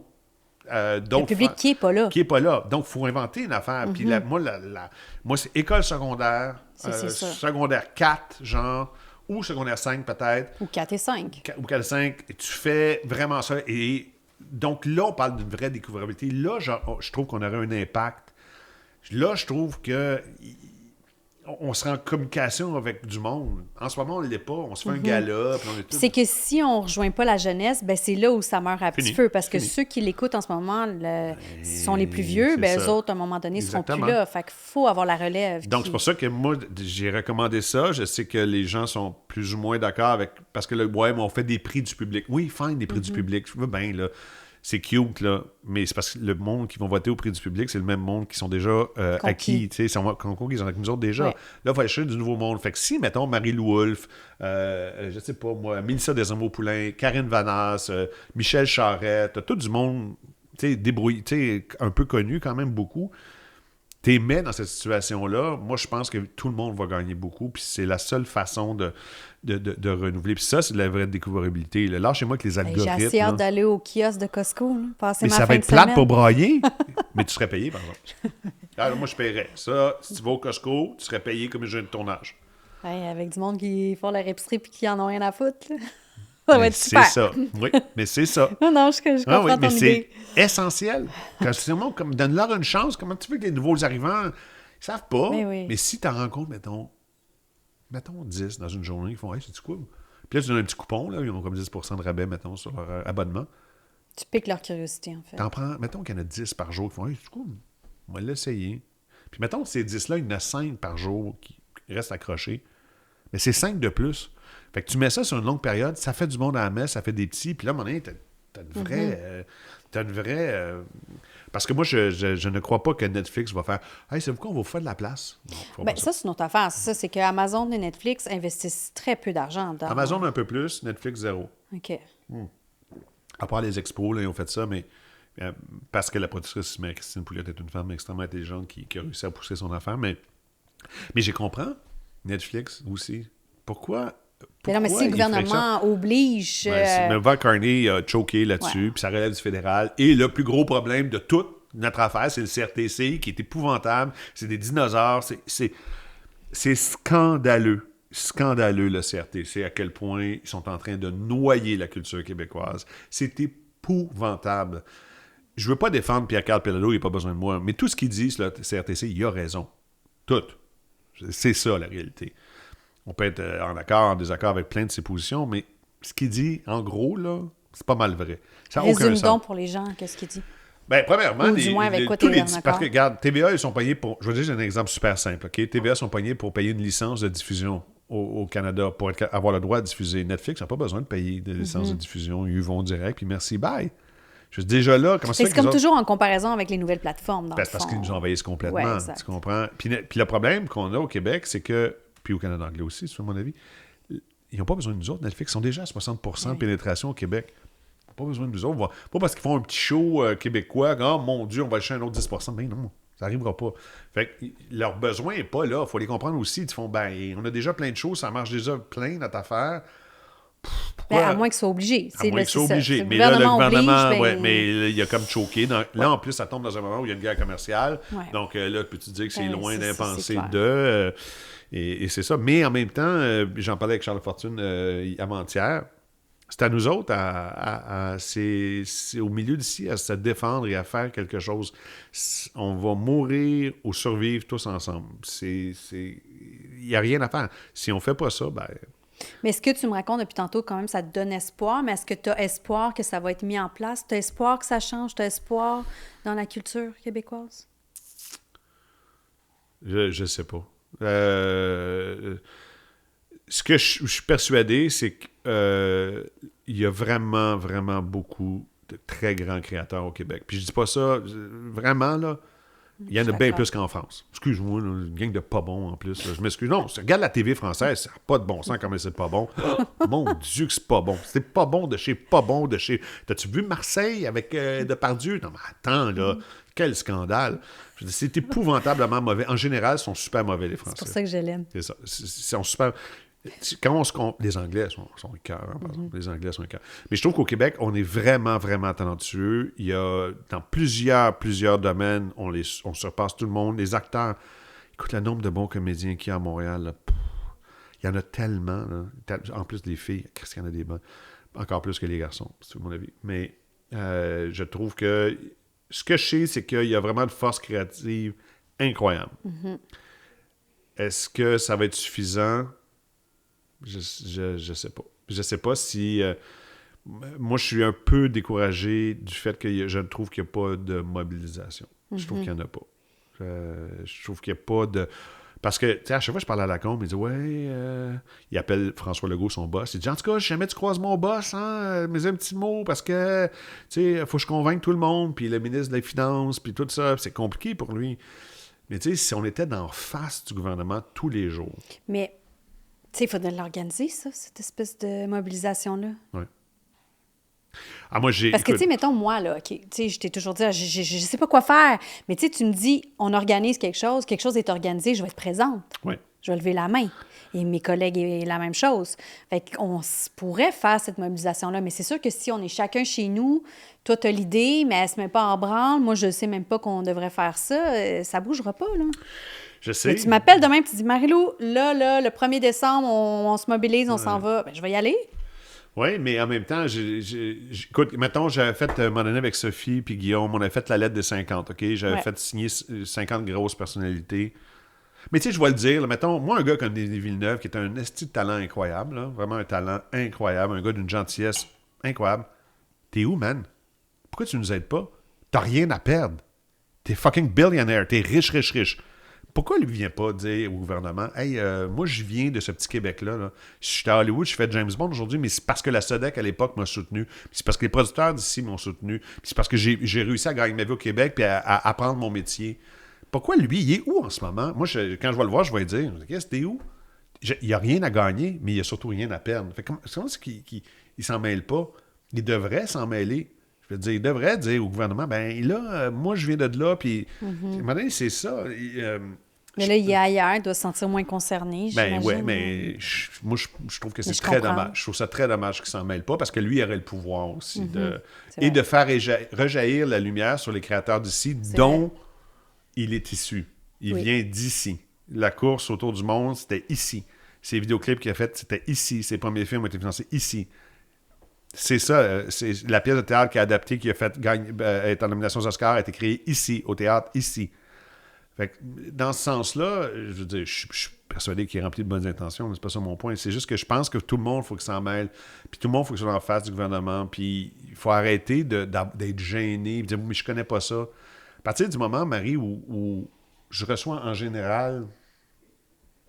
Le public qui n'est pas là. Qui n'est pas là. Donc, il faut inventer une affaire. Puis moi, c'est école secondaire, C'est ça. secondaire 4, genre, ou secondaire 5 peut-être. Ou 4 et 5. Ou 4 et 5. Et tu fais vraiment ça. Et donc là, on parle d'une vraie découvrabilité. Là, je trouve qu'on aurait un impact. Là, je trouve que on serait en communication avec du monde. En ce moment, on ne l'est pas. On se fait un gala. Puis on est tout... C'est que si on ne rejoint pas la jeunesse, ben c'est là où ça meurt à petit feu. Parce que ceux qui l'écoutent en ce moment sont les plus vieux. Ben, eux autres, à un moment donné, ne seront plus là. Fait qu'il faut avoir la relève. Donc, c'est pour ça que moi, j'ai recommandé ça. Je sais que les gens sont plus ou moins d'accord avec... Parce que, mais on fait des prix du public. Oui, fine, des prix du public. Je veux bien, là. C'est cute, là, mais c'est parce que le monde qui vont voter au prix du public, c'est le même monde qui sont déjà acquis, tu sais, ils sont avec nous autres déjà. Ouais. Là, il faut aller chercher du nouveau monde. Fait que si, mettons, Marie-Lou Wolfe, je sais pas moi, Mélissa Desormeaux-Poulain, Karine Vanasse, Michel Charette, tout du monde, tu sais, débrouillé, tu sais, un peu connu quand même beaucoup, t'es mets dans cette situation-là, moi, je pense que tout le monde va gagner beaucoup, puis c'est la seule façon de renouveler. Puis ça, c'est de la vraie découvrabilité. Là, chez moi, avec les algorithmes... J'ai assez hâte d'aller au kiosque de Costco, là, passer mais ma ça fin va de être plate semaine. pour brailler, mais tu serais payé, par exemple. Alors, moi, je paierais. Ça, si tu vas au Costco, tu serais payé comme un jeune de tournage. Ouais, avec du monde qui font leur épicerie et qui en ont rien à foutre, là. Ça va être super. C'est ça. Oui, mais c'est ça. Non, je comprends ton idée. C'est essentiel. Comme donne-leur une chance. Comment tu veux que les nouveaux arrivants, ils savent pas. Mais si tu en rencontres, mettons 10 dans une journée, ils font « Hey, c'est-tu quoi? » Puis là, tu donnes un petit coupon, là, ils ont comme 10% de rabais, mettons, sur leur abonnement. Tu piques leur curiosité, en fait. T'en prends, mettons qu'il y en a 10 par jour qui font « Hey, c'est-tu quoi? On va l'essayer. » Puis mettons, ces 10-là, il y en a 5 par jour qui restent accrochés. Mais c'est 5 de plus. Fait que tu mets ça sur une longue période, ça fait du monde à la messe, ça fait des petits, puis là, à un moment donné, t'as une vraie... Parce que moi, je ne crois pas que Netflix va faire « Hey, c'est pourquoi on va vous faire de la place? » Ben, ça, c'est une autre affaire. C'est qu'Amazon et Netflix investissent très peu d'argent. Amazon un peu plus, Netflix zéro. OK. À part les expos, là, ils ont fait ça, mais parce que la productrice, Christine Pouliot, est une femme extrêmement intelligente qui a réussi à pousser son affaire, mais je comprends. Netflix aussi. Pourquoi non, mais si le gouvernement oblige... Mais Val Carney a choqué là-dessus, puis ça relève du fédéral. Et le plus gros problème de toute notre affaire, c'est le CRTC, qui est épouvantable. C'est des dinosaures. C'est scandaleux. Scandaleux, le CRTC, à quel point ils sont en train de noyer la culture québécoise. C'est épouvantable. Je veux pas défendre Pierre-Carl Pelado, il n'a pas besoin de moi, mais tout ce qu'il dit sur le CRTC, il a raison. Tout. C'est ça, la réalité. On peut être en accord, en désaccord avec plein de ses positions, mais ce qu'il dit, en gros, là, c'est pas mal vrai. Ça n'a aucun Résume sens. donc pour les gens, qu'est-ce qu'il dit? Bien, premièrement, ou du moins avec quoi tu es en accord. Parce que, regarde, TVA, ils sont payés pour... Je vais dire, j'ai un exemple super simple, OK? TVA sont payés pour payer une licence de diffusion au Canada pour avoir le droit de diffuser. Netflix n'a pas besoin de payer de licence de diffusion. Ils vont direct, puis merci, bye. Je suis déjà là. Comment ça fait c'est comme toujours en comparaison avec les nouvelles plateformes, parce qu'ils nous envahissent complètement. Ouais, tu comprends? Puis le problème qu'on a au Québec, c'est que... Puis au Canada anglais aussi, c'est mon avis. Ils n'ont pas besoin de nous autres. Netflix sont déjà à 60% de pénétration au Québec. Ils n'ont pas besoin de nous autres. Pas parce qu'ils font un petit show québécois. Oh mon Dieu, on va acheter un autre 10%. Mais non, ça n'arrivera pas. Fait que leur besoin n'est pas là. Il faut les comprendre aussi. Ils font, on a déjà plein de choses. Ça marche déjà plein, notre affaire. À moins qu'ils soient obligés. À moins qu'ils soient obligés. Mais là, le gouvernement, mais il a comme choqué. Là, en plus, ça tombe dans un moment où il y a une guerre commerciale. Ouais. Donc là, peux-tu dire que c'est loin d'impensé de... Et c'est ça. Mais en même temps, j'en parlais avec Charles Fortune avant-hier, c'est à nous autres, c'est au milieu d'ici, à se défendre et à faire quelque chose. On va mourir ou survivre tous ensemble. Il n'y a rien à faire. Si on ne fait pas ça, Mais ce que tu me racontes depuis tantôt, quand même, ça te donne espoir. Mais est-ce que tu as espoir que ça va être mis en place? Tu as espoir que ça change? Tu as espoir dans la culture québécoise? Je sais pas. Ce que je suis persuadé, c'est qu'il y a vraiment, vraiment beaucoup de très grands créateurs au Québec. Puis je dis pas ça, vraiment, là, il y en a bien plus qu'en France. Excuse-moi, là, une gang de pas bons en plus. Là. Je m'excuse. Non, regarde la TV française, ça n'a pas de bon sens comme c'est pas bon. Mon Dieu que c'est pas bon. C'est pas bon de chez pas bon de chez... T'as-tu vu Marseille avec Depardieu? Non, mais attends, là, quel scandale. C'est épouvantablement mauvais. En général, ils sont super mauvais, les Français. C'est pour ça que je l'aime. C'est ça. Ils sont super... Quand on se les Anglais sont cœur, hein, par exemple. Les Anglais sont cœur. Mais je trouve qu'au Québec, on est vraiment, vraiment talentueux. Il y a, dans plusieurs domaines, on surpasse tout le monde. Les acteurs, écoute, le nombre de bons comédiens qu'il y a à Montréal, là, il y en a tellement. Là. En plus des filles, qu'est-ce qu'il y en a des bons? Encore plus que les garçons, c'est mon avis. Mais je trouve que ce que je sais, c'est qu'il y a vraiment de force créative incroyable. Est-ce que ça va être suffisant? Je sais pas. Je sais pas si... moi, je suis un peu découragé du fait que je trouve qu'il n'y a pas de mobilisation. Je trouve qu'il n'y en a pas. Je trouve qu'il n'y a pas de... Parce que, tu sais, à chaque fois que je parle à Lacombe, il dit « Ouais, il appelle François Legault son boss. Il dit « En tout cas, jamais tu croises mon boss, hein, mets un petit mot, parce que, tu sais, il faut que je convainque tout le monde, puis le ministre des Finances, puis tout ça. C'est compliqué pour lui. » Mais tu sais, si on était d'en face du gouvernement tous les jours... Mais... Tu sais, il faudrait l'organiser, ça, cette espèce de mobilisation-là. Oui. Ah, moi, Parce que, tu sais, mettons, moi, là, OK, tu sais, je t'ai toujours dit, je sais pas quoi faire, mais tu sais, tu me dis, on organise quelque chose est organisé, je vais être présente. Oui. Je vais lever la main. Et mes collègues, la même chose. Fait qu'on pourrait faire cette mobilisation-là, mais c'est sûr que si on est chacun chez nous, toi, tu as l'idée, mais elle se met pas en branle, moi, je sais même pas qu'on devrait faire ça, ça bougera pas, là. Je sais. Mais tu m'appelles demain et tu dis, Marie-Lou, là, le 1er décembre, on se mobilise, on s'en va. Ben, je vais y aller. Oui, mais en même temps, écoute, mettons, j'avais fait, un moment donné avec Sophie puis Guillaume, on avait fait la lettre des 50, OK? J'avais fait signer 50 grosses personnalités. Mais tu sais, je vais le dire, là, mettons, moi, un gars comme Denis Villeneuve, qui est un esti de talent incroyable, là, vraiment un talent incroyable, un gars d'une gentillesse incroyable. T'es où, man? Pourquoi tu nous aides pas? T'as rien à perdre. T'es fucking billionaire, t'es riche, riche, riche. Pourquoi lui vient pas dire au gouvernement « Hey, moi, je viens de ce petit Québec-là. Là. Je suis à Hollywood, je fais James Bond aujourd'hui, mais c'est parce que la SODEC, à l'époque, m'a soutenu. Puis c'est parce que les producteurs d'ici m'ont soutenu. Puis c'est parce que j'ai réussi à gagner ma vie au Québec puis à apprendre mon métier. Pourquoi lui, il est où en ce moment? Moi, quand je vais le voir, je vais lui dire « Qu'est-ce que t'es où? » Il n'y a rien à gagner, mais il n'y a surtout rien à perdre. Fait comment est-ce qu'il s'en mêle pas? Il devrait s'en mêler. Je veux dire, il devrait dire au gouvernement, ben là, moi, je viens de là, puis à un moment donné, c'est ça. Mais là, il est ailleurs, il doit se sentir moins concerné, ben j'imagine. ouais, mais moi, je trouve que c'est très dommage. Je trouve ça très dommage qu'il s'en mêle pas, parce que lui, il aurait le pouvoir aussi de faire rejaillir la lumière sur les créateurs d'ici, dont il est issu. Il vient d'ici. La course autour du monde, c'était ici. Ses vidéoclips qu'il a fait, c'était ici. Ses premiers films ont été financés ici. C'est ça, c'est la pièce de théâtre qu'il a adaptée, qui a fait être en nomination aux Oscars, a été créée ici, au théâtre, ici. Fait que, dans ce sens-là, je veux dire, je suis persuadé qu'il est rempli de bonnes intentions, c'est pas ça mon point. C'est juste que je pense que tout le monde, il faut qu'il s'en mêle, puis tout le monde, il faut qu'il soit en face du gouvernement, puis il faut arrêter d'être gêné, de dire « mais je connais pas ça ». À partir du moment, Marie, où je reçois en général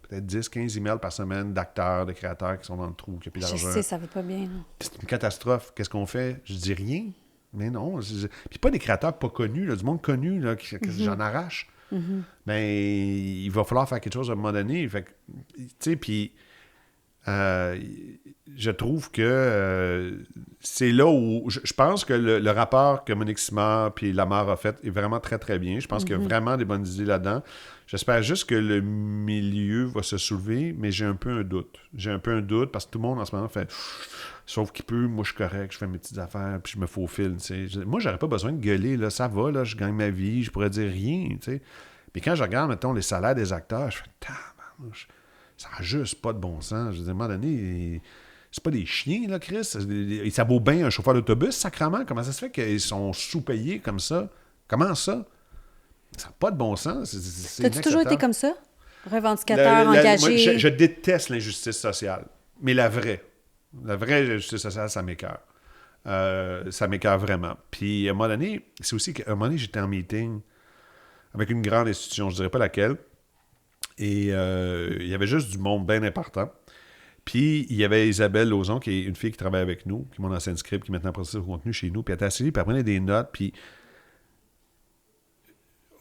peut-être 10-15 emails par semaine d'acteurs, de créateurs qui sont dans le trou, qui n'ont plus d'argent. Je sais, ça va pas bien. Non. C'est une catastrophe. Qu'est-ce qu'on fait? Je dis rien. Mais non. Puis pas des créateurs pas connus, là, du monde connu, là, que j'en arrache. Mais il va falloir faire quelque chose à un moment donné. Fait que, tu sais, puis je trouve que c'est là où je pense que le rapport que Monique Simard puis Lamar a fait est vraiment très, très bien. Je pense qu'il y a vraiment des bonnes idées là-dedans. J'espère juste que le milieu va se soulever, mais j'ai un peu un doute. J'ai un peu un doute parce que tout le monde en ce moment fait « Sauf qu'il peut, moi je suis correct, je fais mes petites affaires, puis je me faufile. » Moi, j'aurais pas besoin de gueuler, là, ça va, là, je gagne ma vie, je pourrais dire rien. T'sais. Mais quand je regarde, mettons, les salaires des acteurs, je fais « Tabarnouche, ça n'a juste pas de bon sens. » Je veux dire, à un moment donné, c'est pas des chiens, là, Chris. Ça vaut bien un chauffeur d'autobus, sacrément. Comment ça se fait qu'ils sont sous-payés comme ça? Comment ça? Ça n'a pas de bon sens. T'as-tu toujours été comme ça? Revendicateur, engagé? Moi, je déteste l'injustice sociale. Mais la vraie injustice sociale, ça m'écoeure. Ça m'écoeure vraiment. Puis, à un moment donné, c'est aussi qu'à un moment donné, j'étais en meeting avec une grande institution, je ne dirais pas laquelle, et il y avait juste du monde bien important. Puis, il y avait Isabelle Lauzon, qui est une fille qui travaille avec nous, qui est mon ancienne script, qui est maintenant processée au contenu chez nous, puis elle était assise, puis elle prenait des notes, puis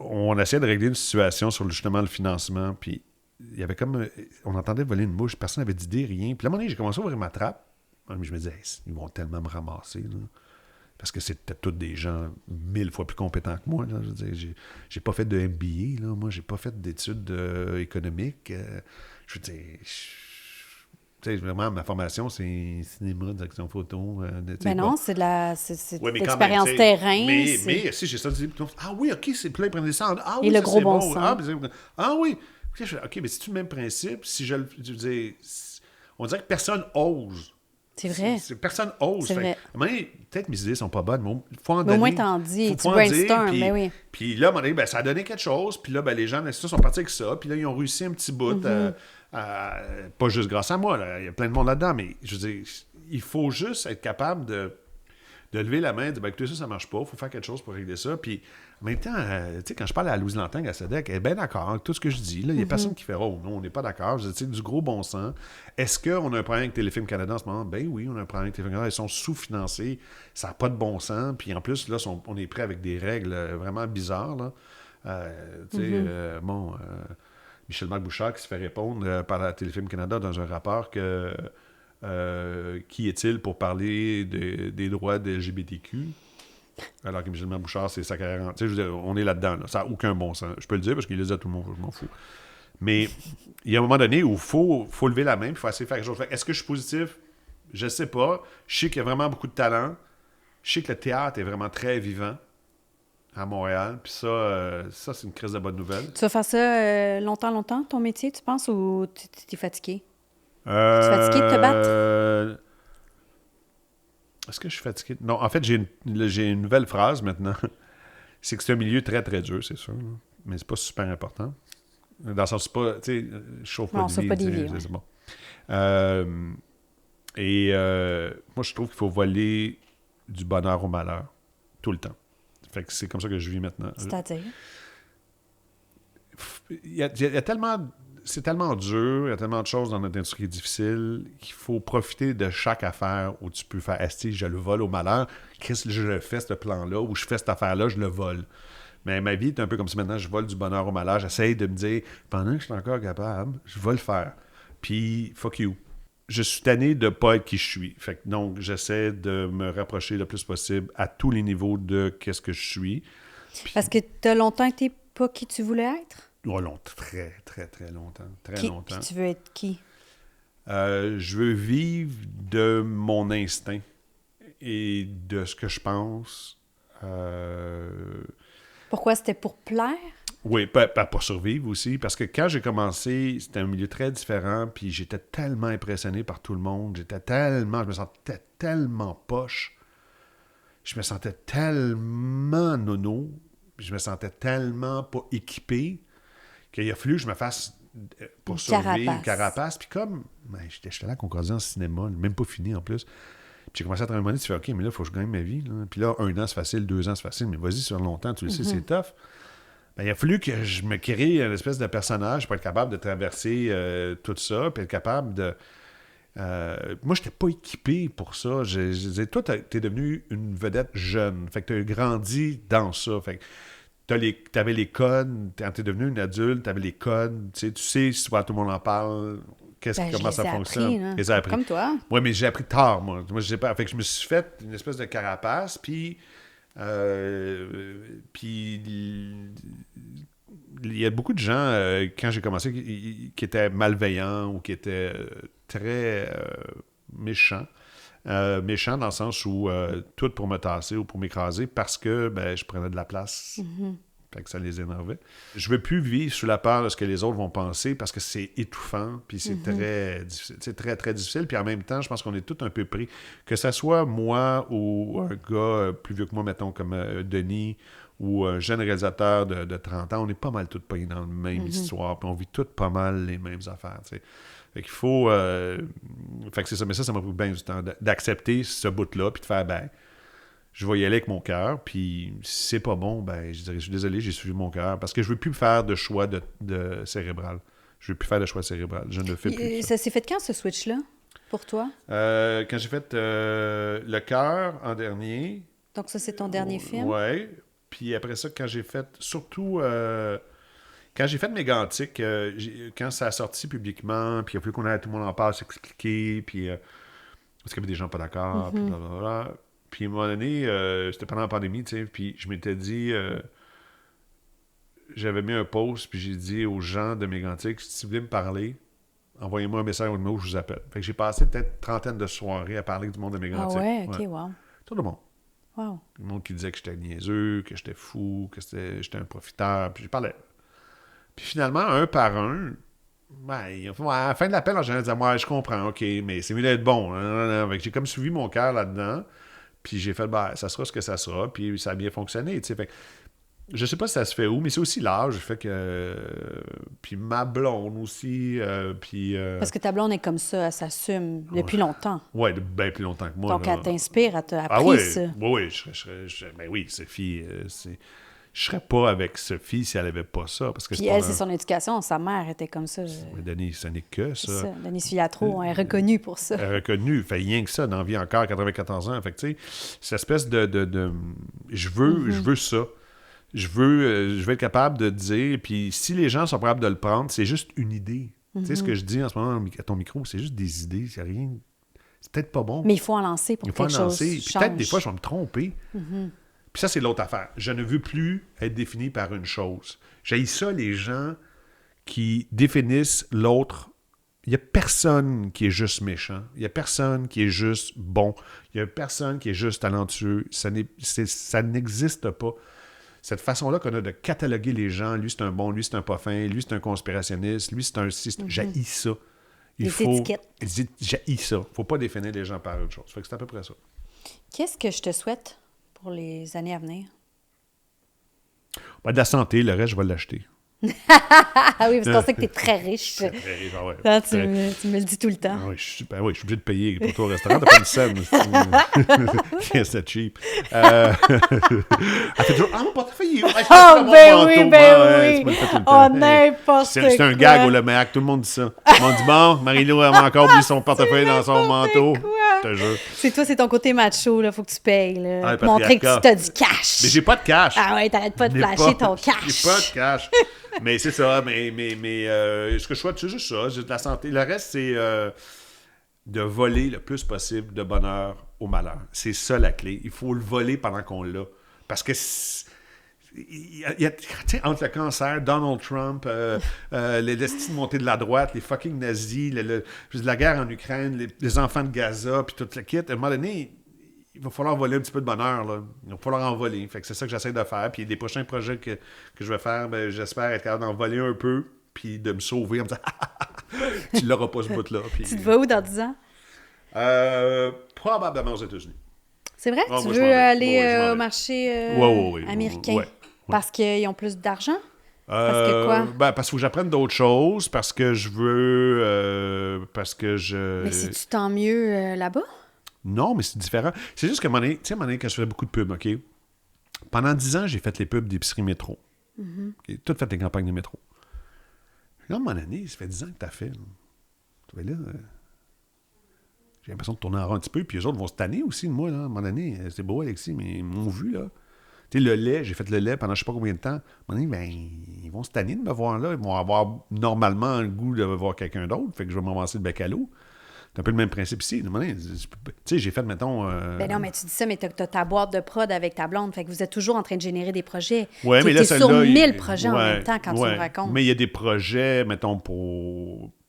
on essayait de régler une situation sur justement le financement, puis il y avait comme... On entendait voler une mouche, personne n'avait d'idée, rien. Puis là, à un moment donné, j'ai commencé à ouvrir ma trappe. Mais je me disais, hey, ils vont tellement me ramasser, là. Parce que c'était tous des gens 1000 fois plus compétents que moi, là. Je veux dire, j'ai pas fait de MBA, là. Moi, j'ai pas fait d'études économiques. Je veux dire... Tu sais, vraiment, ma formation, c'est cinéma, direction photo. Ben non, c'est de Oui, mais quand même, l'expérience tu sais, terrain. mais si j'ai ça, dit, ah oui, OK, c'est plein, prenez ça. Ah Et oui, le ça gros c'est bon bon. sens. Ah oui. Puis là, je fais, OK, mais c'est tout le même principe. Si je veux dire, on dirait que personne ose. C'est vrai. Personne ose. C'est vrai. À un moment donné, peut-être mes idées sont pas bonnes, mais il faut en Mais au moins, donner. t'en dis, tu Faut en dire. brainstorm, Puis, mais oui. puis là, à un moment donné, ben, ça a donné quelque chose. Puis là, ben, les gens de l'institut sont partis avec ça. Puis là, ils ont réussi un petit bout. Pas juste grâce à moi. Là. Il y a plein de monde là-dedans. Mais je veux dire, il faut juste être capable de lever la main, de dire, ben, écoutez, ça marche pas. Il faut faire quelque chose pour régler ça. Puis en même temps, tu sais, quand je parle à Louise Lantang à SEDEC, elle est bien d'accord avec tout ce que je dis. Il n'y a personne qui fait, oh non, on n'est pas d'accord. Je dis, tu sais, du gros bon sens. Est-ce qu'on a un problème avec Téléfilm Canada en ce moment? Ben oui, on a un problème avec Téléfilm Canada. Ils sont sous-financés. Ça n'a pas de bon sens. Puis en plus, là, on est prêt avec des règles vraiment bizarres. Là. Tu sais, Michel-Marc Bouchard qui se fait répondre par la Téléfilm Canada dans un rapport que qui est-il pour parler des droits des LGBTQ? Alors que Michel-Marc Bouchard, c'est sa carrière. Tu sais, je veux dire, on est là-dedans. Là. Ça n'a aucun bon sens. Je peux le dire parce qu'il le dit à tout le monde, je m'en fous. Mais il y a un moment donné où il faut lever la main et il faut essayer de faire quelque chose. Est-ce que je suis positif? Je ne sais pas. Je sais qu'il y a vraiment beaucoup de talent. Je sais que le théâtre est vraiment très vivant à Montréal. Puis ça c'est une crise de bonne nouvelle. Tu vas faire ça longtemps, ton métier, tu penses, ou tu es fatigué? Tu es fatigué de te battre? Est-ce que je suis fatigué? Non, en fait, j'ai une nouvelle phrase maintenant. C'est que c'est un milieu très, très dur, c'est sûr. Là. Mais c'est pas super important. Dans le sens, c'est pas, tu sais, je chauffe pas de vie. C'est bon. Moi, je trouve qu'il faut voler du bonheur au malheur. Tout le temps. Fait que c'est comme ça que je vis maintenant. C'est-à-dire? Il y a tellement... C'est tellement dur, il y a tellement de choses dans notre industrie difficile qu'il faut profiter de chaque affaire où tu peux faire « Esti, je le vole au malheur. Chris, je le fais, ce plan-là, ou je fais cette affaire-là, je le vole. » Mais ma vie est un peu comme si maintenant je vole du bonheur au malheur. J'essaye de me dire « Pendant que je suis encore capable, je vais le faire. » Puis, fuck you. Je suis tanné de ne pas être qui je suis. Fait que, donc, j'essaie de me rapprocher le plus possible à tous les niveaux de qu'est-ce que je suis. Puis, parce que tu as longtemps été pas qui tu voulais être? Oh, très, très, très longtemps. Longtemps. Puis tu veux être qui? Je veux vivre de mon instinct et de ce que je pense. Pourquoi? C'était pour plaire? Oui, pas pour survivre aussi, parce que quand j'ai commencé, c'était un milieu très différent, puis j'étais tellement impressionné par tout le monde, je me sentais tellement poche, je me sentais tellement nono, je me sentais tellement pas équipé, qu'il a fallu que je me fasse, pour survivre, une carapace. Puis comme, j'étais là à Concordia en cinéma, même pas fini en plus. Puis j'ai commencé à travailler, tu fais, OK, mais là, il faut que je gagne ma vie. Là. Puis là, 1 an, c'est facile, 2 ans, c'est facile, mais vas-y sur longtemps, tu le sais, c'est tough. Ben, il a fallu que je me crée une espèce de personnage pour être capable de traverser tout ça, puis être capable de... moi, je n'étais pas équipé pour ça. Je disais, toi, tu es devenu une vedette jeune. Fait que tu as grandi dans ça. Fait que t'avais les codes, quand t'es devenu une adulte, t'avais les codes, tu sais, souvent tout le monde en parle, comment ça fonctionne. Je les ai appris. Comme toi. Oui, mais j'ai appris tard, moi. J'ai pas. Fait que je me suis fait une espèce de carapace, puis il y a beaucoup de gens, quand j'ai commencé, qui étaient malveillants ou qui étaient très méchants. Méchant dans le sens où tout pour me tasser ou pour m'écraser parce que je prenais de la place. Fait que ça les énervait. Je ne veux plus vivre sous la peur de ce que les autres vont penser parce que c'est étouffant, puis c'est très difficile. C'est très, très difficile. Puis en même temps, je pense qu'on est tous un peu pris. Que ce soit moi ou un gars plus vieux que moi, mettons, comme Denis, ou un jeune réalisateur de 30 ans, on est pas mal tous pognés dans la même histoire, puis on vit tous pas mal les mêmes affaires, tu sais. Fait qu'il faut... Fait que c'est ça, mais ça m'a pris bien du temps d'accepter ce bout-là, puis de faire, je vais y aller avec mon cœur, puis si c'est pas bon, je dirais, je suis désolé, j'ai suivi mon cœur, parce que je veux plus faire de choix de cérébral. Je veux plus faire de choix cérébral. Je ne fais plus ça s'est fait quand, ce switch-là, pour toi? Quand j'ai fait Le Cœur en dernier. Donc ça, c'est ton dernier film? Oui. Puis après ça, quand j'ai fait, surtout... Quand j'ai fait Mégantic, quand ça a sorti publiquement, puis il a fallu qu'on aille, tout le monde en parle, s'expliquer, puis parce qu'il y avait des gens pas d'accord, puis blablabla. Puis à un moment donné, c'était pendant la pandémie, tu sais, puis je m'étais dit, j'avais mis un post, puis j'ai dit aux gens de Mégantic, si vous voulez me parler, envoyez-moi un message au numéro, je vous appelle. Fait que j'ai passé peut-être une trentaine de soirées à parler du monde de Mégantic. Ah ouais, OK, wow. Tout le monde. Wow. Le monde qui disait que j'étais niaiseux, que j'étais fou, que j'étais un profiteur, puis je parlais. Puis finalement, un par un, à la fin de l'appel, en général, ils disaient « Moi, je comprends, OK, mais c'est mieux d'être bon. » Fait que j'ai comme suivi mon cœur là-dedans, puis j'ai fait « ça sera ce que ça sera », puis ça a bien fonctionné, tu sais. Fait que je sais pas si ça se fait où, mais c'est aussi l'âge, fait que... puis ma blonde aussi, puis... Parce que ta blonde est comme ça, elle s'assume depuis longtemps. Ouais, bien plus longtemps que moi. Donc, là. elle t'inspire, elle t'a appris ça. Oui, ben oui, Sophie, je serais pas avec Sophie si elle avait pas ça. Parce que Puis elle, c'est son éducation. Sa mère était comme ça. Mais Denise, ce n'est que C'est ça. ça. Denise Filiatro, elle est reconnue pour ça. Elle est reconnue, fait rien que ça, dans la vie encore, 94 ans. Fait que, tu sais, cette espèce de je veux ça. Je veux être capable de dire, puis si les gens sont capables de le prendre, c'est juste une idée. Tu sais, ce que je dis en ce moment à ton micro, c'est juste des idées, c'est rien... C'est peut-être pas bon. Mais il faut en lancer pour que quelque chose Puis change. peut-être des fois, je vais me tromper. Puis ça, c'est l'autre affaire. Je ne veux plus être défini par une chose. J'haïs ça, les gens qui définissent l'autre. Il n'y a personne qui est juste méchant. Il n'y a personne qui est juste bon. Il n'y a personne qui est juste talentueux. Ça n'existe pas. Cette façon-là qu'on a de cataloguer les gens, lui c'est un bon, lui c'est un pas fin, lui c'est un conspirationniste, lui c'est un... J'haïs ça. Étiquettes. J'haïs ça. Il ne faut pas définir les gens par une chose. Fait que c'est à peu près ça. Qu'est-ce que je te souhaite pour les années à venir? Ben, de la santé, le reste, je vais l'acheter. Ah oui, parce qu'on sait que tu es très riche. Ouais, Ah, tu me le dis tout le temps. Ah oui, je suis obligé de payer pour toi au restaurant. T'as pas une scène. C'est cheap. Elle fait toujours « Ah, mon portefeuille! Ah, ben oui! Oh, n'importe quoi! C'est un gag au Lemac, tout le monde dit ça. Tout le monde dit « Bon, Marie-Lou a encore oublié son portefeuille dans son manteau. » Je te jure. C'est ton côté macho, là. Faut que tu payes, là. Ah, montrer que tu as du cash. Mais j'ai pas de cash. Ah ouais, t'arrêtes pas de flasher ton cash. J'ai pas de cash. Mais c'est ça. Mais ce que je souhaite, c'est juste ça. J'ai de la santé. Le reste, c'est de voler le plus possible de bonheur au malheur. C'est ça la clé. Il faut le voler pendant qu'on l'a. Parce que... Il y a entre le cancer, Donald Trump, les destins de montée de la droite, les fucking nazis, la guerre en Ukraine, les enfants de Gaza, puis tout le kit, à un moment donné, il va falloir voler un petit peu de bonheur. Là. Il va falloir en voler. Fait que c'est ça que j'essaie de faire. Puis les prochains projets que je vais faire, ben, j'espère être capable d'en voler un peu, puis de me sauver en me disant « Tu l'auras pas ce bout-là. » Tu te vas où dans 10 ans? Probablement aux États-unis. C'est vrai? Ah, tu moi, veux aller vais. au marché Oui. américain? Ouais. Parce qu'ils ont plus d'argent? Parce que quoi? Ben, parce qu'il faut que j'apprenne d'autres choses, parce que je veux... parce que je... Mais c'est-tu tant mieux là-bas? Non, mais c'est différent. C'est juste que, à un moment donné, quand je faisais beaucoup de pubs, OK? Pendant 10 ans, j'ai fait les pubs d'épicerie métro. Okay? Tout fait les campagnes de métro. Là, à un moment donné, ça fait 10 ans que tu as fait. Là. Tu vois, là... j'ai l'impression de tourner en rond un petit peu, puis les autres vont se tanner aussi de moi, là. À un moment donné, c'est beau, Alexis, mais ils m'ont vu, là. Tu sais, le lait, j'ai fait le lait pendant je sais pas combien de temps. À un moment donné, ben, ils vont se tanner de me voir là. Ils vont avoir normalement le goût de voir quelqu'un d'autre. Fait que je vais m'avancer le bec à l'eau. C'est un peu le même principe ici. À un moment donné, tu sais, j'ai fait, mettons... Ben non, mais tu dis ça, mais t'as ta boîte de prod avec ta blonde. Fait que vous êtes toujours en train de générer des projets. Ouais, mais là, t'es sur 1000 projets en même temps quand tu me racontes. Mais il y a des projets, mettons,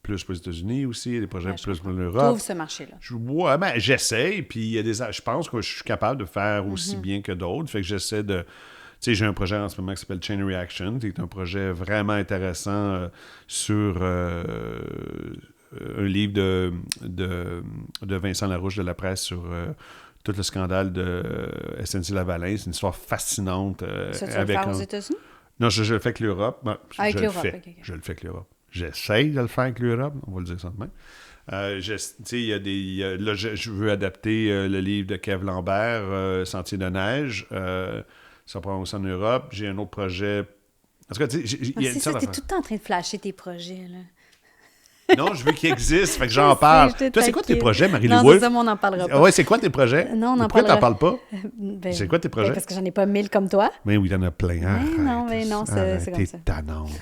plus pour les États-Unis aussi, des projets plus pour l'Europe. Trouve ce marché-là. Ouais, ben, j'essaie, puis il y a je pense que je suis capable de faire aussi bien que d'autres. Fait que j'essaie de... Tu sais, j'ai un projet en ce moment qui s'appelle Chain Reaction, qui est un projet vraiment intéressant sur un livre de Vincent Larouche de la presse sur tout le scandale de SNC-Lavalin. C'est une histoire fascinante. Ça, tu vas le faire aux États-Unis? Non, je le fais avec l'Europe. Ben, avec l'Europe, OK. Je le fais avec l'Europe. J'essaye de le faire avec l'Europe, on va le dire ça de même. Là, je veux adapter le livre de Kev Lambert, Sentier de neige. Ça prend aussi en Europe. J'ai un autre projet. En tout cas, tu sais, c'est ça, t'es tout le temps en train de flasher tes projets, là. Non, je veux qu'ils existent, fait que j'en parle. Toi, c'est quoi tes projets, Marie-Lou Wolf? Non, c'est ça, mais on n'en parlera pas. Ouais, c'est quoi tes projets? Non, on n'en Pourquoi parlera. t'en parles pas? Ben, c'est quoi tes projets? Parce que j'en ai pas 1000 comme toi. Mais oui, t'en as plein. Mais non, c'est comme ça. T'es tannante.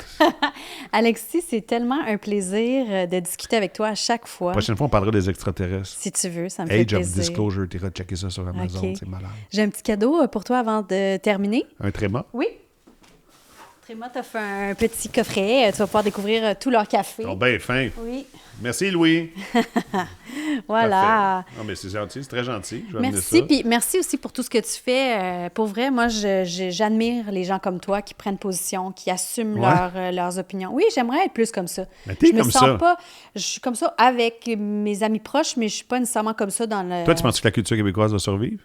Alexis, c'est tellement un plaisir de discuter avec toi à chaque fois. La prochaine fois, on parlera des extraterrestres. Si tu veux, ça me fait plaisir. Age of Disclosure, t'iras checker ça sur Amazon, c'est malade. J'ai un petit cadeau pour toi avant de terminer. Un tréma? Oui. Tréma t'offre un petit coffret. Tu vas pouvoir découvrir tout leur café. Ils sont bien fins. Oui. Merci, Louis. Voilà. Parfait. Non, mais c'est gentil, c'est très gentil. Je vais amener Merci, ça. puis merci aussi pour tout ce que tu fais. Pour vrai, moi, j'admire les gens comme toi qui prennent position, qui assument leurs opinions. Oui, j'aimerais être plus comme ça. Mais t'es Je me comme sens ça. pas... Je suis comme ça avec mes amis proches, mais je suis pas nécessairement comme ça dans le... Toi, tu penses que la culture québécoise va survivre?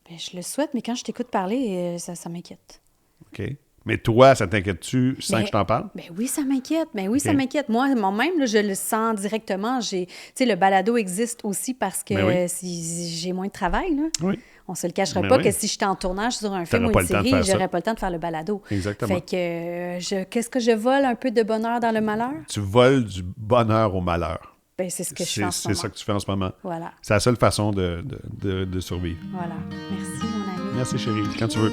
Ben, je le souhaite, mais quand je t'écoute parler, ça m'inquiète. OK. Mais toi, ça t'inquiète-tu sans que je t'en parle? Ben oui, ça m'inquiète. Ben oui, ça m'inquiète. Moi, moi-même, là, je le sens directement. Tu sais, le balado existe aussi parce que Ben oui. si j'ai moins de travail, là. Oui. On se le cachera Ben pas oui. que si j'étais en tournage sur un film ou pas une le temps de série, faire ça. j'aurais pas le temps de faire le balado. Exactement. Fait que qu'est-ce que je vole un peu de bonheur dans le malheur? Tu voles du bonheur au malheur. Ben c'est ce que je fais en ce moment. C'est ça que tu fais en ce moment. Voilà. C'est la seule façon de survivre. Voilà. Merci, mon ami. Merci, chérie. Quand tu veux.